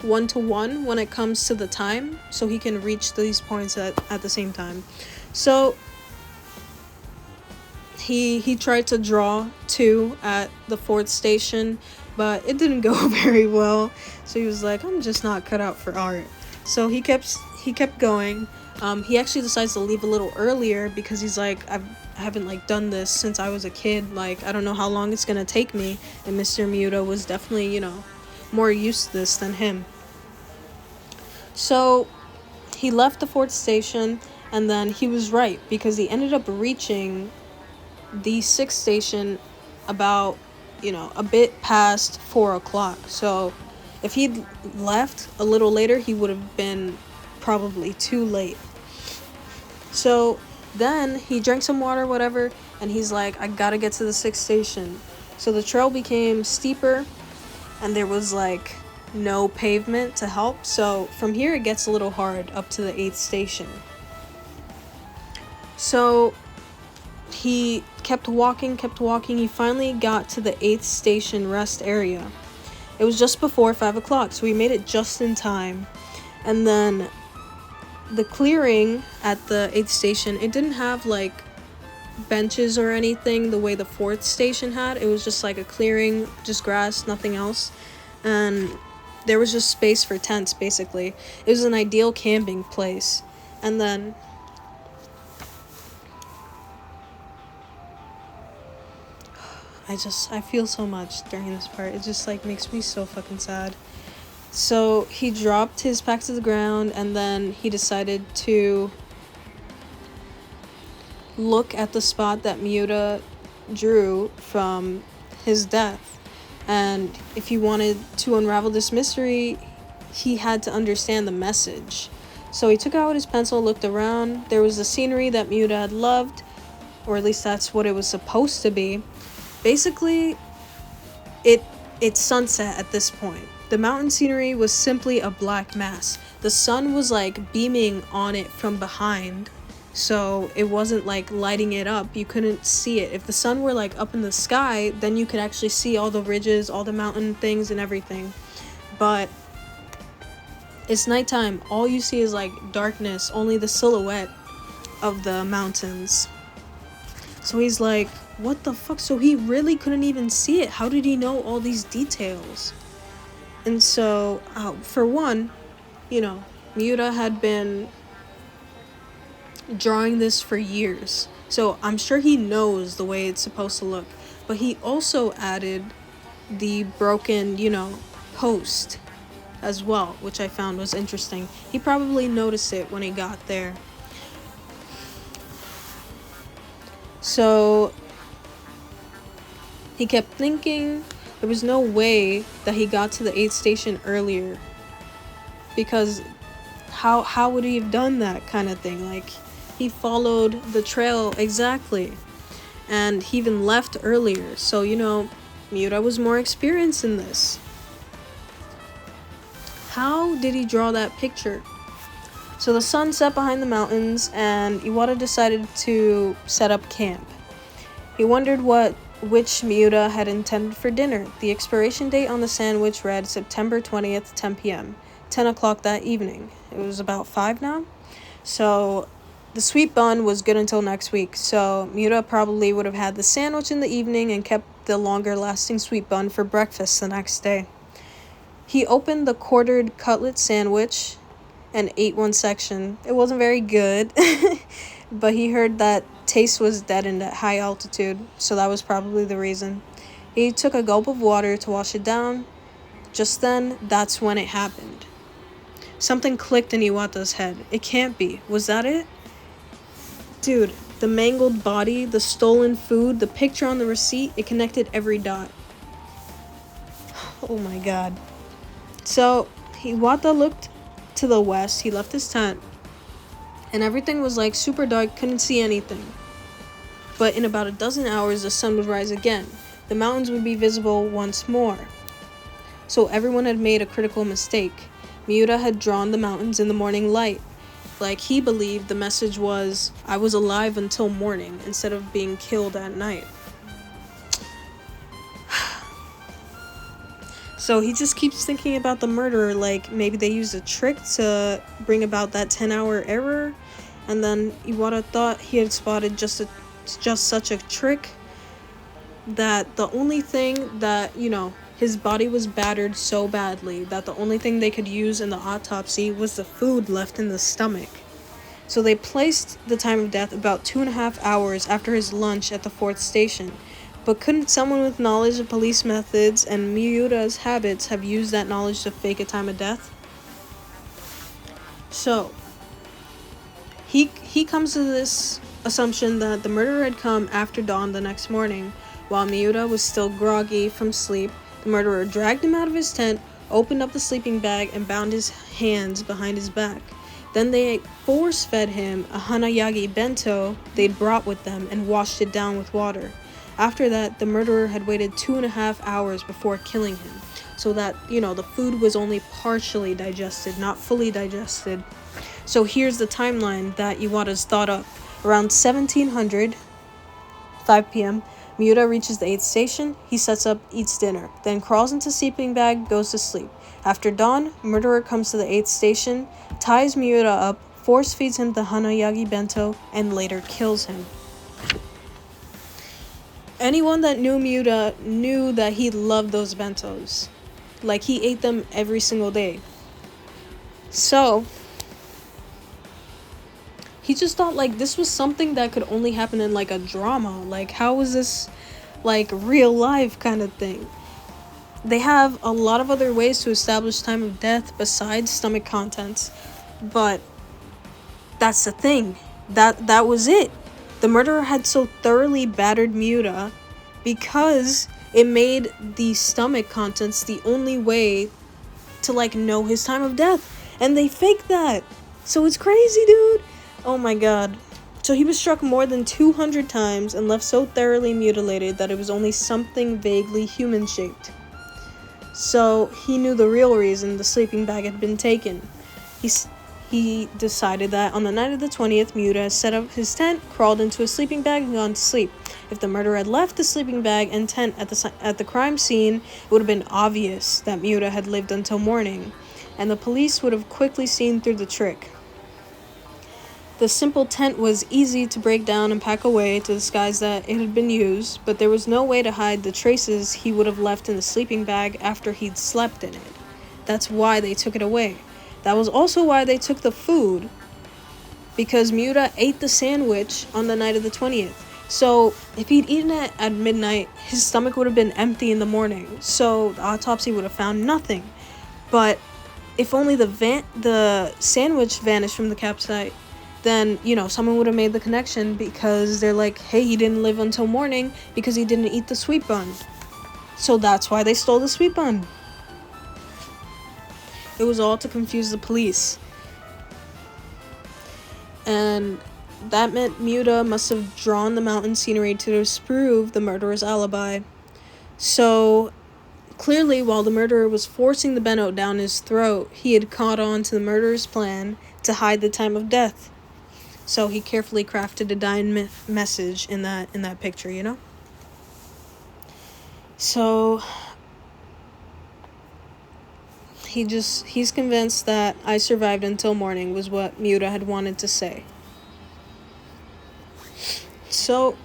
1-to-1 when it comes to the time, so he can reach these points at the same time. So he tried to draw 2 at the 4th station, but it didn't go very well. So he was like, I'm just not cut out for art. So he kept going. He actually decides to leave a little earlier because he's like, I haven't like done this since I was a kid. Like, I don't know how long it's gonna take me. And Mr. Miura was definitely, you know, more used to this than him. So he left the 4th station, and then he was right because he ended up reaching the 6th station about, you know, a bit past 4 o'clock. So if he'd left a little later, he would have been probably too late. So then he drank some water, whatever, and he's like, I gotta get to the 6th station. So the trail became steeper, and there was like no pavement to help. So from here it gets a little hard up to the 8th station. So he kept walking. He finally got to the 8th station rest area. It was just before 5 o'clock, so he made it just in time. And then the clearing at the 8th station, it didn't have like benches or anything the way the 4th station had. It was just like a clearing, just grass, nothing else. And there was just space for tents, basically. It was an ideal camping place. And then I feel so much during this part. It just like makes me so fucking sad. So he dropped his pack to the ground, and then he decided to look at the spot that Miura drew from his death. And if he wanted to unravel this mystery, he had to understand the message. So he took out his pencil, looked around. There was the scenery that Miura had loved, or at least that's what it was supposed to be. Basically, it's sunset at this point. The mountain scenery was simply a black mass. The sun was like beaming on it from behind, so it wasn't like lighting it up. You couldn't see it. If the sun were like up in the sky, then you could actually see all the ridges, all the mountain things and everything. But it's nighttime. All you see is like darkness, only the silhouette of the mountains. So he's like, what the fuck? So he really couldn't even see it. How did he know all these details? And so, for one, you know, Miura had been drawing this for years. So I'm sure he knows the way it's supposed to look. But he also added the broken, you know, post as well, which I found was interesting. He probably noticed it when he got there. So he kept thinking there was no way that he got to the 8th station earlier, because how would he have done that kind of thing? Like, he followed the trail exactly, and he even left earlier. So, you know, Miura was more experienced in this. How did he draw that picture? So the sun set behind the mountains, and Iwata decided to set up camp. He wondered what which Miura had intended for dinner. The expiration date on the sandwich read September 20th, 10 p.m., 10 o'clock that evening. It was about 5 now. So the sweet bun was good until next week. So Miura probably would have had the sandwich in the evening and kept the longer lasting sweet bun for breakfast the next day. He opened the quartered cutlet sandwich and ate one section. It wasn't very good, but he heard that taste was deadened at high altitude, so that was probably the reason. He took a gulp of water to wash it down. Just then, that's when it happened. Something clicked in Iwata's head. It can't be. Was that it? Dude, the mangled body, the stolen food, the picture on the receipt, it connected every dot. Oh my god. So, Iwata looked to the west. He left his tent, and everything was like super dark, couldn't see anything. But in about a dozen hours, the sun would rise again. The mountains would be visible once more. So everyone had made a critical mistake. Miura had drawn the mountains in the morning light. Like, he believed the message was, I was alive until morning, instead of being killed at night. So he just keeps thinking about the murderer, like maybe they used a trick to bring about that 10-hour error, and then Iwata thought he had spotted just such a trick, that the only thing that, his body was battered so badly that the only thing they could use in the autopsy was the food left in the stomach. So they placed the time of death about 2.5 hours after his lunch at the 4th station. But couldn't someone with knowledge of police methods and Miura's habits have used that knowledge to fake a time of death? So, he comes to this assumption that the murderer had come after dawn the next morning. While Miura was still groggy from sleep, the murderer dragged him out of his tent, opened up the sleeping bag, and bound his hands behind his back. Then they force-fed him a hanayagi bento they'd brought with them and washed it down with water. After that, the murderer had waited 2.5 hours before killing him, so that, the food was only partially digested, not fully digested. So here's the timeline that Iwata's thought up. Around 1700, 5 p.m., Miura reaches the 8th station. He sets up, eats dinner, then crawls into sleeping bag, goes to sleep. After dawn, murderer comes to the 8th station, ties Miura up, force feeds him the hanayagi bento, and later kills him. Anyone that knew Miura knew that he loved those bentos. Like, he ate them every single day. So, he just thought, this was something that could only happen in, a drama. How was this, real life kind of thing? They have a lot of other ways to establish time of death besides stomach contents. But that's the thing. That was it. The murderer had so thoroughly battered Miura because it made the stomach contents the only way to, know his time of death. And they faked that. So it's crazy, dude. Oh my god. So he was struck more than 200 times and left so thoroughly mutilated that it was only something vaguely human-shaped. So he knew the real reason the sleeping bag had been taken. He decided that on the night of the 20th, Miura set up his tent, crawled into a sleeping bag, and gone to sleep. If the murderer had left the sleeping bag and tent at the crime scene, it would have been obvious that Miura had lived until morning, and the police would have quickly seen through the trick. The simple tent was easy to break down and pack away to disguise that it had been used, but there was no way to hide the traces he would have left in the sleeping bag after he'd slept in it. That's why they took it away. That was also why they took the food, because Miura ate the sandwich on the night of the 20th. So if he'd eaten it at midnight, his stomach would have been empty in the morning, so the autopsy would have found nothing. But if only the sandwich vanished from the campsite, then, someone would have made the connection, because they're like, hey, he didn't live until morning because he didn't eat the sweet bun. So that's why they stole the sweet bun. It was all to confuse the police. And that meant Miura must have drawn the mountain scenery to disprove the murderer's alibi. So, clearly, while the murderer was forcing the bento down his throat, he had caught on to the murderer's plan to hide the time of death. So he carefully crafted a dying message in that picture, So he's convinced that I survived until morning was what Miura had wanted to say. So,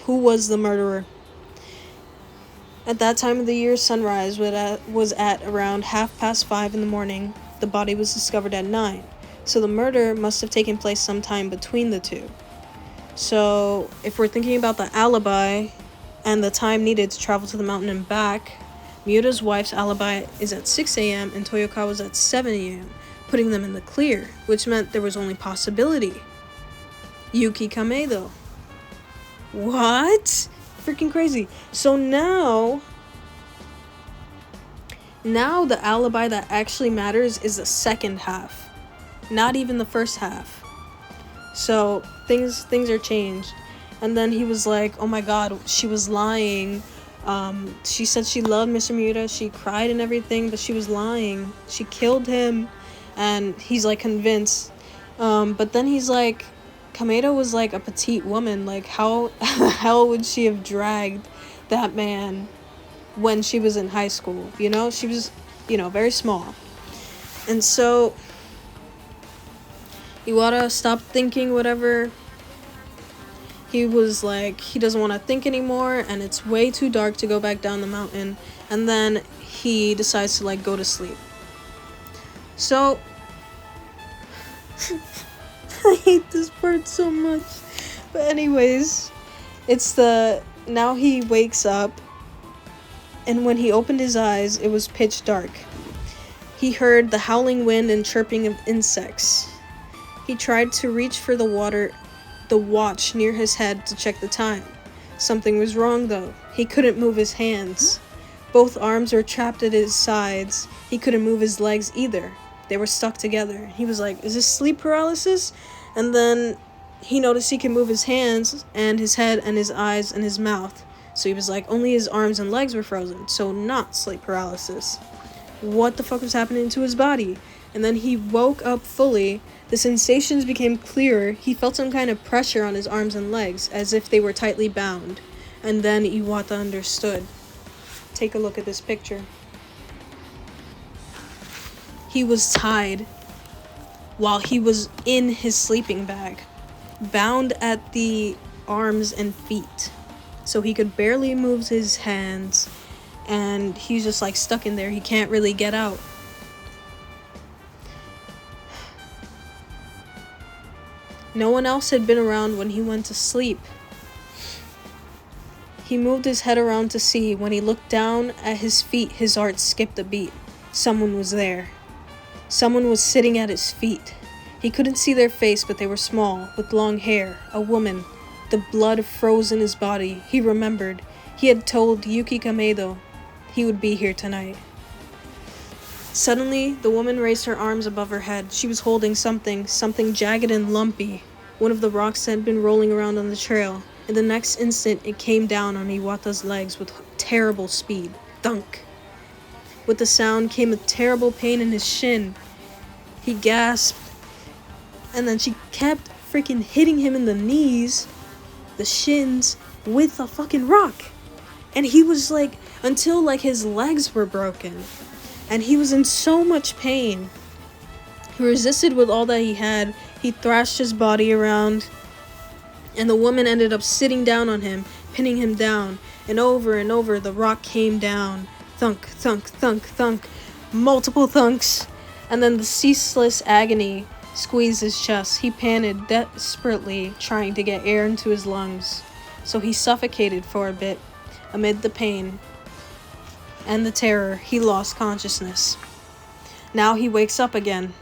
who was the murderer? At that time of the year, sunrise was at around 5:30 in the morning. The body was discovered at 9. So the murder must have taken place sometime between the two. So if we're thinking about the alibi and the time needed to travel to the mountain and back, Miura's wife's alibi is at 6 a.m. and Toyokawa's at 7 a.m., putting them in the clear, which meant there was only possibility. Yuki Kamedo. What? Freaking crazy. So now the alibi that actually matters is the second half, not even the first half. So things are changed. And then he was like, oh my god, she was lying. She said she loved Mr. Miura, she cried and everything, but she was lying. She killed him. And he's like convinced. But then he's like, Kamedo was like a petite woman. Like, how the hell would she have dragged that man when she was in high school? You know, she was, very small. And so Iwata stopped thinking whatever. He was like, he doesn't want to think anymore, and it's way too dark to go back down the mountain. And then he decides to like go to sleep. So I hate this part so much. But anyways, now he wakes up, and when he opened his eyes, it was pitch dark. He heard the howling wind and chirping of insects. He tried to reach for the watch near his head to check the time. Something was wrong though. He couldn't move his hands. Both arms were trapped at his sides. He couldn't move his legs either. They were stuck together. He was like, is this sleep paralysis? And then he noticed he could move his hands and his head and his eyes and his mouth. So he was like, only his arms and legs were frozen. So not sleep paralysis. What the fuck was happening to his body? And then he woke up fully. The sensations became clearer. He felt some kind of pressure on his arms and legs, as if they were tightly bound. And then Iwata understood. Take a look at this picture. He was tied while he was in his sleeping bag, bound at the arms and feet. So he could barely move his hands, and he's just like stuck in there. He can't really get out. No one else had been around when he went to sleep. He moved his head around to see. When he looked down at his feet, his heart skipped a beat. Someone was there. Someone was sitting at his feet. He couldn't see their face, but they were small, with long hair. A woman. The blood froze in his body. He remembered. He had told Yuki Kamedo he would be here tonight. Suddenly, the woman raised her arms above her head. She was holding something jagged and lumpy. One of the rocks had been rolling around on the trail. In the next instant, it came down on Iwata's legs with terrible speed. Thunk! With the sound came a terrible pain in his shin. He gasped. And then she kept freaking hitting him in the knees, the shins, with a fucking rock. And he was like, until like his legs were broken. And he was in so much pain. He resisted with all that he had. He thrashed his body around. And the woman ended up sitting down on him, pinning him down. And over, the rock came down. Thunk, thunk, thunk, thunk. Multiple thunks. And then the ceaseless agony squeezed his chest. He panted desperately, trying to get air into his lungs. So he suffocated for a bit. Amid the pain and the terror, he lost consciousness. Now he wakes up again.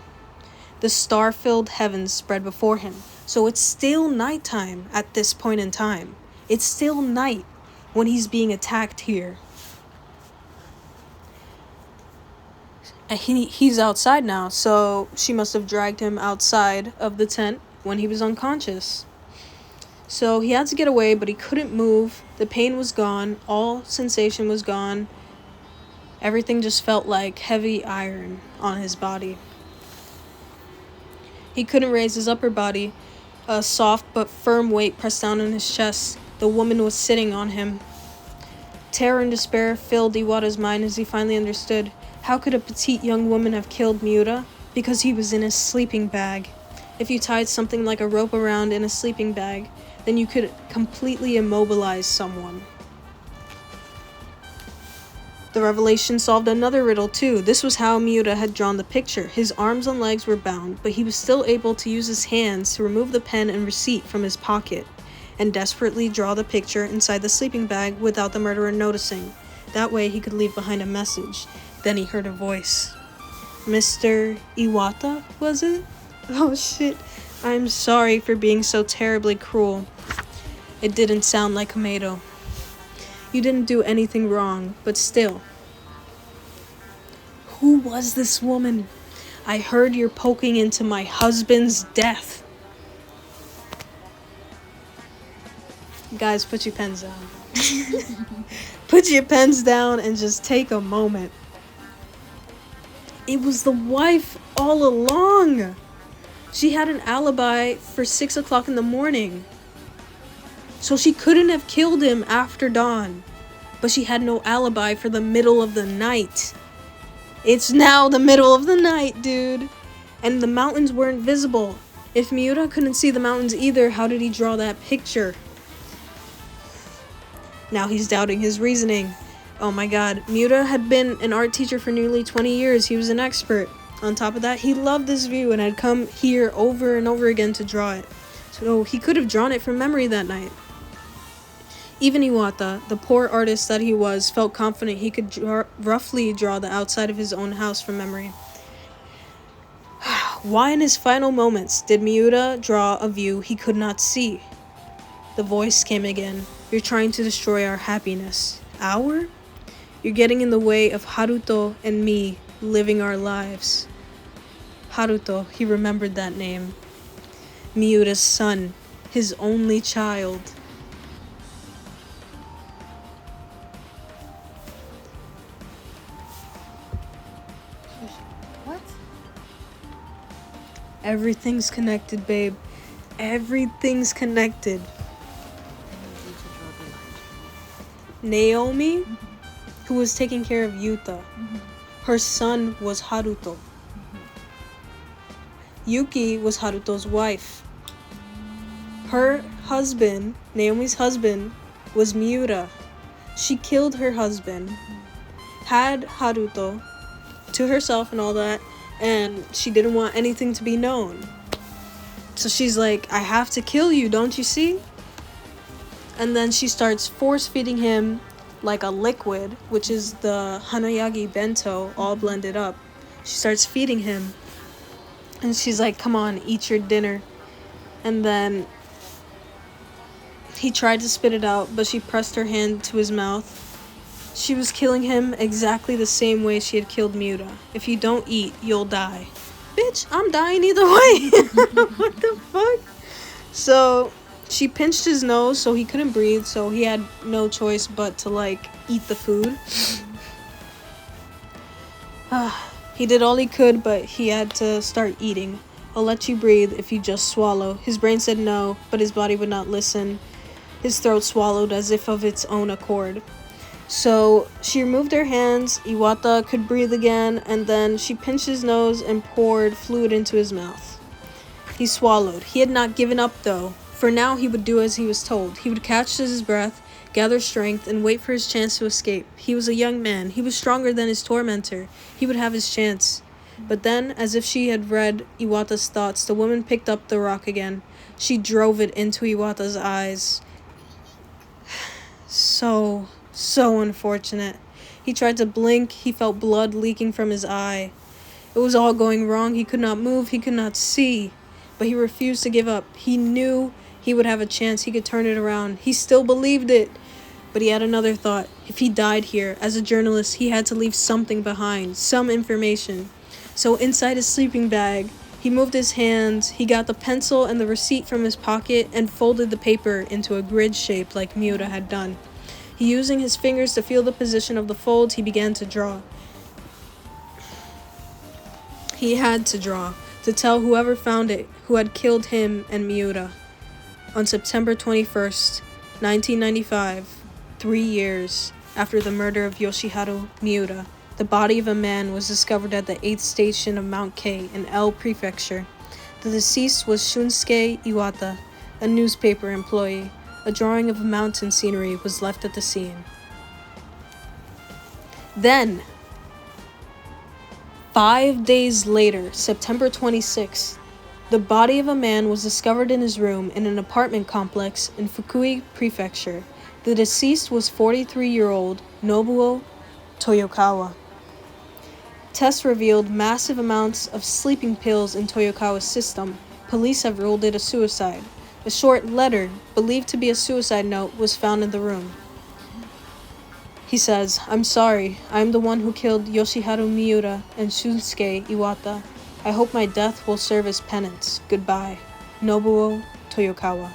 The star-filled heavens spread before him. So it's still nighttime at this point in time. It's still night when he's being attacked here. And he's outside now, so she must have dragged him outside of the tent when he was unconscious. So he had to get away, but he couldn't move. The pain was gone. All sensation was gone. Everything just felt like heavy iron on his body. He couldn't raise his upper body. A soft but firm weight pressed down on his chest. The woman was sitting on him. Terror and despair filled Iwata's mind as he finally understood. How could a petite young woman have killed Miura? Because he was in a sleeping bag. If you tied something like a rope around in a sleeping bag, then you could completely immobilize someone. The revelation solved another riddle too. This was how Miura had drawn the picture. His arms and legs were bound, but he was still able to use his hands to remove the pen and receipt from his pocket and desperately draw the picture inside the sleeping bag without the murderer noticing. That way he could leave behind a message. Then he heard a voice. Mr. Iwata, was it? Oh shit. I'm sorry for being so terribly cruel. It didn't sound like Komedo. You didn't do anything wrong, but still. Who was this woman? I heard you're poking into my husband's death. Guys, put your pens down. Put your pens down and just take a moment. It was the wife all along. She had an alibi for 6 o'clock in the morning. So she couldn't have killed him after dawn. But she had no alibi for the middle of the night. It's now the middle of the night, dude. And the mountains weren't visible. If Miura couldn't see the mountains either, how did he draw that picture? Now he's doubting his reasoning. Oh my god, Miura had been an art teacher for nearly 20 years. He was an expert. On top of that, he loved this view and had come here over and over again to draw it. So he could have drawn it from memory that night. Even Iwata, the poor artist that he was, felt confident he could roughly draw the outside of his own house from memory. Why in his final moments did Miura draw a view he could not see? The voice came again. You're trying to destroy our happiness. Our? You're getting in the way of Haruto and me living our lives. Haruto, he remembered that name. Miura's son, his only child. What? Everything's connected, babe. Everything's connected. Naomi, who was taking care of Yuta, her son was Haruto. Yuki was Haruto's wife. Her husband, Naomi's husband, was Miura. She killed her husband, had Haruto to herself and all that, and she didn't want anything to be known. So she's like, I have to kill you, don't you see? And then she starts force-feeding him like a liquid, which is the Hanayagi bento all blended up. She starts feeding him. And she's like, come on, eat your dinner. And then he tried to spit it out, but she pressed her hand to his mouth. She was killing him exactly the same way she had killed Miura. If you don't eat, you'll die. Bitch, I'm dying either way. What the fuck? So she pinched his nose so he couldn't breathe, so he had no choice but to, like, eat the food. He did all he could, but he had to start eating. I'll let you breathe if you just swallow. His brain said no, but his body would not listen. His throat swallowed as if of its own accord. So she removed her hands, Iwata could breathe again, and then she pinched his nose and poured fluid into his mouth. He swallowed. He had not given up, though. For now, he would do as he was told. He would catch his breath, gather strength, and wait for his chance to escape. He was a young man. He was stronger than his tormentor. He would have his chance. But then, as if she had read Iwata's thoughts, the woman picked up the rock again. She drove it into Iwata's eyes. So unfortunate. He tried to blink. He felt blood leaking from his eye. It was all going wrong. He could not move. He could not see. But he refused to give up. He knew he would have a chance. He could turn it around. He still believed it. But he had another thought. If he died here, as a journalist, he had to leave something behind. Some information. So inside his sleeping bag, he moved his hands. He got the pencil and the receipt from his pocket and folded the paper into a grid shape like Miura had done. Using his fingers to feel the position of the folds, he began to draw. He had to draw, to tell whoever found it who had killed him and Miura. On September 21st, 1995, 3 years after the murder of Yoshiharu Miura, the body of a man was discovered at the 8th station of Mount K in L Prefecture. The deceased was Shunsuke Iwata, a newspaper employee. A drawing of mountain scenery was left at the scene. Then, 5 days later, September 26th, the body of a man was discovered in his room in an apartment complex in Fukui Prefecture. The deceased was 43-year-old Nobuo Toyokawa. Tests revealed massive amounts of sleeping pills in Toyokawa's system. Police have ruled it a suicide. A short letter, believed to be a suicide note, was found in the room. He says, "I'm sorry. I'm the one who killed Yoshiharu Miura and Shunsuke Iwata. I hope my death will serve as penance. Goodbye. Nobuo Toyokawa."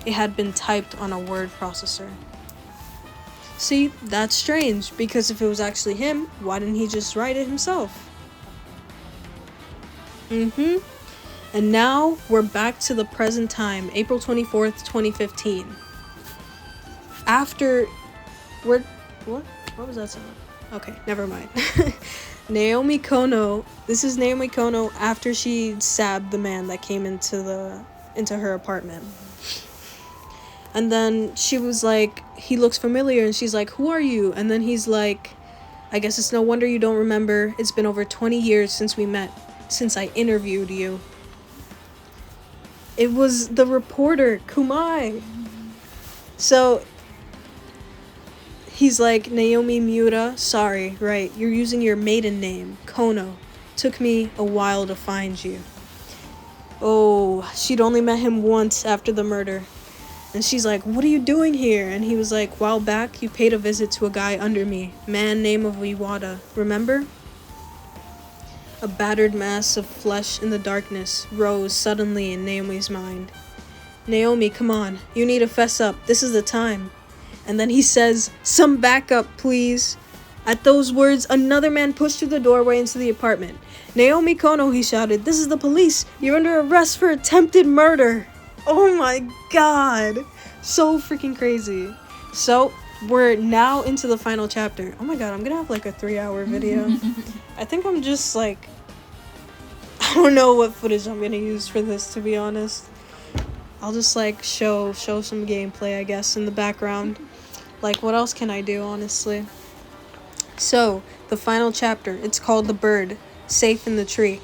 It had been typed on a word processor. See, that's strange, because if it was actually him, why didn't he just write it himself? And now, we're back to the present time, April 24th, 2015. After... What was that sound? Okay, never mind. Naomi Kono, this is Naomi Kono after she stabbed the man that came into her apartment. And then she was like, he looks familiar, and she's like, "Who are you?" And then he's like, "I guess it's no wonder you don't remember. It's been over 20 years since we met, since I interviewed you." It was the reporter, Kumai. So, he's like, "Naomi Miura, sorry, right, you're using your maiden name, Kono. Took me a while to find you." Oh, she'd only met him once after the murder. And she's like, "What are you doing here?" And he was like, "While back, you paid a visit to a guy under me, man named of Iwata, remember?" A battered mass of flesh in the darkness rose suddenly in Naomi's mind. "Naomi, come on, you need to fess up, this is the time." And then he says, "Some backup, please." At those words, another man pushed through the doorway into the apartment. "Naomi Kono," he shouted, "this is the police. You're under arrest for attempted murder." Oh my god. So freaking crazy. So, we're now into the final chapter. Oh my god, I'm gonna have like a 3-hour video. I think I'm just like... I don't know what footage I'm gonna use for this, to be honest. I'll just like show some gameplay, I guess, in the background. Like, what else can I do, honestly? So, the final chapter, it's called The Bird, Safe in the Tree.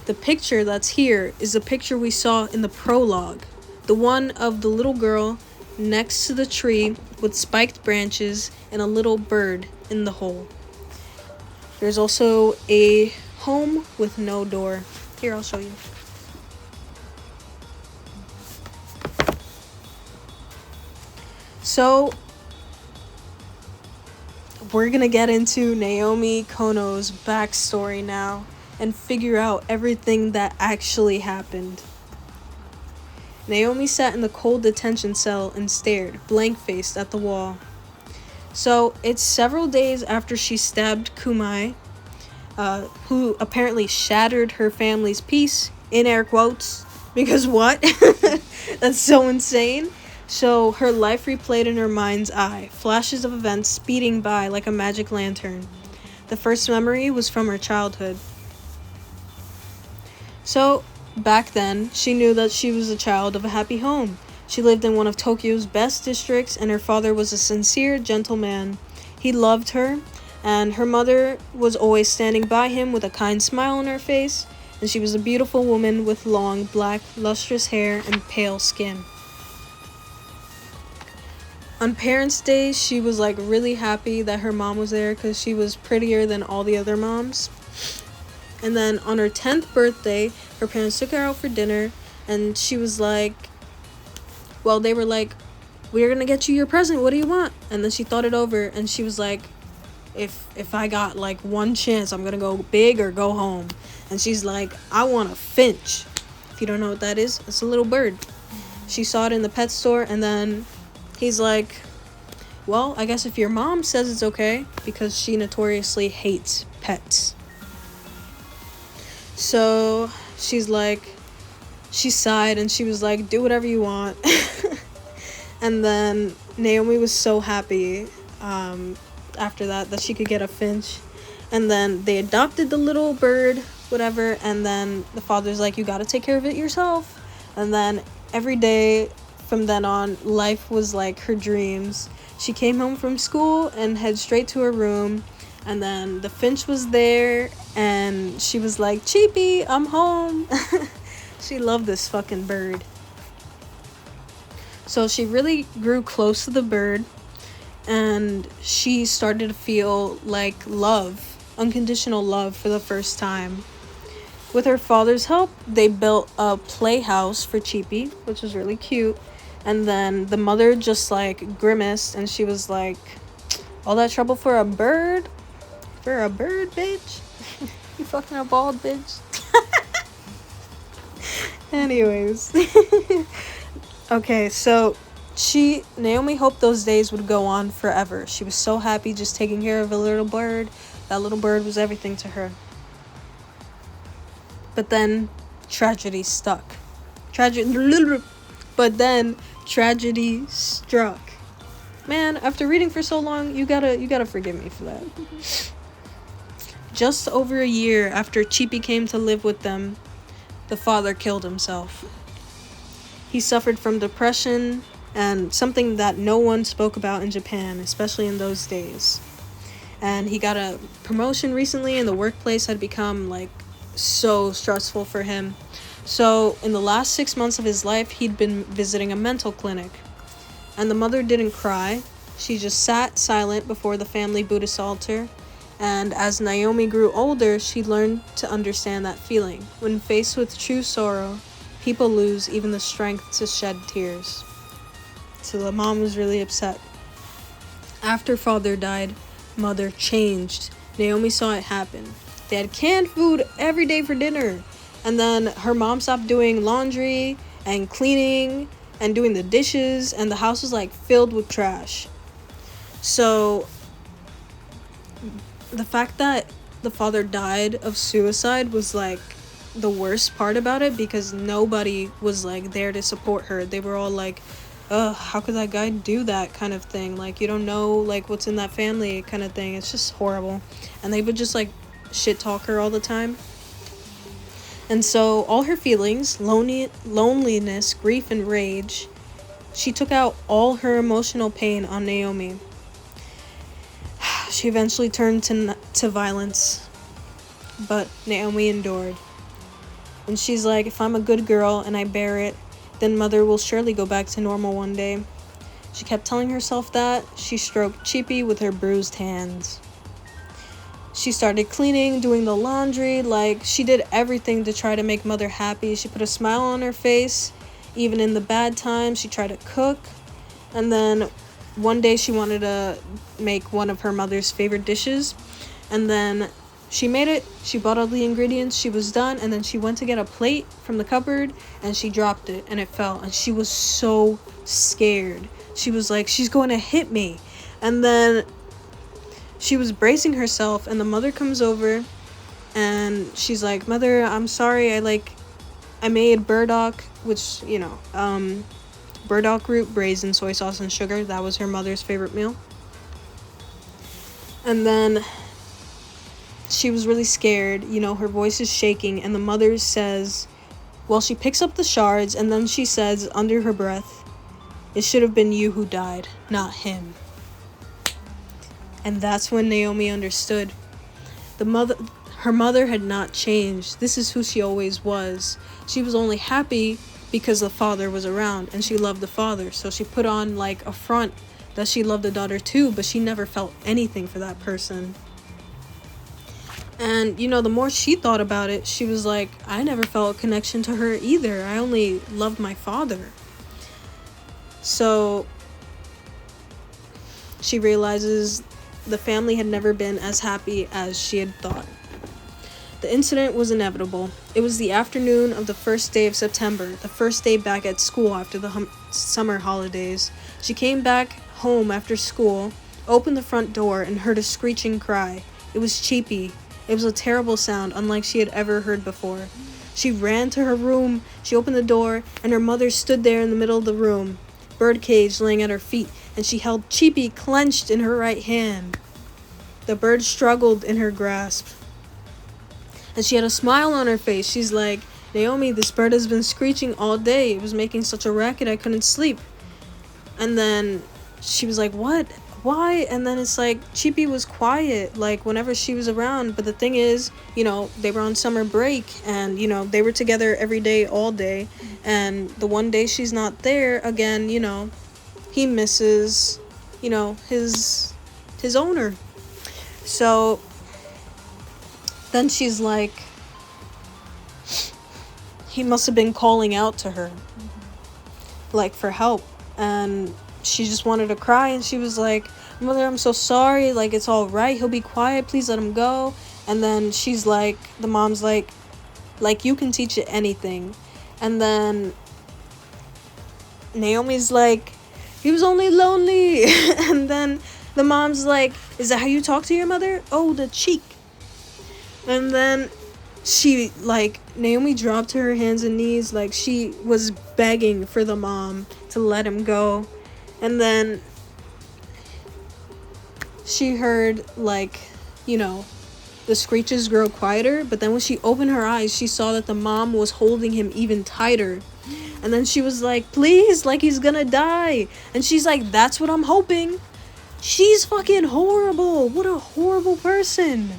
The picture that's here is the picture we saw in the prologue. The one of the little girl next to the tree with spiked branches and a little bird in the hole. There's also a home with no door. Here, I'll show you. So, we're gonna get into Naomi Kono's backstory now and figure out everything that actually happened. Naomi sat in the cold detention cell and stared, blank-faced, at the wall. So, it's several days after she stabbed Kumai, who apparently shattered her family's peace, in air quotes, because what? That's so insane. So, her life replayed in her mind's eye, flashes of events speeding by like a magic lantern. The first memory was from her childhood. So, back then, she knew that she was a child of a happy home. She lived in one of Tokyo's best districts, and her father was a sincere, gentle man. He loved her, and her mother was always standing by him with a kind smile on her face, and she was a beautiful woman with long, black, lustrous hair and pale skin. On Parents' Day, she was like really happy that her mom was there because she was prettier than all the other moms. And then on her 10th birthday, her parents took her out for dinner, and she was like, well, they were like, "We're gonna get you your present, what do you want?" And then she thought it over, and she was like, if I got like one chance, I'm gonna go big or go home. And she's like, "I want a finch." If you don't know what that is, it's a little bird. She saw it in the pet store, and then he's like, "Well, I guess if your mom says it's okay," because she notoriously hates pets. So she's like, she sighed and she was like, "Do whatever you want." And then Naomi was so happy after that she could get a finch. And then they adopted the little bird, whatever, and then the father's like, you gotta take care of it yourself. And then every day from then on, life was like her dreams. She came home from school and head straight to her room, and then the finch was there, and she was like, Cheapy, I'm home. She loved this fucking bird. So she really grew close to the bird, and she started to feel like love, unconditional love for the first time. With her father's help, they built a playhouse for Cheapy, which was really cute. And then the mother just like grimaced, and she was like, all that trouble for a bird? For a bird, bitch? You fucking a bald bitch? Anyways. Okay, so Naomi hoped those days would go on forever. She was so happy just taking care of a little bird. That little bird was everything to her. But then tragedy struck. Tragedy struck. Man, after reading for so long, you gotta forgive me for that. Just over a year after Cheapy came to live with them, the father killed himself. He suffered from depression, and something that no one spoke about in Japan, especially in those days. And he got a promotion recently, and the workplace had become like so stressful for him. So in the last 6 months of his life, he'd been visiting a mental clinic. And the mother didn't cry. She just sat silent before the family Buddhist altar. And as Naomi grew older, she learned to understand that feeling. When faced with true sorrow, people lose even the strength to shed tears. So the mom was really upset. After father died, mother changed. Naomi saw it happen. They had canned food every day for dinner. And then her mom stopped doing laundry and cleaning and doing the dishes, and the house was like filled with trash. So the fact that the father died of suicide was like the worst part about it, because nobody was like there to support her. They were all like, ugh, how could that guy do that, kind of thing. Like, you don't know like what's in that family, kind of thing. It's just horrible. And they would just like shit talk her all the time. And so all her feelings, loneliness, grief, and rage, she took out all her emotional pain on Naomi. She eventually turned to violence, but Naomi endured. And she's like, if I'm a good girl and I bear it, then mother will surely go back to normal one day. She kept telling herself that. She stroked Cheapy with her bruised hands. She started cleaning, doing the laundry, like, she did everything to try to make mother happy. She put a smile on her face. Even in the bad times, she tried to cook. And then one day she wanted to make one of her mother's favorite dishes. And then she made it. She bought all the ingredients. She was done. And then she went to get a plate from the cupboard, and she dropped it, and it fell. And she was so scared. She was like, she's going to hit me. And then she was bracing herself, and the mother comes over, and she's like, Mother, I'm sorry, I made burdock, which, burdock root braised in soy sauce and sugar. That was her mother's favorite meal. And then she was really scared, her voice is shaking, and the mother says, well, she picks up the shards, and then she says under her breath, it should have been you who died, not him. And that's when Naomi understood. Her mother had not changed. This is who she always was. She was only happy because the father was around, and she loved the father. So she put on like a front that she loved the daughter too, but she never felt anything for that person. And, the more she thought about it, she was like, I never felt a connection to her either. I only loved my father. So she realizes the family had never been as happy as she had thought. The incident was inevitable. It was the afternoon of the first day of September, the first day back at school after the summer holidays. She came back home after school, opened the front door, and heard a screeching cry. It was Cheapy. It was a terrible sound, unlike she had ever heard before. She ran to her room, she opened the door, and her mother stood there in the middle of the room, birdcage laying at her feet, and she held Chippy clenched in her right hand. The bird struggled in her grasp, and she had a smile on her face. She's like, Naomi, this bird has been screeching all day. It was making such a racket I couldn't sleep. And then she was like, what? Why? And then it's like, Chippy was quiet, like, whenever she was around. But the thing is, you know, they were on summer break, and, you know, they were together every day, all day. And the one day she's not there, again, you know, he misses, you know, his owner. So then she's like, he must have been calling out to her, like, for help. And she just wanted to cry, and she was like, Mother, I'm so sorry, like, it's all right, he'll be quiet, please let him go. And then she's like, the mom's like, you can teach it anything. And then Naomi's like, he was only lonely. And then the mom's like, is that how you talk to your mother? Oh, the cheek. And then she, like, Naomi dropped to her hands and knees, like, she was begging for the mom to let him go. And then she heard, like, you know, the screeches grow quieter. But then when she opened her eyes, she saw that the mom was holding him even tighter. And then she was like, please, like, he's gonna die. And she's like, that's what I'm hoping. She's fucking horrible. What a horrible person.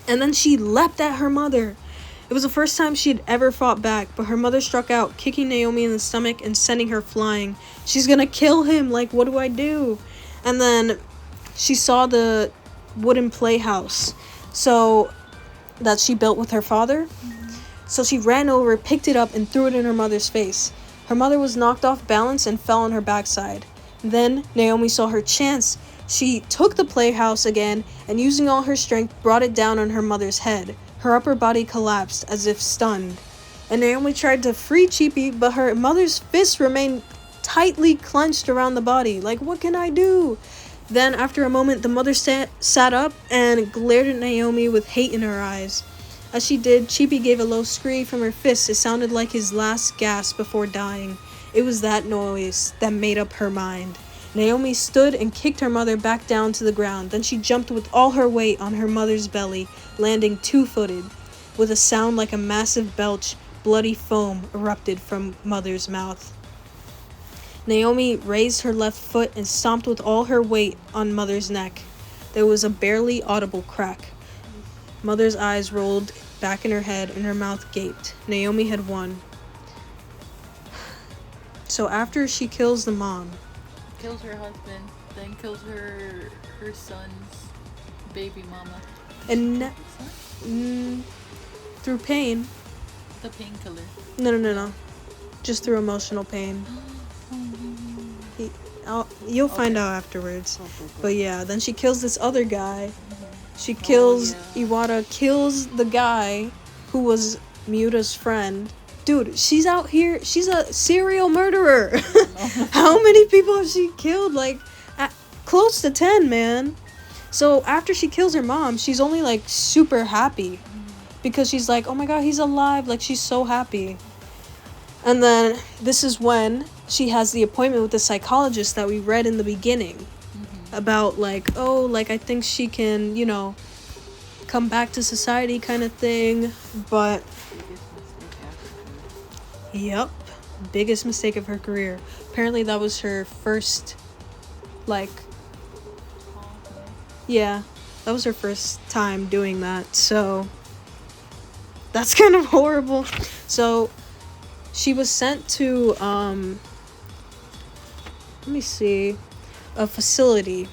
And then she leapt at her mother. It was the first time she had ever fought back, but her mother struck out, kicking Naomi in the stomach and sending her flying. She's gonna kill him, like, what do I do? And then she saw the wooden playhouse, so that she built with her father. So she ran over, picked it up, and threw it in her mother's face. Her mother was knocked off balance and fell on her backside. Then Naomi saw her chance. She took the playhouse again, and using all her strength, brought it down on her mother's head. Her upper body collapsed, as if stunned. And Naomi tried to free Chippy, but her mother's fists remained tightly clenched around the body. Like, what can I do? Then, after a moment, the mother sat up and glared at Naomi with hate in her eyes. As she did, Chippy gave a low scream from her fists. It sounded like his last gasp before dying. It was that noise that made up her mind. Naomi stood and kicked her mother back down to the ground. Then she jumped with all her weight on her mother's belly, landing two-footed. With a sound like a massive belch, bloody foam erupted from mother's mouth. Naomi raised her left foot and stomped with all her weight on mother's neck. There was a barely audible crack. Mother's eyes rolled back in her head and her mouth gaped. Naomi had won. So after she kills the mom, kills her husband, then kills her son's baby mama. And through pain. The painkiller. No. Just through emotional pain. You'll find out afterwards. But yeah, then she kills this other guy. She kills Iwata, kills the guy who was Muta's friend. Dude, she's out here. She's a serial murderer. How many people has she killed? Like, close to 10, man. So after she kills her mom, she's only, like, super happy. Because she's like, oh my god, he's alive. Like, she's so happy. And then this is when she has the appointment with the psychologist that we read in the beginning. About, like, oh, like, I think she can, you know, come back to society kind of thing. But yep, biggest mistake of her career. Apparently that was her first, like, yeah, that was her first time doing that. So that's kind of horrible. So she was sent to let me see, a facility.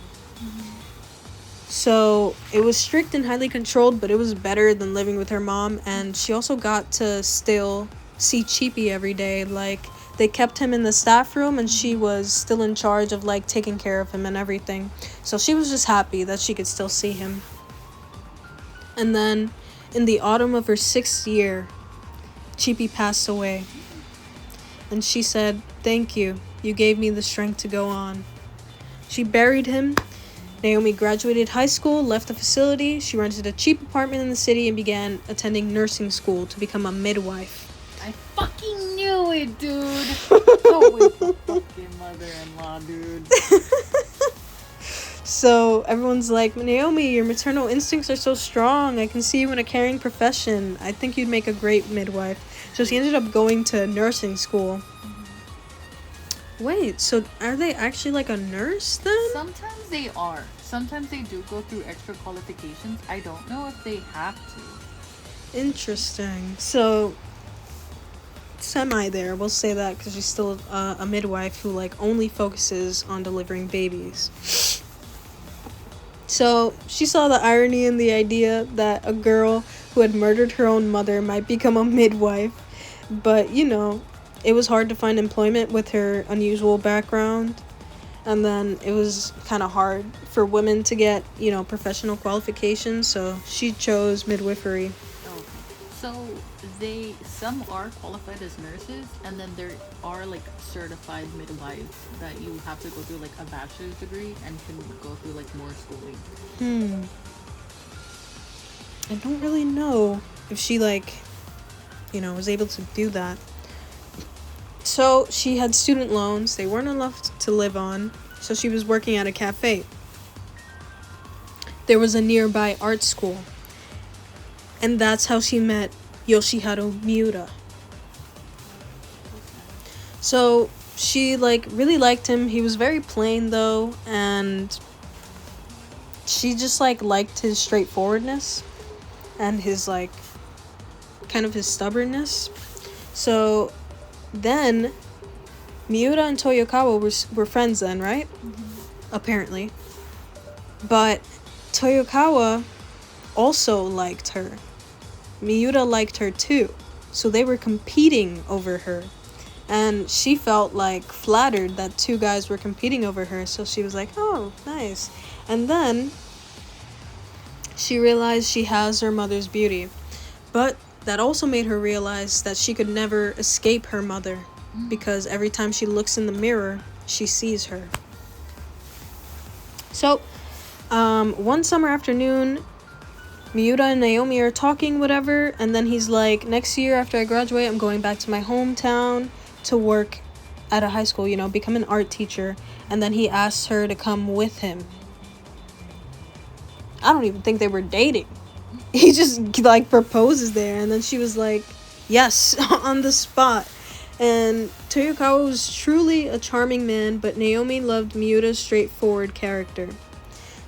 So it was strict and highly controlled, but it was better than living with her mom. And she also got to still see Chippy every day. Like, they kept him in the staff room, and she was still in charge of, like, taking care of him and everything. So she was just happy that she could still see him. And then in the autumn of her 6th year, Chippy passed away. And she said, thank you. You gave me the strength to go on. She buried him. Naomi graduated high school, left the facility. She rented a cheap apartment in the city and began attending nursing school to become a midwife. I fucking knew wait, dude. Can't wait for fucking mother-in-law, dude. So everyone's like, Naomi, your maternal instincts are so strong. I can see you in a caring profession. I think you'd make a great midwife. So she ended up going to nursing school. Mm-hmm. Wait, so are they actually like a nurse then? Sometimes they are. Sometimes they do go through extra qualifications. I don't know if they have to. Interesting. So semi there, we'll say that, because she's still a midwife who like only focuses on delivering babies. So she saw the irony in the idea that a girl who had murdered her own mother might become a midwife, but you know, it was hard to find employment with her unusual background, and then it was kind of hard for women to get, you know, professional qualifications, so she chose midwifery. So some are qualified as nurses, and then there are like certified midwives that you have to go through like a bachelor's degree and can go through like more schooling. I don't really know if she like, you know, was able to do that. So she had student loans. They weren't enough to live on, so she was working at a cafe. There was a nearby art school, and that's how she met Yoshiharu Miura. So she like really liked him. He was very plain though, and she just like liked his straightforwardness and his like kind of his stubbornness. So then Miura and Toyokawa were friends then, right? Mm-hmm. Apparently. But Toyokawa also liked her. Miura liked her too. So they were competing over her. And she felt like flattered that two guys were competing over her. So she was like, oh, nice. And then she realized she has her mother's beauty. But that also made her realize that she could never escape her mother. Because every time she looks in the mirror, she sees her. So, one summer afternoon, Miura and Naomi are talking, whatever, and then he's like, next year after I graduate, I'm going back to my hometown to work at a high school, you know, become an art teacher. And then he asks her to come with him. I don't even think they were dating. He just, like, proposes there, and then she was like, yes, on the spot. And Toyokawa was truly a charming man, but Naomi loved Miura's straightforward character.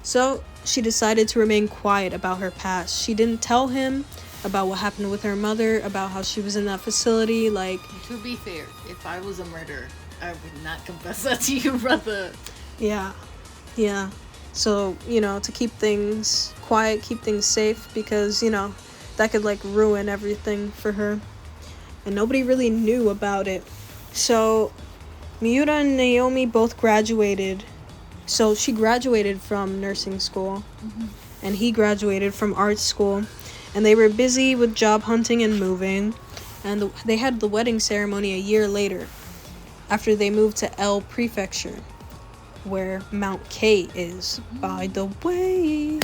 So she decided to remain quiet about her past. She didn't tell him about what happened with her mother, about how she was in that facility, like... To be fair, if I was a murderer, I would not confess that to you, brother. Yeah. So, you know, to keep things quiet, keep things safe, because, you know, that could, like, ruin everything for her. And nobody really knew about it. So, Miura and Naomi both graduated. So, she graduated from nursing school. Mm-hmm. And he graduated from art school. And they were busy with job hunting and moving. And they had the wedding ceremony a year later, after they moved to L Prefecture, where Mount K is, by the way.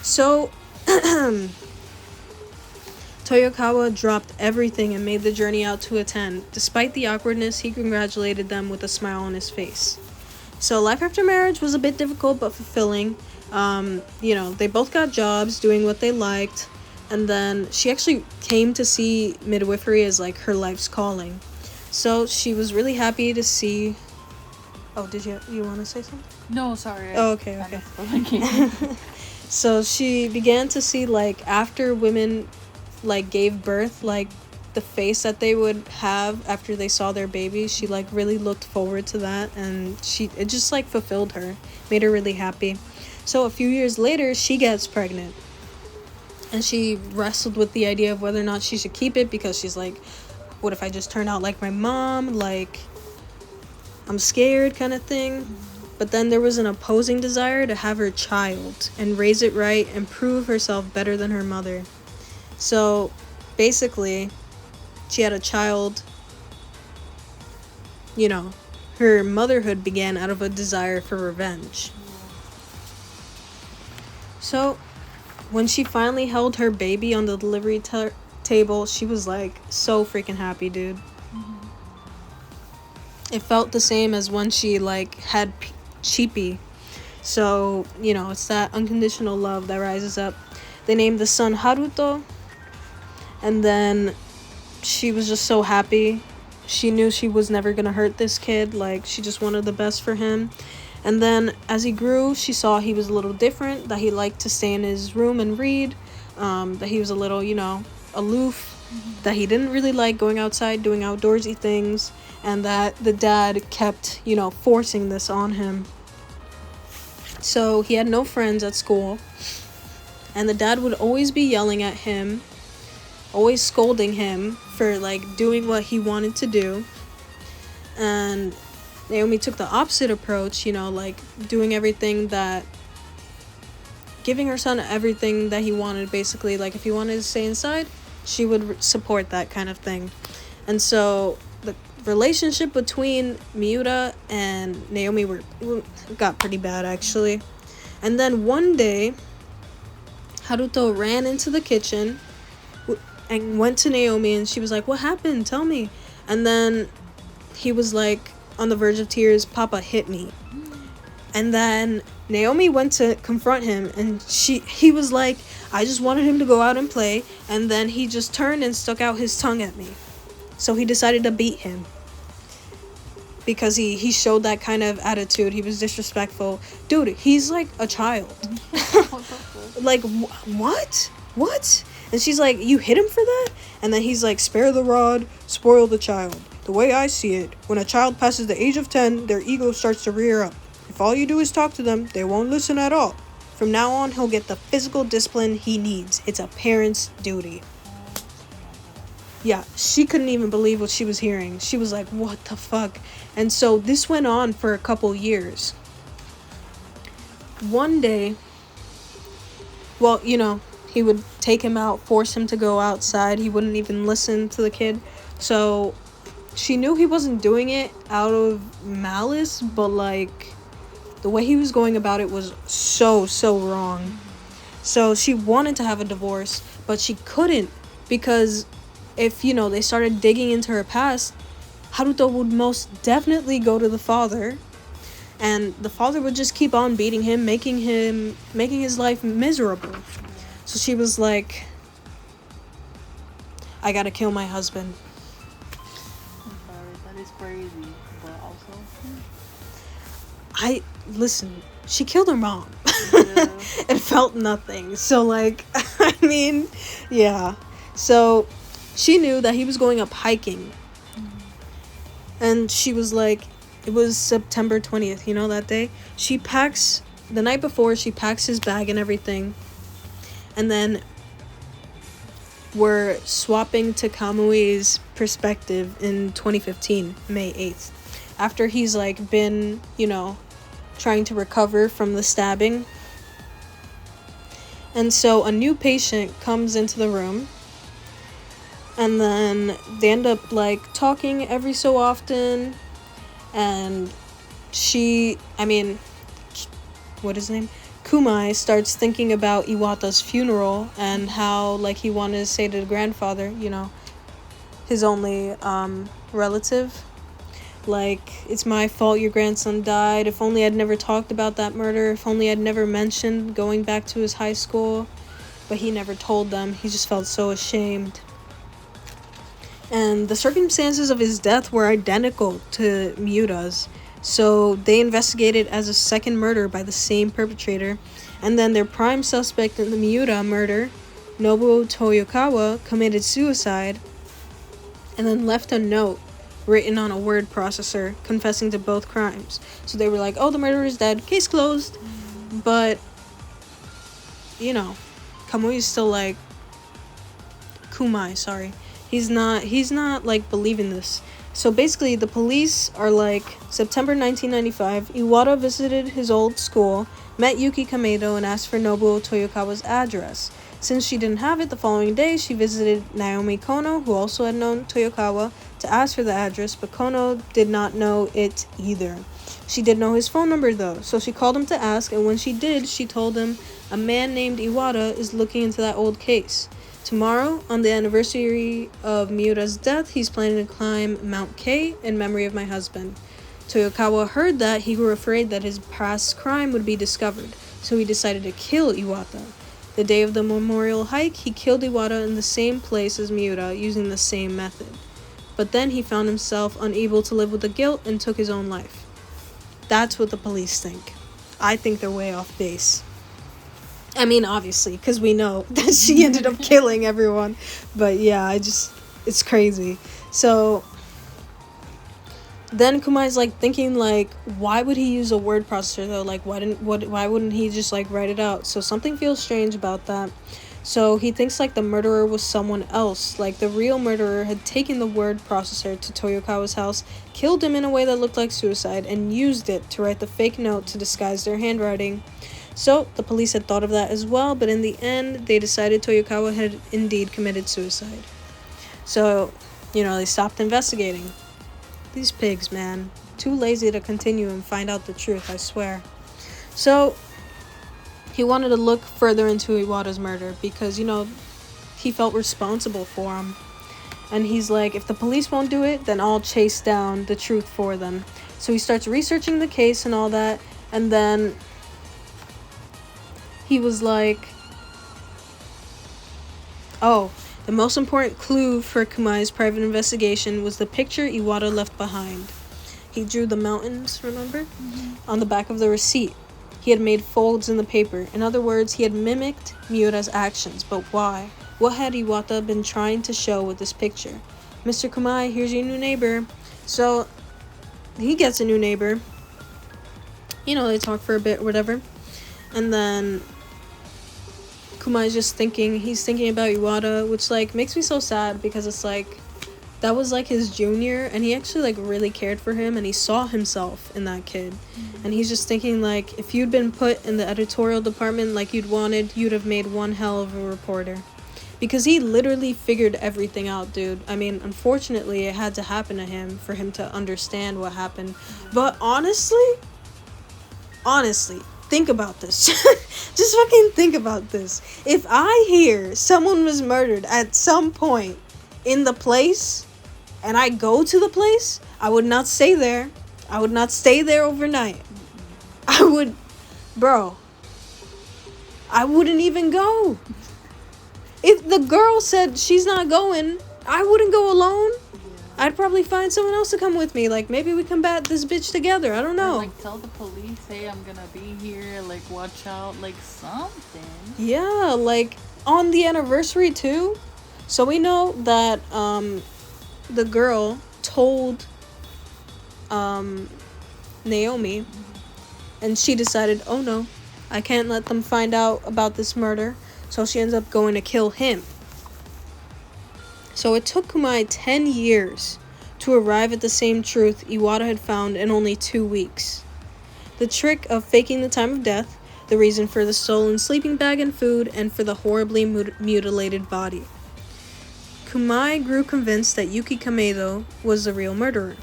So, Toyokawa dropped everything and made the journey out to attend. Despite the awkwardness, he congratulated them with a smile on his face. So, life after marriage was a bit difficult but fulfilling. You know, they both got jobs doing what they liked. And then she actually came to see midwifery as, like, her life's calling. So, she was really happy to see... Oh, did you want to say something? No, sorry. Oh, okay. So she began to see, like, after women, like, gave birth, like, the face that they would have after they saw their babies, she, like, really looked forward to that, and it just, like, fulfilled her, made her really happy. So a few years later, she gets pregnant, and she wrestled with the idea of whether or not she should keep it, because she's like, what if I just turn out like my mom, like... I'm scared kind of thing. But then there was an opposing desire to have her child and raise it right and prove herself better than her mother. So basically, she had a child. You know, her motherhood began out of a desire for revenge. So when she finally held her baby on the delivery table, she was like so freaking happy, dude. it felt the same as when she like had Chippy. So, you know, it's that unconditional love that rises up. They named the son Haruto, and then she was just so happy. She knew she was never gonna hurt this kid. Like, she just wanted the best for him. And then as he grew, she saw he was a little different, that he liked to stay in his room and read, that he was a little, you know, aloof, that he didn't really like going outside, doing outdoorsy things, and that the dad kept, you know, forcing this on him. So he had no friends at school, and the dad would always be yelling at him, always scolding him for like doing what he wanted to do. And Naomi took the opposite approach, you know, like doing everything that, giving her son everything that he wanted, basically. Like, if he wanted to stay inside, she would support that kind of thing. And so the relationship between Miura and Naomi got pretty bad, actually. And then one day, Haruto ran into the kitchen and went to Naomi, and she was like, "What happened? Tell me." And then he was like, on the verge of tears, "Papa hit me." And then Naomi went to confront him, and he was like, "I just wanted him to go out and play." And then he just turned and stuck out his tongue at me. So he decided to beat him, because he showed that kind of attitude. He was disrespectful. Dude, he's like a child. Like, what? And she's like, "You hit him for that?" And then he's like, "Spare the rod, spoil the child. The way I see it, when a child passes the age of 10, their ego starts to rear up. If all you do is talk to them, they won't listen at all. From now on, he'll get the physical discipline he needs. It's a parent's duty." Yeah, she couldn't even believe what she was hearing. She was like, "What the fuck?" And so this went on for a couple years. One day, well, you know, he would take him out, force him to go outside. He wouldn't even listen to the kid. So she knew he wasn't doing it out of malice, but like the way he was going about it was so wrong. So she wanted to have a divorce, but she couldn't, because if, you know, they started digging into her past, Haruto would most definitely go to the father, and the father would just keep on beating him, making his life miserable. So she was like, "I gotta kill my husband." I'm sorry, that is crazy, but also, Listen, she killed her mom. yeah. It felt nothing. So, like, I mean, yeah. So she knew that he was going up hiking. And she was like, it was September 20th, you know, that day. The night before, she packs his bag and everything. And then we're swapping to Kamui's perspective in 2015, May 8th. After he's, like, been, you know, trying to recover from the stabbing. And so a new patient comes into the room. And then they end up, like, talking every so often. And what is his name? Kumai starts thinking about Iwata's funeral and how, like, he wanted to say to the grandfather, you know, his only relative, like, "It's my fault your grandson died. If only I'd never talked about that murder. If only I'd never mentioned going back to his high school." But he never told them. He just felt so ashamed. And the circumstances of his death were identical to Miura's. So they investigated as a second murder by the same perpetrator. And then their prime suspect in the Miura murder, Nobuo Toyokawa, committed suicide and then left a note written on a word processor confessing to both crimes. So they were like, "Oh, the murderer is dead. Case closed." But, you know, Kamui's still like, Kumai, sorry. He's not like believing this. So basically the police are like, September 1995, Iwata visited his old school, met Yuki Kamedo, and asked for Nobuo Toyokawa's address. Since she didn't have it, the following day she visited Naomi Kono, who also had known Toyokawa, to ask for the address, but Kono did not know it either. She did know his phone number though, so she called him to ask, and when she did, she told him a man named Iwata is looking into that old case. Tomorrow, on the anniversary of Miura's death, he's planning to climb Mount K in memory of my husband. Toyokawa heard that. He grew afraid that his past crime would be discovered, so he decided to kill Iwata. The day of the memorial hike, he killed Iwata in the same place as Miura, using the same method. But then he found himself unable to live with the guilt and took his own life. That's what the police think. I think they're way off base. I mean, obviously, because we know that she ended up killing everyone. But yeah, it's crazy. So then Kumai's like thinking like, why would he use a word processor though? Like, why wouldn't he just like write it out? So something feels strange about that. So he thinks like the murderer was someone else. Like the real murderer had taken the word processor to Toyokawa's house, killed him in a way that looked like suicide, and used it to write the fake note to disguise their handwriting. So the police had thought of that as well, but in the end, they decided Toyokawa had indeed committed suicide. So, they stopped investigating. These pigs, man. Too lazy to continue and find out the truth, I swear. So he wanted to look further into Iwata's murder because, he felt responsible for him. And he's like, if the police won't do it, then I'll chase down the truth for them. So he starts researching the case and all that. And then he was like, oh, the most important clue for Kumai's private investigation was the picture Iwata left behind. He drew the mountains, remember? Mm-hmm. On the back of the receipt. He had made folds in the paper. In other words, he had mimicked Miura's actions. But why? What had Iwata been trying to show with this picture? Mr. Kumai, here's your new neighbor. So, he gets a new neighbor. They talk for a bit or whatever. And then Kumai's just he's thinking about Iwata, which, makes me so sad because it's, that was, his junior, and he actually, really cared for him, and he saw himself in that kid. Mm-hmm. And he's just thinking, if you'd been put in the editorial department like you'd wanted, you'd have made one hell of a reporter. Because he literally figured everything out, dude. I mean, unfortunately, it had to happen to him for him to understand what happened. Mm-hmm. But honestly, think about this. Just fucking think about this. If I hear someone was murdered at some point in the place, and I go to the place, I would not stay there. I would not stay there overnight. I wouldn't even go. If the girl said she's not going, I wouldn't go alone. I'd probably find someone else to come with me. Maybe we combat this bitch together. I don't know. Or, tell the police, hey, I'm gonna be here. Watch out. Something. Yeah, on the anniversary, too. So we know that, the girl told, Naomi. And she decided, oh no, I can't let them find out about this murder. So she ends up going to kill him. So it took Kumai 10 years to arrive at the same truth Iwata had found in only 2 weeks. The trick of faking the time of death, the reason for the stolen sleeping bag and food, and for the horribly mutilated body. Kumai grew convinced that Yuki Kamedo was the real murderer.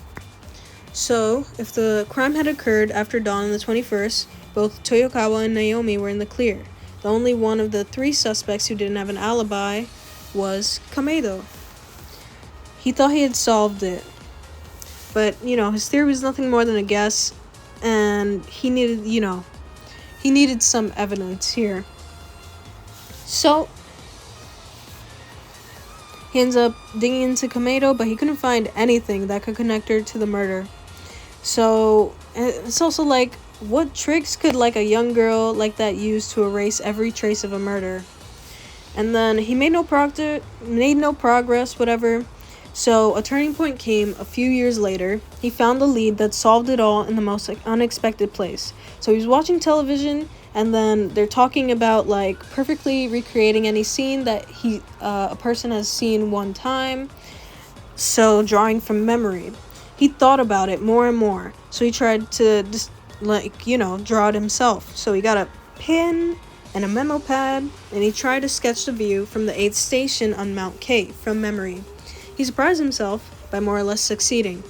So, if the crime had occurred after dawn on the 21st, both Toyokawa and Naomi were in the clear. The only one of the 3 suspects who didn't have an alibi was Kamedo. He thought he had solved it. But, his theory was nothing more than a guess. And he needed some evidence here. So, he ends up digging into Kamedo, but he couldn't find anything that could connect her to the murder. So, it's also what tricks could a young girl like that use to erase every trace of a murder? And then he made no progress, whatever. So a turning point came a few years later. He found the lead that solved it all in the most unexpected place. So he was watching television, and then they're talking about perfectly recreating any scene that a person has seen one time. So drawing from memory. He thought about it more and more. So he tried to just draw it himself. So he got a pen and a memo pad, and he tried to sketch the view from the 8th station on Mount K from memory. He surprised himself by more or less succeeding.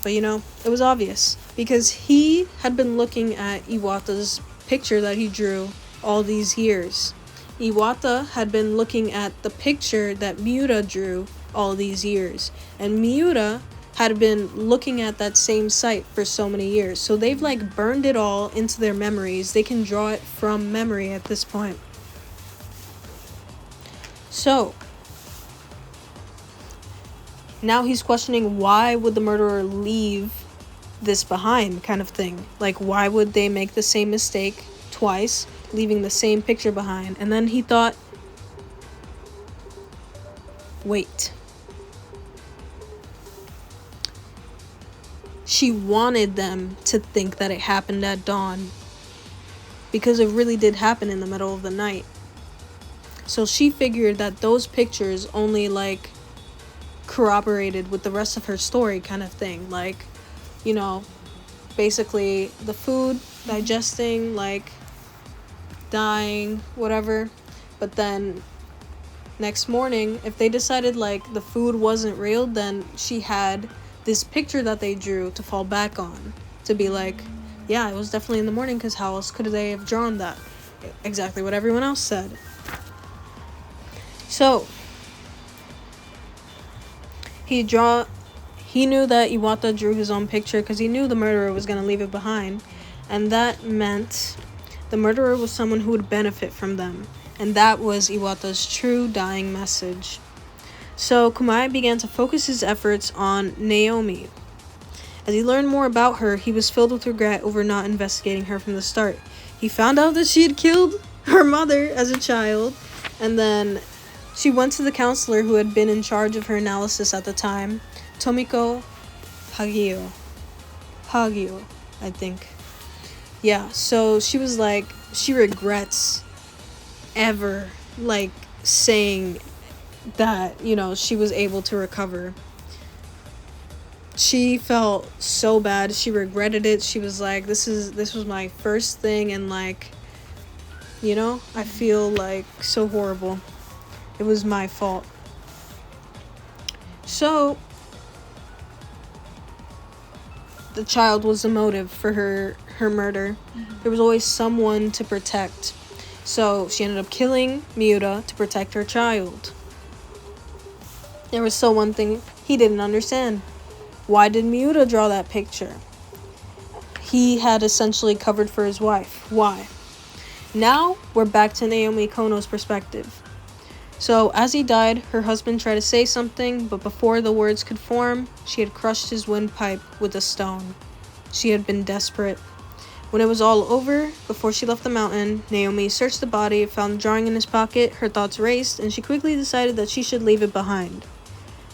But it was obvious, because he had been looking at Iwata's picture that he drew all these years. Iwata had been looking at the picture that Miura drew all these years. And Miura had been looking at that same site for so many years. So they've like burned it all into their memories. They can draw it from memory at this point. So now he's questioning, why would the murderer leave this behind, kind of thing. Like, why would they make the same mistake twice, leaving the same picture behind? And then he thought, wait. She wanted them to think that it happened at dawn, because it really did happen in the middle of the night. So she figured that those pictures only like corroborated with the rest of her story, kind of thing. Like, you know, basically the food digesting, like dying, whatever. But then next morning, if they decided like the food wasn't real, then she had this picture that they drew to fall back on, to be like, yeah, it was definitely in the morning, because how else could they have drawn that? Exactly what everyone else said. So he knew that Iwata drew his own picture because he knew the murderer was going to leave it behind, and that meant the murderer was someone who would benefit from them, and that was Iwata's true dying message. So Kumai began to focus his efforts on Naomi. As he learned more about her, he was filled with regret over not investigating her from the start. He found out that she had killed her mother as a child, and then she went to the counselor who had been in charge of her analysis at the time, Tomiko Hagio, I think. Yeah, so she was like, she regrets ever, like, saying that, you know, she was able to recover. She felt so bad. She regretted it. She was like, this was my first thing, and like, you know, I feel like so horrible. It was my fault. So the child was the motive for her murder. There was always someone to protect. So she ended up killing Miura to protect her child. There was still one thing he didn't understand. Why did Miura draw that picture? He had essentially covered for his wife. Why? Now we're back to Naomi Kono's perspective. So as he died, her husband tried to say something, but before the words could form, she had crushed his windpipe with a stone. She had been desperate. When it was all over, before she left the mountain, Naomi searched the body, found the drawing in his pocket, her thoughts raced, and she quickly decided that she should leave it behind.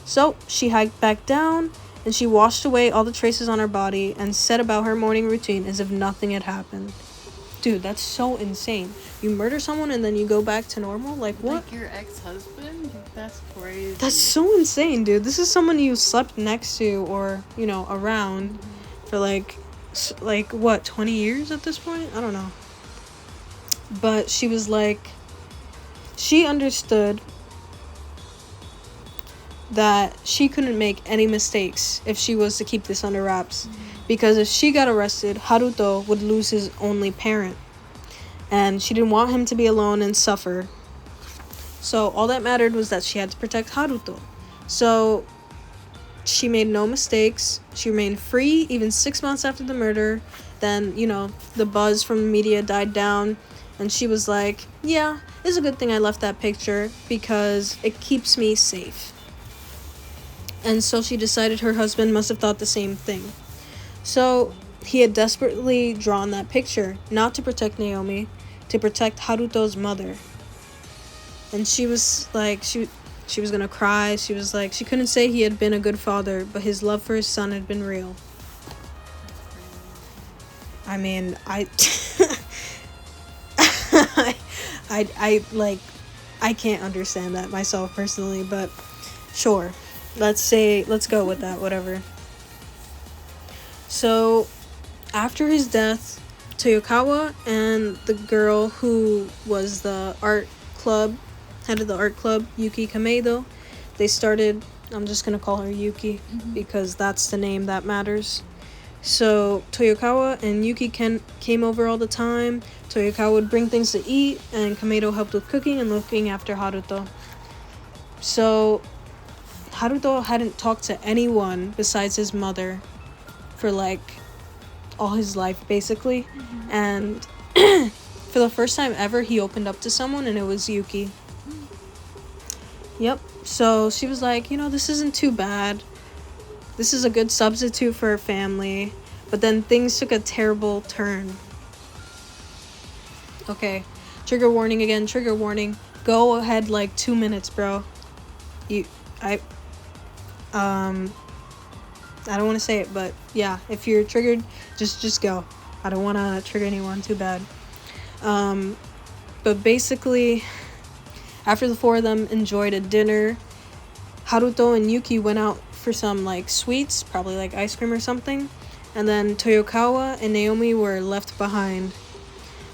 So she hiked back down, and she washed away all the traces on her body and set about her morning routine as if nothing had happened. Dude, that's so insane. You murder someone and then you go back to normal? Like, what? Like your ex-husband? That's crazy. That's so insane, dude. This is someone you slept next to or, you know, around for like what, 20 years at this point? I don't know. But she was like, she understood that she couldn't make any mistakes if she was to keep this under wraps. Because if she got arrested, Haruto would lose his only parent. And she didn't want him to be alone and suffer. So all that mattered was that she had to protect Haruto. So she made no mistakes. She remained free even 6 months after the murder. Then, you know, the buzz from the media died down. And she was like, yeah, it's a good thing I left that picture because it keeps me safe. And so she decided her husband must have thought the same thing. So he had desperately drawn that picture, not to protect Naomi, to protect Haruto's mother. And she was like, she was gonna cry. She was like, she couldn't say he had been a good father, but his love for his son had been real. I mean, I can't understand that myself personally, but sure. Let's go with that, whatever. So, after his death, Toyokawa and the girl who was the head of the art club, Yuki Kameido, they started, I'm just gonna call her Yuki, because that's the name that matters. So Toyokawa and Yuki came over all the time. Toyokawa would bring things to eat, and Kamedo helped with cooking and looking after Haruto. So Haruto hadn't talked to anyone besides his mother for like all his life, basically. And for the first time ever, he opened up to someone, and it was Yuki. Yep. So she was like, this isn't too bad. This is a good substitute for her family. But then things took a terrible turn. Okay. Trigger warning again. Trigger warning. Go ahead like 2 minutes, bro. I don't want to say it, but yeah, if you're triggered, just go. I don't want to trigger anyone too bad. But basically, after the four of them enjoyed a dinner, Haruto and Yuki went out for some like sweets, probably like ice cream or something, and then Toyokawa and Naomi were left behind.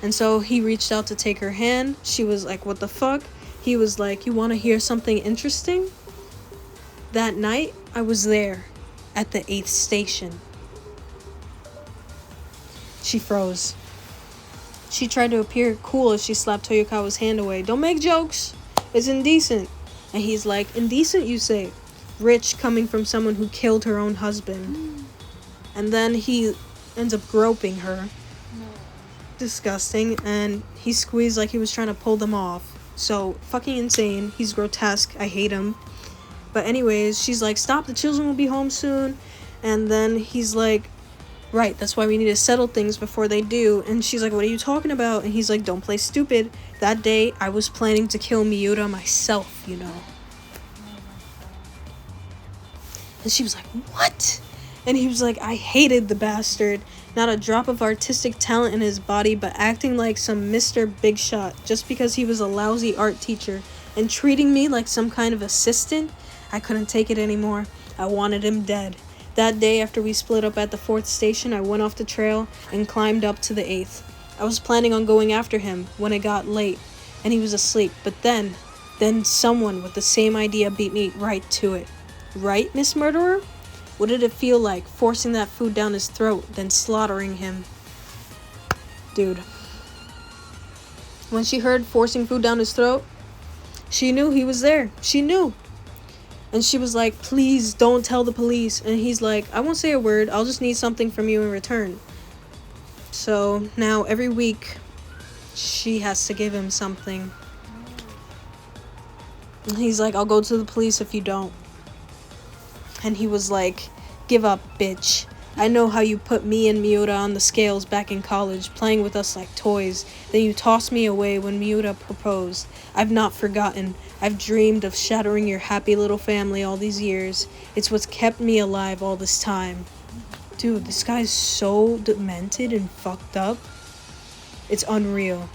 And so he reached out to take her hand. She was like, what the fuck? He was like, you want to hear something interesting? That night, I was there at the 8th station. She froze. She tried to appear cool as she slapped Toyokawa's hand away. Don't make jokes. It's indecent. And he's like, indecent, you say? Rich coming from someone who killed her own husband. And then he ends up groping her. No. Disgusting. And he squeezed like he was trying to pull them off. So, fucking insane. He's grotesque. I hate him. But anyways, she's like, stop, the children will be home soon. And then he's like, right, that's why we need to settle things before they do. And she's like, what are you talking about? And he's like, don't play stupid. That day, I was planning to kill Miura myself, And she was like, what? And he was like, I hated the bastard. Not a drop of artistic talent in his body, but acting like some Mr. Big Shot just because he was a lousy art teacher and treating me like some kind of assistant. I couldn't take it anymore. I wanted him dead. That day, after we split up at the 4th station, I went off the trail and climbed up to the 8th. I was planning on going after him when it got late, and he was asleep. But then someone with the same idea beat me right to it. Right, Miss Murderer? What did it feel like, forcing that food down his throat, then slaughtering him? Dude. When she heard forcing food down his throat, she knew he was there. She knew. And she was like, please don't tell the police. And he's like, I won't say a word. I'll just need something from you in return. So now every week, she has to give him something. And he's like, I'll go to the police if you don't. And he was like, give up, bitch. I know how you put me and Miura on the scales back in college, playing with us like toys. Then you tossed me away when Miura proposed. I've not forgotten. I've dreamed of shattering your happy little family all these years. It's what's kept me alive all this time. Dude, this guy's so demented and fucked up. It's unreal.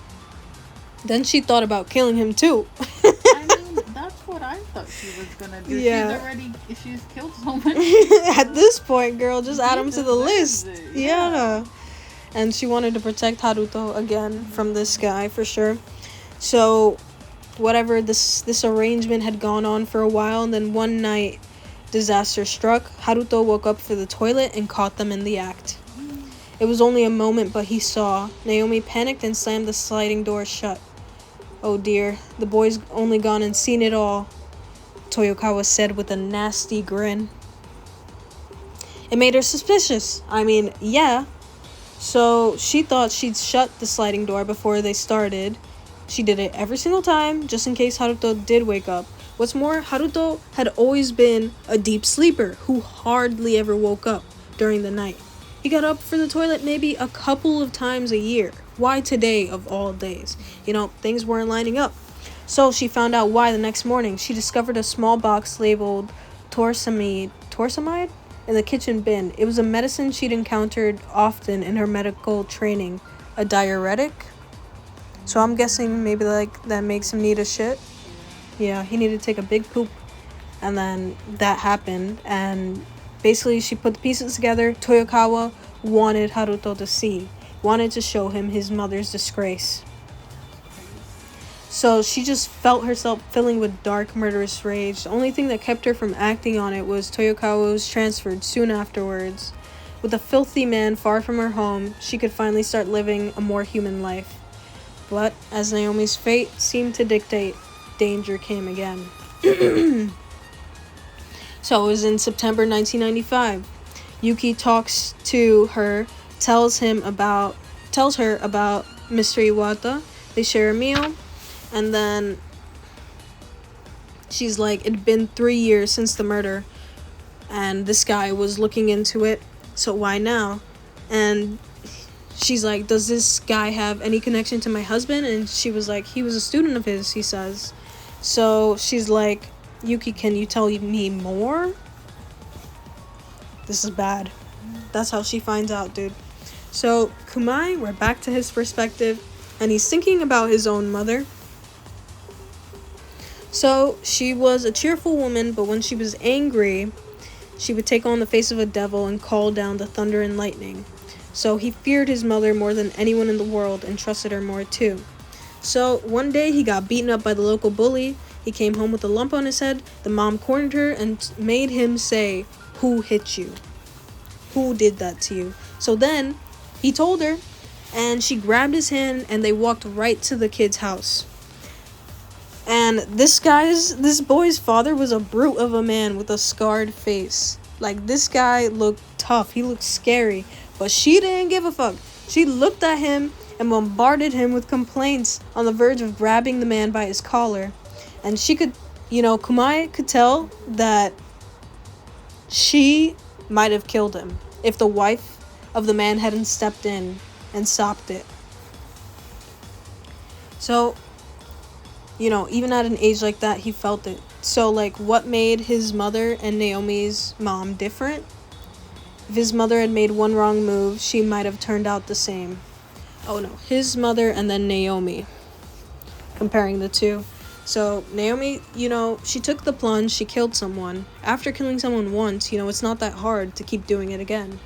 Then she thought about killing him too. I mean, that's what I thought she was gonna do. Yeah. She's killed so many. At this point, girl, just add him to the deserves list. it, Yeah. And she wanted to protect Haruto again from this guy for sure. So, whatever, this arrangement had gone on for a while, and then one night, disaster struck. Haruto woke up for the toilet and caught them in the act. It was only a moment, but he saw. Naomi panicked and slammed the sliding door shut. Oh dear, the boy's only gone and seen it all, Toyokawa said with a nasty grin. It made her suspicious. I mean, yeah. So she thought she'd shut the sliding door before they started. She did it every single time, just in case Haruto did wake up. What's more, Haruto had always been a deep sleeper who hardly ever woke up during the night. He got up for the toilet maybe a couple of times a year. Why today of all days? Things weren't lining up. So she found out why the next morning. She discovered a small box labeled torsamide in the kitchen bin. It was a medicine she'd encountered often in her medical training. A diuretic? So I'm guessing maybe that makes him need a shit. Yeah, he needed to take a big poop. And then that happened. And basically she put the pieces together. Toyokawa wanted Haruto to see. Wanted to show him his mother's disgrace. So she just felt herself filling with dark, murderous rage. The only thing that kept her from acting on it was Toyokawa was transferred soon afterwards. With a filthy man far from her home, she could finally start living a more human life. But as Naomi's fate seemed to dictate, danger came again. So it was in September 1995. Yuki talks to her, tells her about Mr. Iwata. They share a meal, and then she's like, it'd been 3 years since the murder, and this guy was looking into it, so why now? And she's like, does this guy have any connection to my husband? And she was like, he was a student of his, he says. So she's like, Yuki, can you tell me more? This is bad. That's how she finds out, dude. So Kumai, we're back to his perspective, and he's thinking about his own mother. So she was a cheerful woman, but when she was angry, she would take on the face of a devil and call down the thunder and lightning. So he feared his mother more than anyone in the world and trusted her more too. So one day he got beaten up by the local bully. He came home with a lump on his head. The mom cornered her and made him say, "Who hit you? Who did that to you?" So then he told her, and she grabbed his hand and they walked right to the kid's house. And this boy's father was a brute of a man with a scarred face. Like, this guy looked tough. He looked scary. But she didn't give a fuck. She looked at him and bombarded him with complaints, on the verge of grabbing the man by his collar. And she could, Kumai could tell that she might have killed him if the wife of the man hadn't stepped in and stopped it. So, even at an age like that, he felt it. So, like, what made his mother and Naomi's mom different? If his mother had made one wrong move, she might have turned out the same. Oh no, his mother and then Naomi. Comparing the two. So, Naomi, she took the plunge, she killed someone. After killing someone once, it's not that hard to keep doing it again.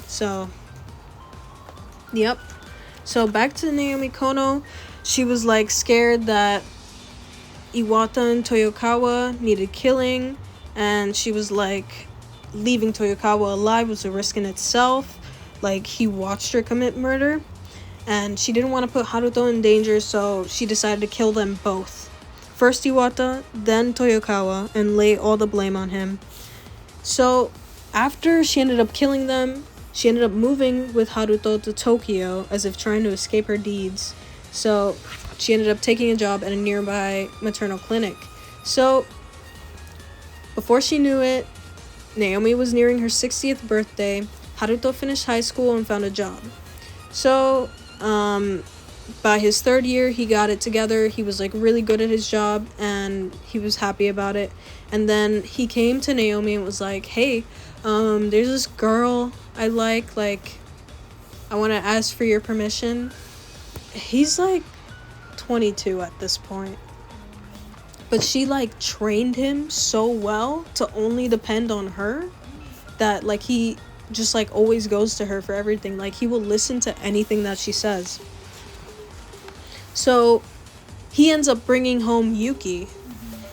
So, yep. So, back to Naomi Kono. She was, like, scared that Iwata and Toyokawa needed killing. And she was, like, leaving Toyokawa alive was a risk in itself. Like, he watched her commit murder. And she didn't want to put Haruto in danger, so she decided to kill them both. First Iwata, then Toyokawa, and lay all the blame on him. So, after she ended up killing them, she ended up moving with Haruto to Tokyo, as if trying to escape her deeds. So, she ended up taking a job at a nearby maternal clinic. So, before she knew it, Naomi was nearing her 60th birthday. Haruto finished high school and found a job. So, by his 3rd year, he got it together. He was, like, really good at his job, and he was happy about it. And then he came to Naomi and was like, hey, there's this girl I like, I want to ask for your permission. He's, like, 22 at this point. But she, like, trained him so well to only depend on her that, like, he just, like, always goes to her for everything. Like, he will listen to anything that she says. So, he ends up bringing home Yuki.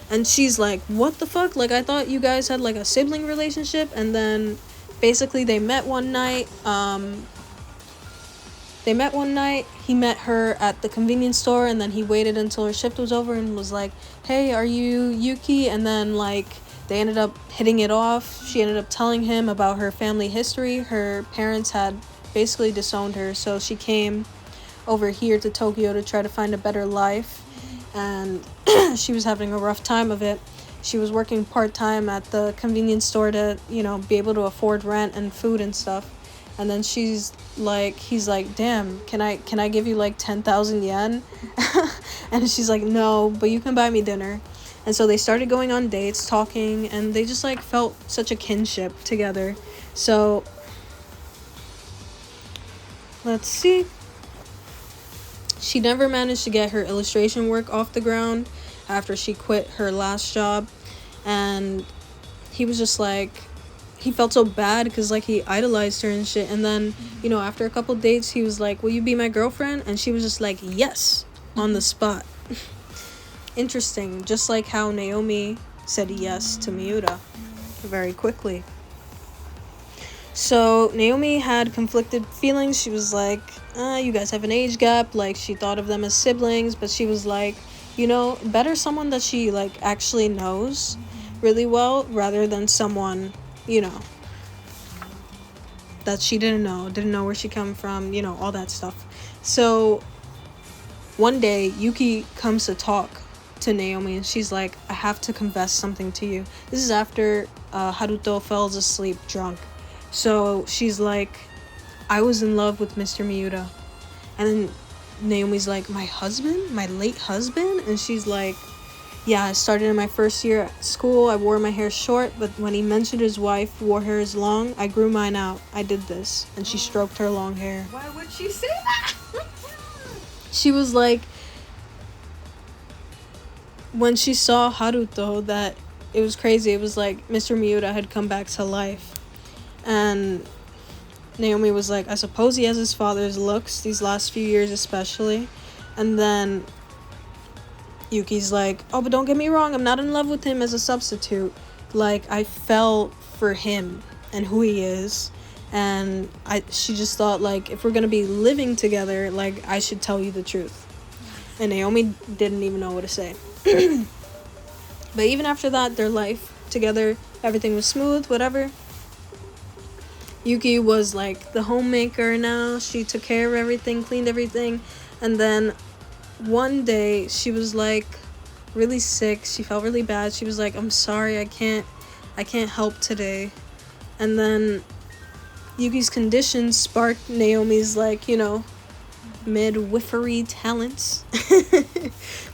And she's like, what the fuck? Like, I thought you guys had, like, a sibling relationship. And then, basically, they met one night. He met her at the convenience store, and then he waited until her shift was over and was like, hey, are you Yuki? And then, like, they ended up hitting it off. She ended up telling him about her family history. Her parents had basically disowned her, so she came over here to Tokyo to try to find a better life. And she was having a rough time of it. She was working part-time at the convenience store to, be able to afford rent and food and stuff. And then he's like, damn, can I give you, like, 10,000 yen? And she's like, no, but you can buy me dinner. And so they started going on dates, talking, and they just, like, felt such a kinship together. So, let's see. She never managed to get her illustration work off the ground after she quit her last job. And he was just like, he felt so bad because, like, he idolized her and shit. And then, after a couple dates, he was like, will you be my girlfriend? And she was just like, yes, on the spot. Interesting. Just like how Naomi said yes to Miura very quickly. So Naomi had conflicted feelings. She was like, you guys have an age gap. Like, she thought of them as siblings, but she was like, better someone that she, like, actually knows really well rather than someone, that she didn't know where she come from, all that stuff. So one day Yuki comes to talk to Naomi, and she's like, I have to confess something to you. This is after Haruto falls asleep drunk. So she's like, I was in love with Mr. Miura. And then Naomi's like, my husband? My late husband? And she's like, yeah, I started in my first year at school. I wore my hair short, but when he mentioned his wife wore hers long, I grew mine out. I did this. And she stroked her long hair. Why would she say that? She was like, when she saw Haruto, that it was crazy. It was like Mr. Miura had come back to life. And Naomi was like, I suppose he has his father's looks, these last few years especially. And then Yuki's like, oh, but don't get me wrong, I'm not in love with him as a substitute. Like, I fell for him and who he is. And she just thought, like, if we're gonna be living together, like, I should tell you the truth. And Naomi didn't even know what to say. But even after that, their life together, everything was smooth, whatever. Yuki was like the homemaker now. She took care of everything, cleaned everything. And then one day she was like really sick. She felt really bad. She was like, I'm sorry, I can't help today. And then Yuki's condition sparked Naomi's, like, midwifery talents.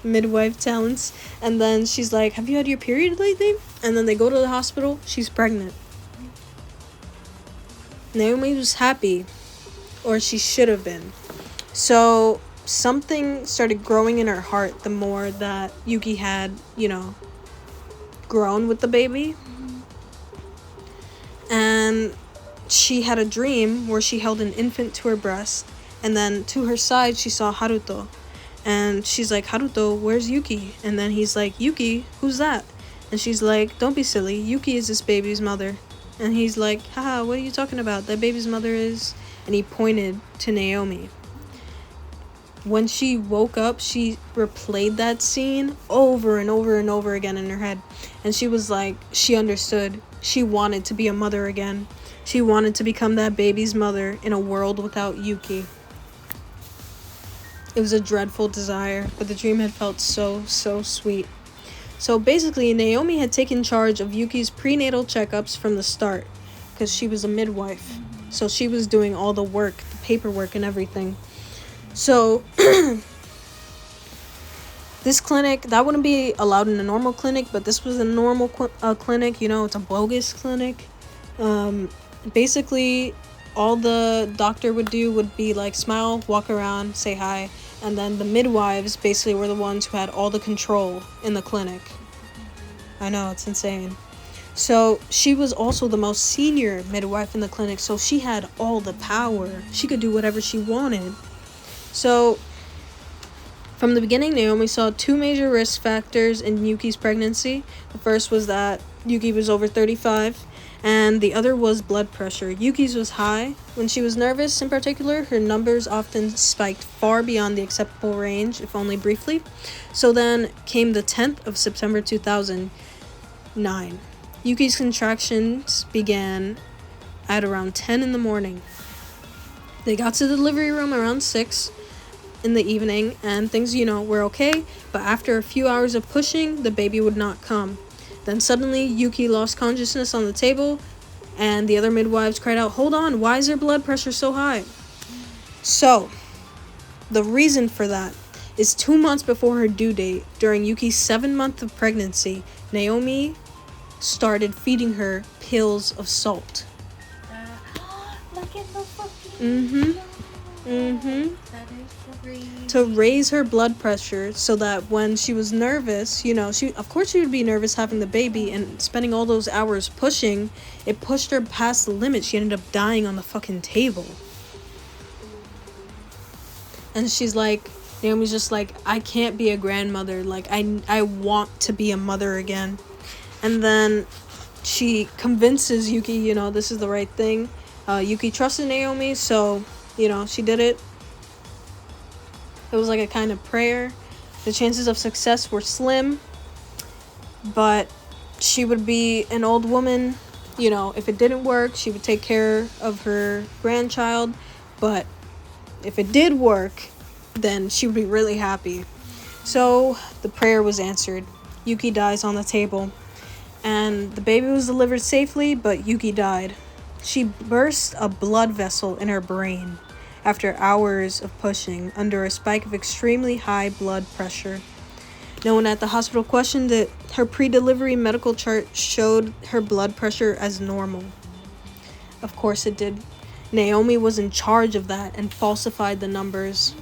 Midwife talents. And then she's like, have you had your period lately? And then they go to the hospital. She's pregnant. Naomi was happy, or she should have been. So something started growing in her heart the more that Yuki had, grown with the baby. And she had a dream where she held an infant to her breast, and then to her side she saw Haruto. And she's like, Haruto, where's Yuki? And then he's like, Yuki, who's that? And she's like, don't be silly, Yuki is this baby's mother. And he's like, haha, what are you talking about? That baby's mother is... And he pointed to Naomi. When she woke up, she replayed that scene over and over and over again in her head. And she was like, she understood. She wanted to be a mother again. She wanted to become that baby's mother in a world without Yuki. It was a dreadful desire, but the dream had felt so, so sweet. So basically, Naomi had taken charge of Yuki's prenatal checkups from the start, because she was a midwife. So she was doing all the work, the paperwork and everything. So this clinic, that wouldn't be allowed in a normal clinic, but this was a normal clinic. It's a bogus clinic. Basically, all the doctor would do would be like smile, walk around, say hi. And then the midwives basically were the ones who had all the control in the clinic. I know, it's insane. So she was also the most senior midwife in the clinic, so she had all the power. She could do whatever she wanted. So from the beginning, Naomi saw two major risk factors in Yuki's pregnancy. The first was that Yuki was over 35, and the other was blood pressure. Yuki's was high. When she was nervous, in particular, her numbers often spiked far beyond the acceptable range, if only briefly. So then came the 10th of September 2009. Yuki's contractions began at around 10 in the morning. They got to the delivery room around 6 in the evening, and things, were okay. But after a few hours of pushing, the baby would not come. Then suddenly, Yuki lost consciousness on the table, and the other midwives cried out, hold on, why is her blood pressure so high? So, the reason for that is 2 months before her due date, during Yuki's 7 month of pregnancy, Naomi started feeding her pills of salt. Look at the fucking That is crazy. To raise her blood pressure so that when she was nervous, she would be nervous having the baby, and spending all those hours pushing, it pushed her past the limit. She ended up dying on the fucking table. And Naomi's just like, I can't be a grandmother. Like, I want to be a mother again. And then she convinces Yuki, this is the right thing. Yuki trusted Naomi, so, she did it. It was like a kind of prayer. The chances of success were slim, but she would be an old woman. If it didn't work, she would take care of her grandchild, but if it did work, then she would be really happy. So the prayer was answered. Yuki dies on the table, and the baby was delivered safely, but Yuki died. She burst a blood vessel in her brain after hours of pushing under a spike of extremely high blood pressure. No one at the hospital questioned it. Her pre-delivery medical chart showed her blood pressure as normal. Of course it did. Naomi was in charge of that and falsified the numbers.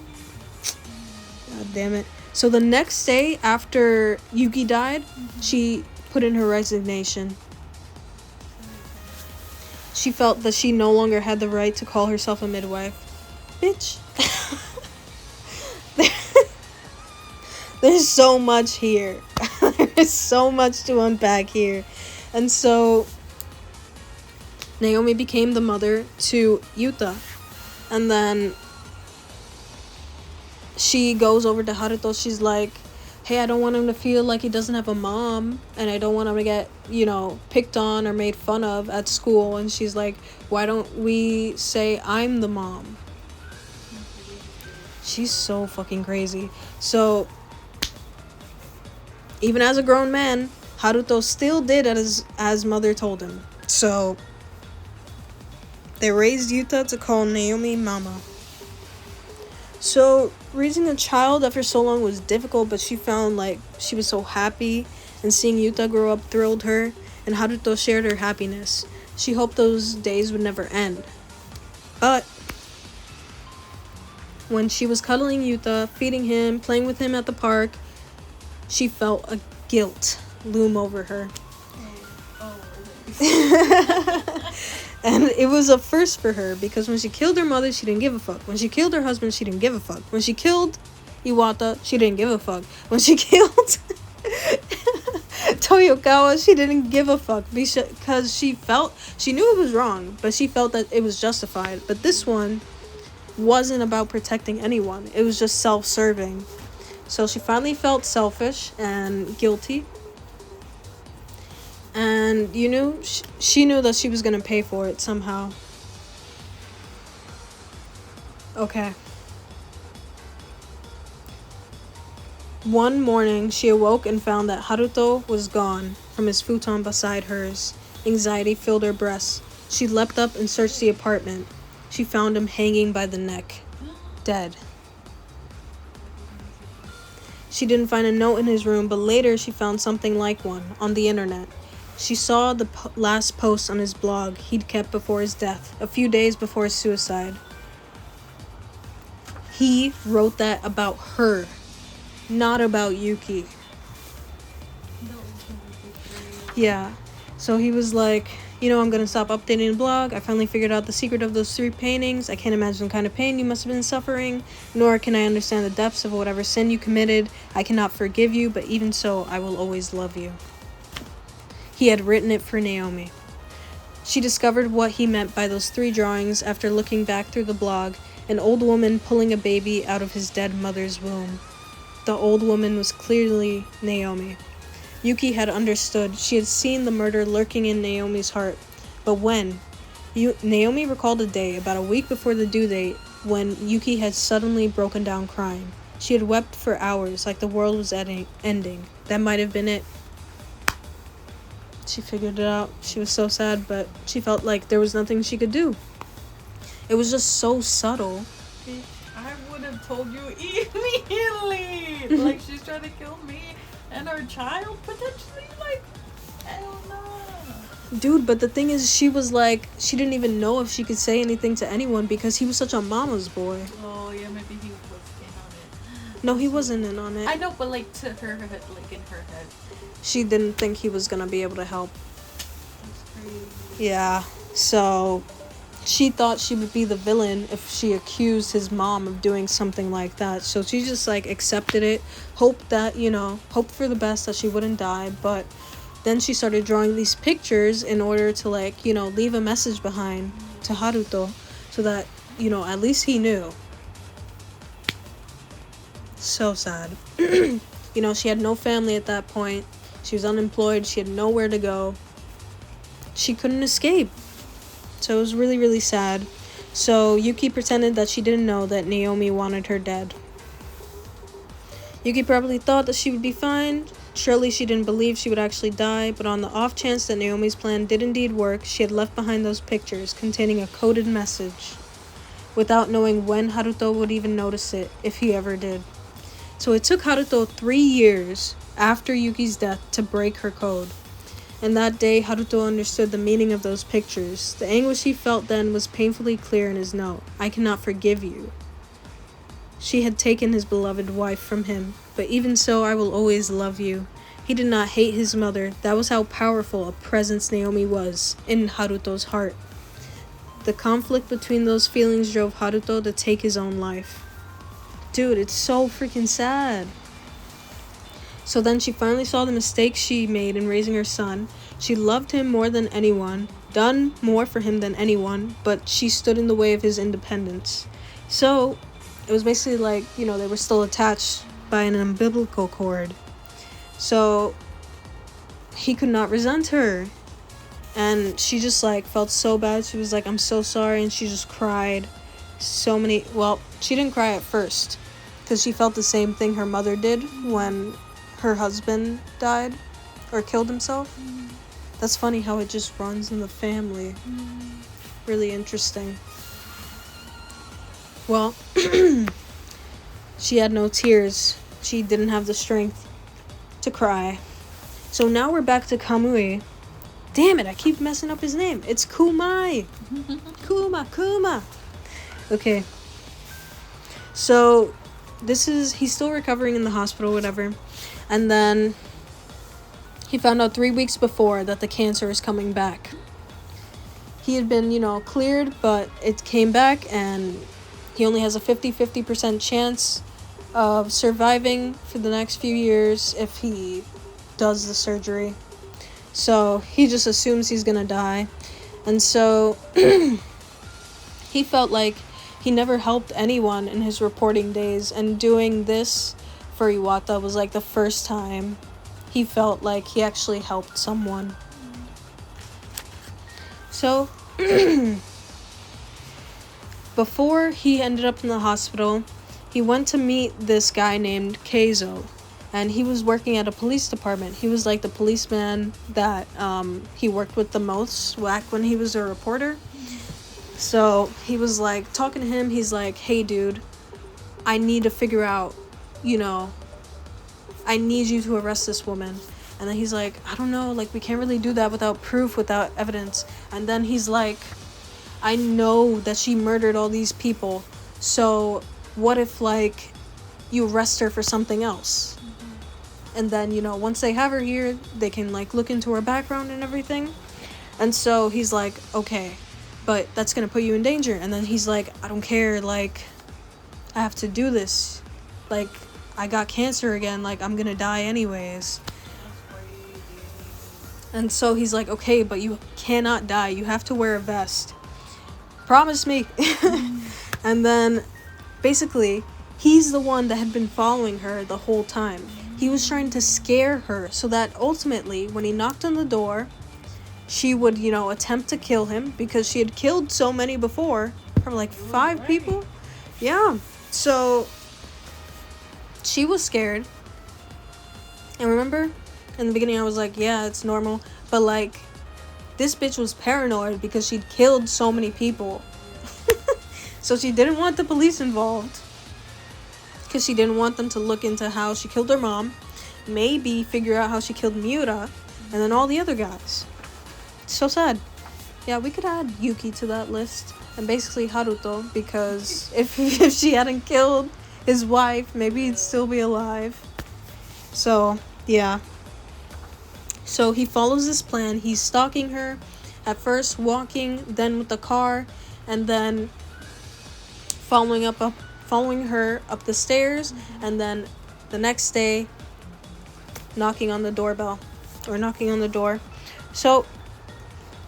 God damn it. So the next day after Yuki died, she put in her resignation. She felt that she no longer had the right to call herself a midwife. Bitch. There's so much here. There's so much to unpack here. And so Naomi became the mother to Yuta. And then she goes over to Haruto. She's like, hey, I don't want him to feel like he doesn't have a mom. And I don't want him to get, picked on or made fun of at school. And she's like, why don't we say I'm the mom? She's so fucking crazy. So even as a grown man, Haruto still did as mother told him. So they raised Yuta to call Naomi mama. So raising a child after so long was difficult, but she found she was so happy, and seeing Yuta grow up thrilled her, and Haruto shared her happiness. She hoped those days would never end. But when she was cuddling Yuta, feeding him, playing with him at the park, she felt a guilt loom over her. And it was a first for her, because when she killed her mother, she didn't give a fuck. When she killed her husband, she didn't give a fuck. When she killed Iwata, she didn't give a fuck. When she killed Toyokawa, she didn't give a fuck, because she knew it was wrong, but she felt that it was justified. But this one wasn't about protecting anyone. It was just self-serving. So she finally felt selfish and guilty. And she knew that she was going to pay for it somehow. Okay. One morning, she awoke and found that Haruto was gone from his futon beside hers. Anxiety filled her breast. She leapt up and searched the apartment. She found him hanging by the neck, dead. She didn't find a note in his room, but later she found something like one on the internet. She saw the last post on his blog he'd kept before his death, a few days before his suicide. He wrote that about her, not about Yuki. Yeah. So he was like, I'm gonna stop updating the blog. I finally figured out the secret of those 3 paintings. I can't imagine the kind of pain you must have been suffering, nor can I understand the depths of whatever sin you committed. I cannot forgive you, but even so, I will always love you. He had written it for Naomi. She discovered what he meant by those 3 drawings after looking back through the blog, an old woman pulling a baby out of his dead mother's womb. The old woman was clearly Naomi. Yuki had understood. She had seen the murder lurking in Naomi's heart. But when? Naomi recalled a day, about a week before the due date, when Yuki had suddenly broken down crying. She had wept for hours, like the world was ending. That might have been it. She figured it out. She was so sad, but she felt like there was nothing she could do. It was just so subtle. I would have told you immediately. She's trying to kill me and our child, potentially. Hell no. Dude, but the thing is, she was like, she didn't even know if she could say anything to anyone because he was such a mama's boy. Oh, yeah, maybe he was in on it. No, he wasn't in on it. I know, but to her head, in her head. She didn't think he was gonna be able to help. That's crazy. Yeah, so she thought she would be the villain if she accused his mom of doing something like that. So she just accepted it, hoped for the best that she wouldn't die. But then she started drawing these pictures in order to leave a message behind. to Haruto so that, at least he knew. So sad. She had no family at that point. She was unemployed. She had nowhere to go. She couldn't escape. So it was really, really sad. So Yuki pretended that she didn't know that Naomi wanted her dead. Yuki probably thought that she would be fine. Surely she didn't believe she would actually die, but on the off chance that Naomi's plan did indeed work, she had left behind those pictures containing a coded message, without knowing when Haruto would even notice it, if he ever did. So it took Haruto 3 years after Yuki's death to break her code. And that day, Haruto understood the meaning of those pictures. The anguish he felt then was painfully clear in his note. I cannot forgive you. She had taken his beloved wife from him, but even so, I will always love you. He did not hate his mother. That was how powerful a presence Naomi was in Haruto's heart. The conflict between those feelings drove Haruto to take his own life. Dude, it's so freaking sad. So then she finally saw the mistake she made in raising her son. She loved him more than anyone, done more for him than anyone, but she stood in the way of his independence. So it was basically like, they were still attached by an umbilical cord. So he could not resent her. And she just felt so bad. She was like, I'm so sorry. And she just cried she didn't cry at first, because she felt the same thing her mother did when her husband died or killed himself. That's funny how it just runs in the family. Really interesting. Well, she had no tears. She didn't have the strength to cry. So now we're back to Kamui. Damn it, I keep messing up his name. It's Kumai. Kuma. Okay. So he's still recovering in the hospital, whatever. And then he found out 3 weeks before that the cancer is coming back. He had been, cleared, but it came back, and he only has a 50% chance of surviving for the next few years if he does the surgery. So he just assumes he's gonna die. And so he felt like he never helped anyone in his reporting days, and doing this for Iwata was the first time he felt like he actually helped someone. So before he ended up in the hospital, he went to meet this guy named Keizo, and he was working at a police department. He was the policeman that he worked with the most back when he was a reporter. So he was talking to him. He's like, hey dude, I need to figure out, I need you to arrest this woman. And then he's like, I don't know, we can't really do that without proof, without evidence. And then he's like, I know that she murdered all these people, so what if you arrest her for something else? And then, once they have her here, they can look into her background and everything. And so he's like, okay, but that's gonna put you in danger. And then he's like, I don't care, I have to do this. I got cancer again, I'm gonna die anyways. And so he's like, okay, but you cannot die. You have to wear a vest. Promise me. And then, basically, he's the one that had been following her the whole time. He was trying to scare her so that ultimately, when he knocked on the door, she would, attempt to kill him, because she had killed so many before. Probably 5 people. Yeah. So she was scared. And remember, in the beginning I was like, yeah, it's normal. But this bitch was paranoid because she'd killed so many people. So she didn't want the police involved, because she didn't want them to look into how she killed her mom, maybe figure out how she killed Miura, and then all the other guys. It's so sad. Yeah, we could add Yuki to that list, and basically Haruto, because if she hadn't killed his wife, maybe he'd still be alive. So, yeah. So he follows this plan. He's stalking her, at first walking, then with the car, and then following her up the stairs, and then the next day knocking on the door. So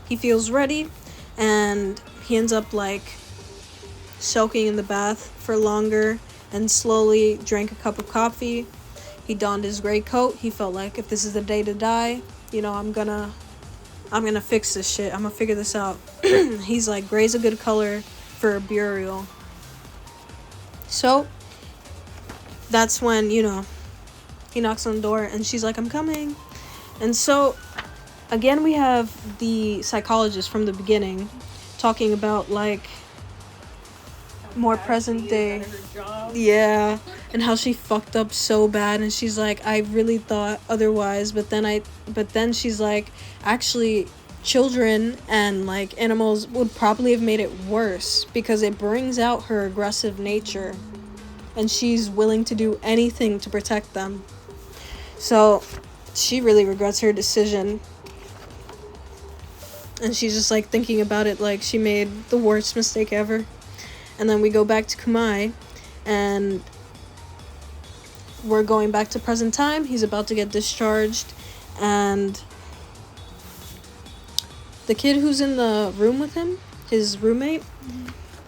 he feels ready, and he ends up like soaking in the bath for longer and slowly drank a cup of coffee. He donned his gray coat. He felt like, if this is the day to die, you know, I'm gonna fix this shit. I'm gonna figure this out. He's like, gray's a good color for a burial. So that's when, you know, he knocks on the door and she's like, I'm coming. And so again, we have the psychologist from the beginning talking about like more present day. Yeah, and how she fucked up so bad, and she's like, I really thought otherwise, but then she's like, actually children and like animals would probably have made it worse because it brings out her aggressive nature and she's willing to do anything to protect them. So she really regrets her decision, and she's just like thinking about it like she made the worst mistake ever. And then we go back to Kumai, and we're going back to present time. He's about to get discharged, and the kid who's in the room with him, his roommate,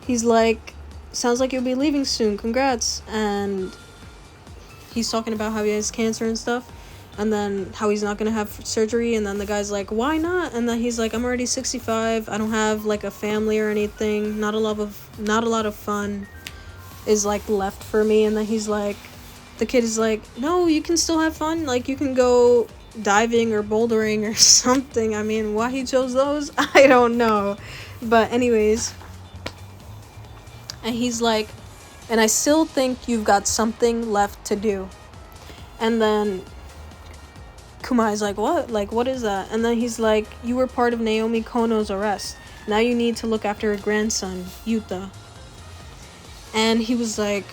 he's like, sounds like you'll be leaving soon, congrats. And he's talking about how he has cancer and stuff, and then how he's not gonna have surgery. And then the guy's like, why not? And then he's like, I'm already 65, I don't have like a family or anything, not a lot of fun is like left for me. And then he's like, the kid is like, no, you can still have fun, like you can go diving or bouldering or something. I mean, why he chose those, I don't know, but anyways. And he's like, and I still think you've got something left to do. And then Kumai's like, what? Like, what is that? And then he's like, you were part of Naomi Kono's arrest. Now you need to look after her grandson, Yuta. And he was like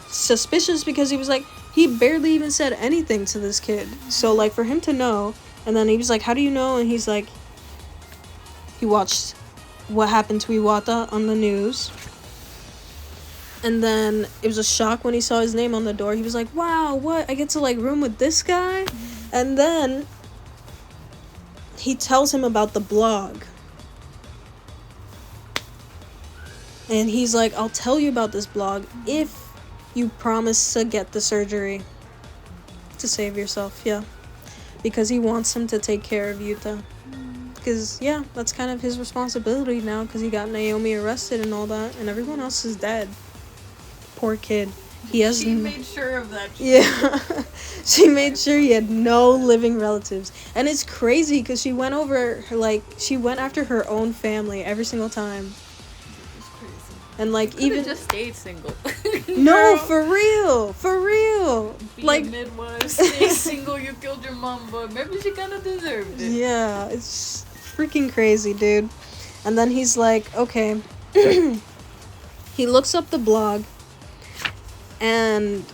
suspicious because he was like, he barely even said anything to this kid. So like for him to know, and then he was like, how do you know? And he's like, he watched what happened to Iwata on the news. And then it was a shock when he saw his name on the door. He was like, wow, what? I get to like room with this guy? And then he tells him about the blog. And he's like, I'll tell you about this blog if you promise to get the surgery to save yourself. Yeah. Because he wants him to take care of Yuta. Because, yeah, that's kind of his responsibility now, because he got Naomi arrested and all that, and everyone else is dead. Poor kid. She made sure of that. Yeah. She made sure he had no living relatives. And it's crazy because she went she went after her own family every single time. It's crazy. And like, Could've even just stayed single. No, for real. Be like a midwife, stay single, you killed your mom, but maybe she kind of deserved it. Yeah, it's freaking crazy, dude. And then he's like, okay. He looks up the blog, and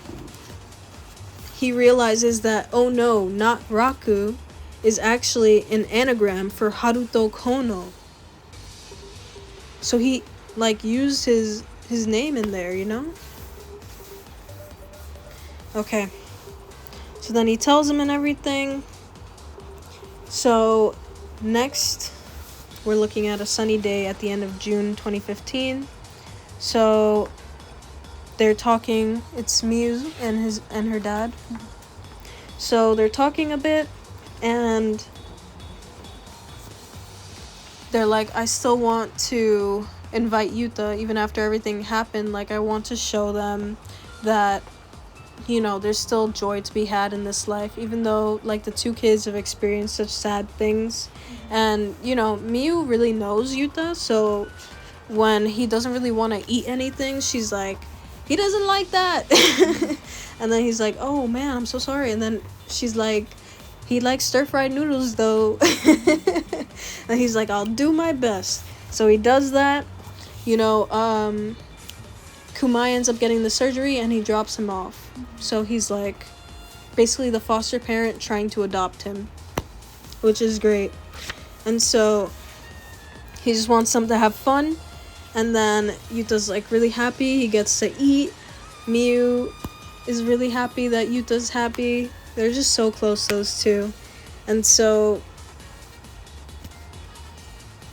he realizes that, oh no, not Raku is actually an anagram for Haruto Kono. So he like used his name in there, you know? Okay. So then he tells him and everything. So next we're looking at a sunny day at the end of June 2015. So they're talking, it's Miyu and her dad. So they're talking a bit, and they're like, I still want to invite Yuta even after everything happened. Like, I want to show them that, you know, there's still joy to be had in this life, even though like the two kids have experienced such sad things. And, you know, Miyu really knows Yuta, so when he doesn't really want to eat anything, she's like, he doesn't like that. And then he's like, oh man, I'm so sorry. And then she's like, he likes stir-fried noodles though. And he's like, I'll do my best. So he does that. You know, Kumai ends up getting the surgery and he drops him off. So he's like basically the foster parent trying to adopt him, which is great. And so he just wants them to have fun. And then Yuta's like really happy. He gets to eat. Miyu is really happy that Yuta's happy. They're just so close, those two. And so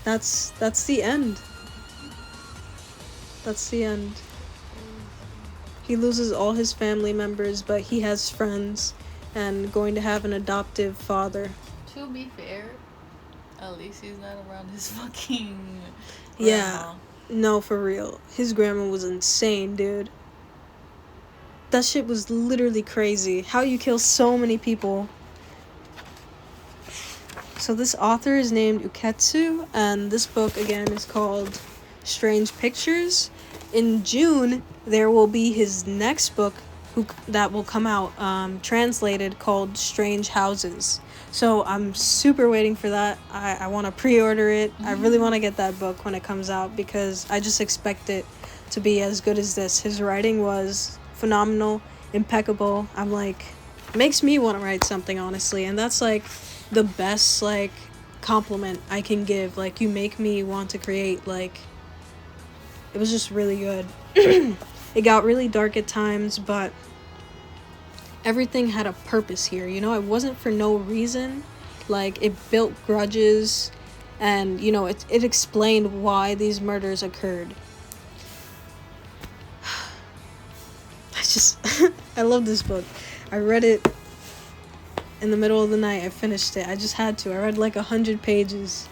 that's the end. That's the end. He loses all his family members, but he has friends and going to have an adoptive father. To be fair, at least he's not around his fucking grandma. Yeah. No, for real. His grandma was insane, dude. That shit was literally crazy. How you kill so many people. So this author is named Uketsu, and this book, again, is called Strange Pictures. In June, there will be his next book that will come out, translated, called Strange Houses. So I'm super waiting for that. I want to pre-order it. I really want to get that book when it comes out because I just expect it to be as good as this. His writing was phenomenal, impeccable. I'm like, makes me want to write something, honestly. And that's like the best like compliment I can give. Like, you make me want to create. Like, it was just really good. It got really dark at times, but everything had a purpose here, you know? It wasn't for no reason. Like, it built grudges, and, you know, it explained why these murders occurred. I love this book. I read it in the middle of the night. I finished it. I just had to. I read like 100 pages.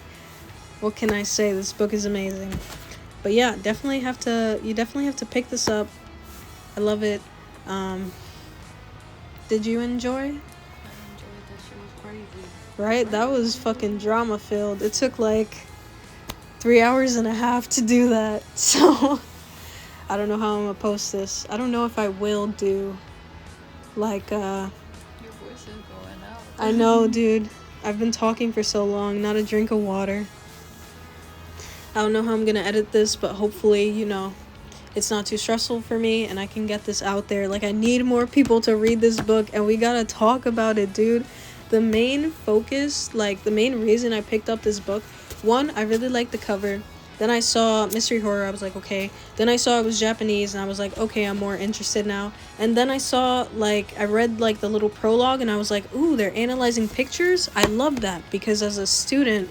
What can I say? This book is amazing. But yeah, you definitely have to pick this up. I love it. Did you enjoy? I enjoyed that. Shit was crazy. Right? That was fucking drama filled. It took like 3 hours and a half to do that. So I don't know how I'm gonna post this. I don't know if I will do like Your voice is going out. I know, dude. I've been talking for so long, not a drink of water. I don't know how I'm gonna edit this, but hopefully, you know, it's not too stressful for me and I can get this out there. Like, I need more people to read this book and we gotta talk about it, dude. The main focus, like, the main reason I picked up this book, one, I really liked the cover. Then I saw mystery horror, I was like, okay. Then I saw it was Japanese and I was like, okay, I'm more interested now. And then I saw, like, I read, like, the little prologue and I was like, ooh, they're analyzing pictures? I love that because as a student,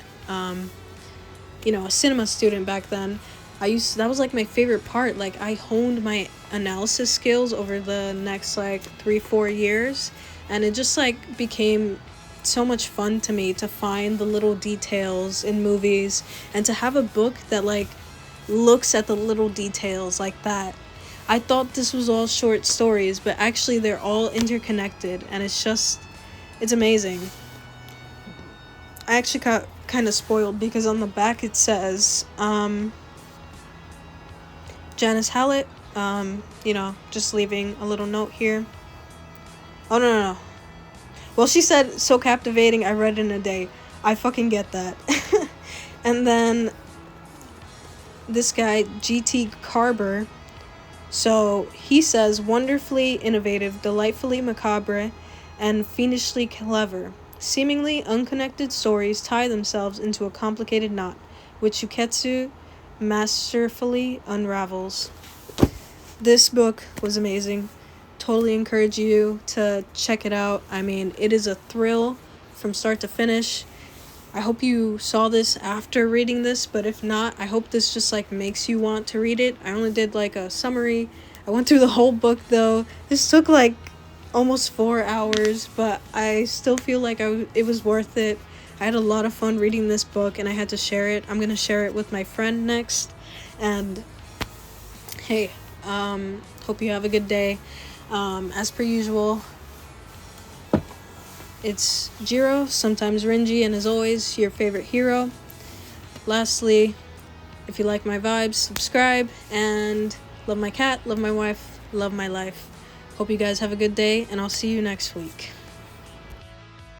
you know, a cinema student back then, that was like my favorite part. Like, I honed my analysis skills over the next like 3-4 years, and it just like became so much fun to me to find the little details in movies and to have a book that like looks at the little details like that. I thought this was all short stories, but actually they're all interconnected, and it's amazing. I actually got kind of spoiled because on the back it says Janice Hallett, you know, just leaving a little note here. Oh, no. Well, she said, so captivating, I read in a day. I fucking get that. And then this guy, GT Carber, so he says, wonderfully innovative, delightfully macabre, and fiendishly clever. Seemingly unconnected stories tie themselves into a complicated knot, which Uketsu masterfully unravels. This book was amazing. Totally encourage you to check it out. I mean, it is a thrill from start to finish. I hope you saw this after reading this, but if not, I hope this just like makes you want to read it. I only did like a summary. I went through the whole book though. This took like almost 4 hours, but I still feel like it was worth it. I had a lot of fun reading this book and I had to share it. I'm gonna share it with my friend next. And hey, hope you have a good day. As per usual, it's Jiro, sometimes rnji, and as always, your favorite hero. Lastly, if you like my vibes, subscribe, and love my cat, love my wife, love my life. Hope you guys have a good day, and I'll see you next week.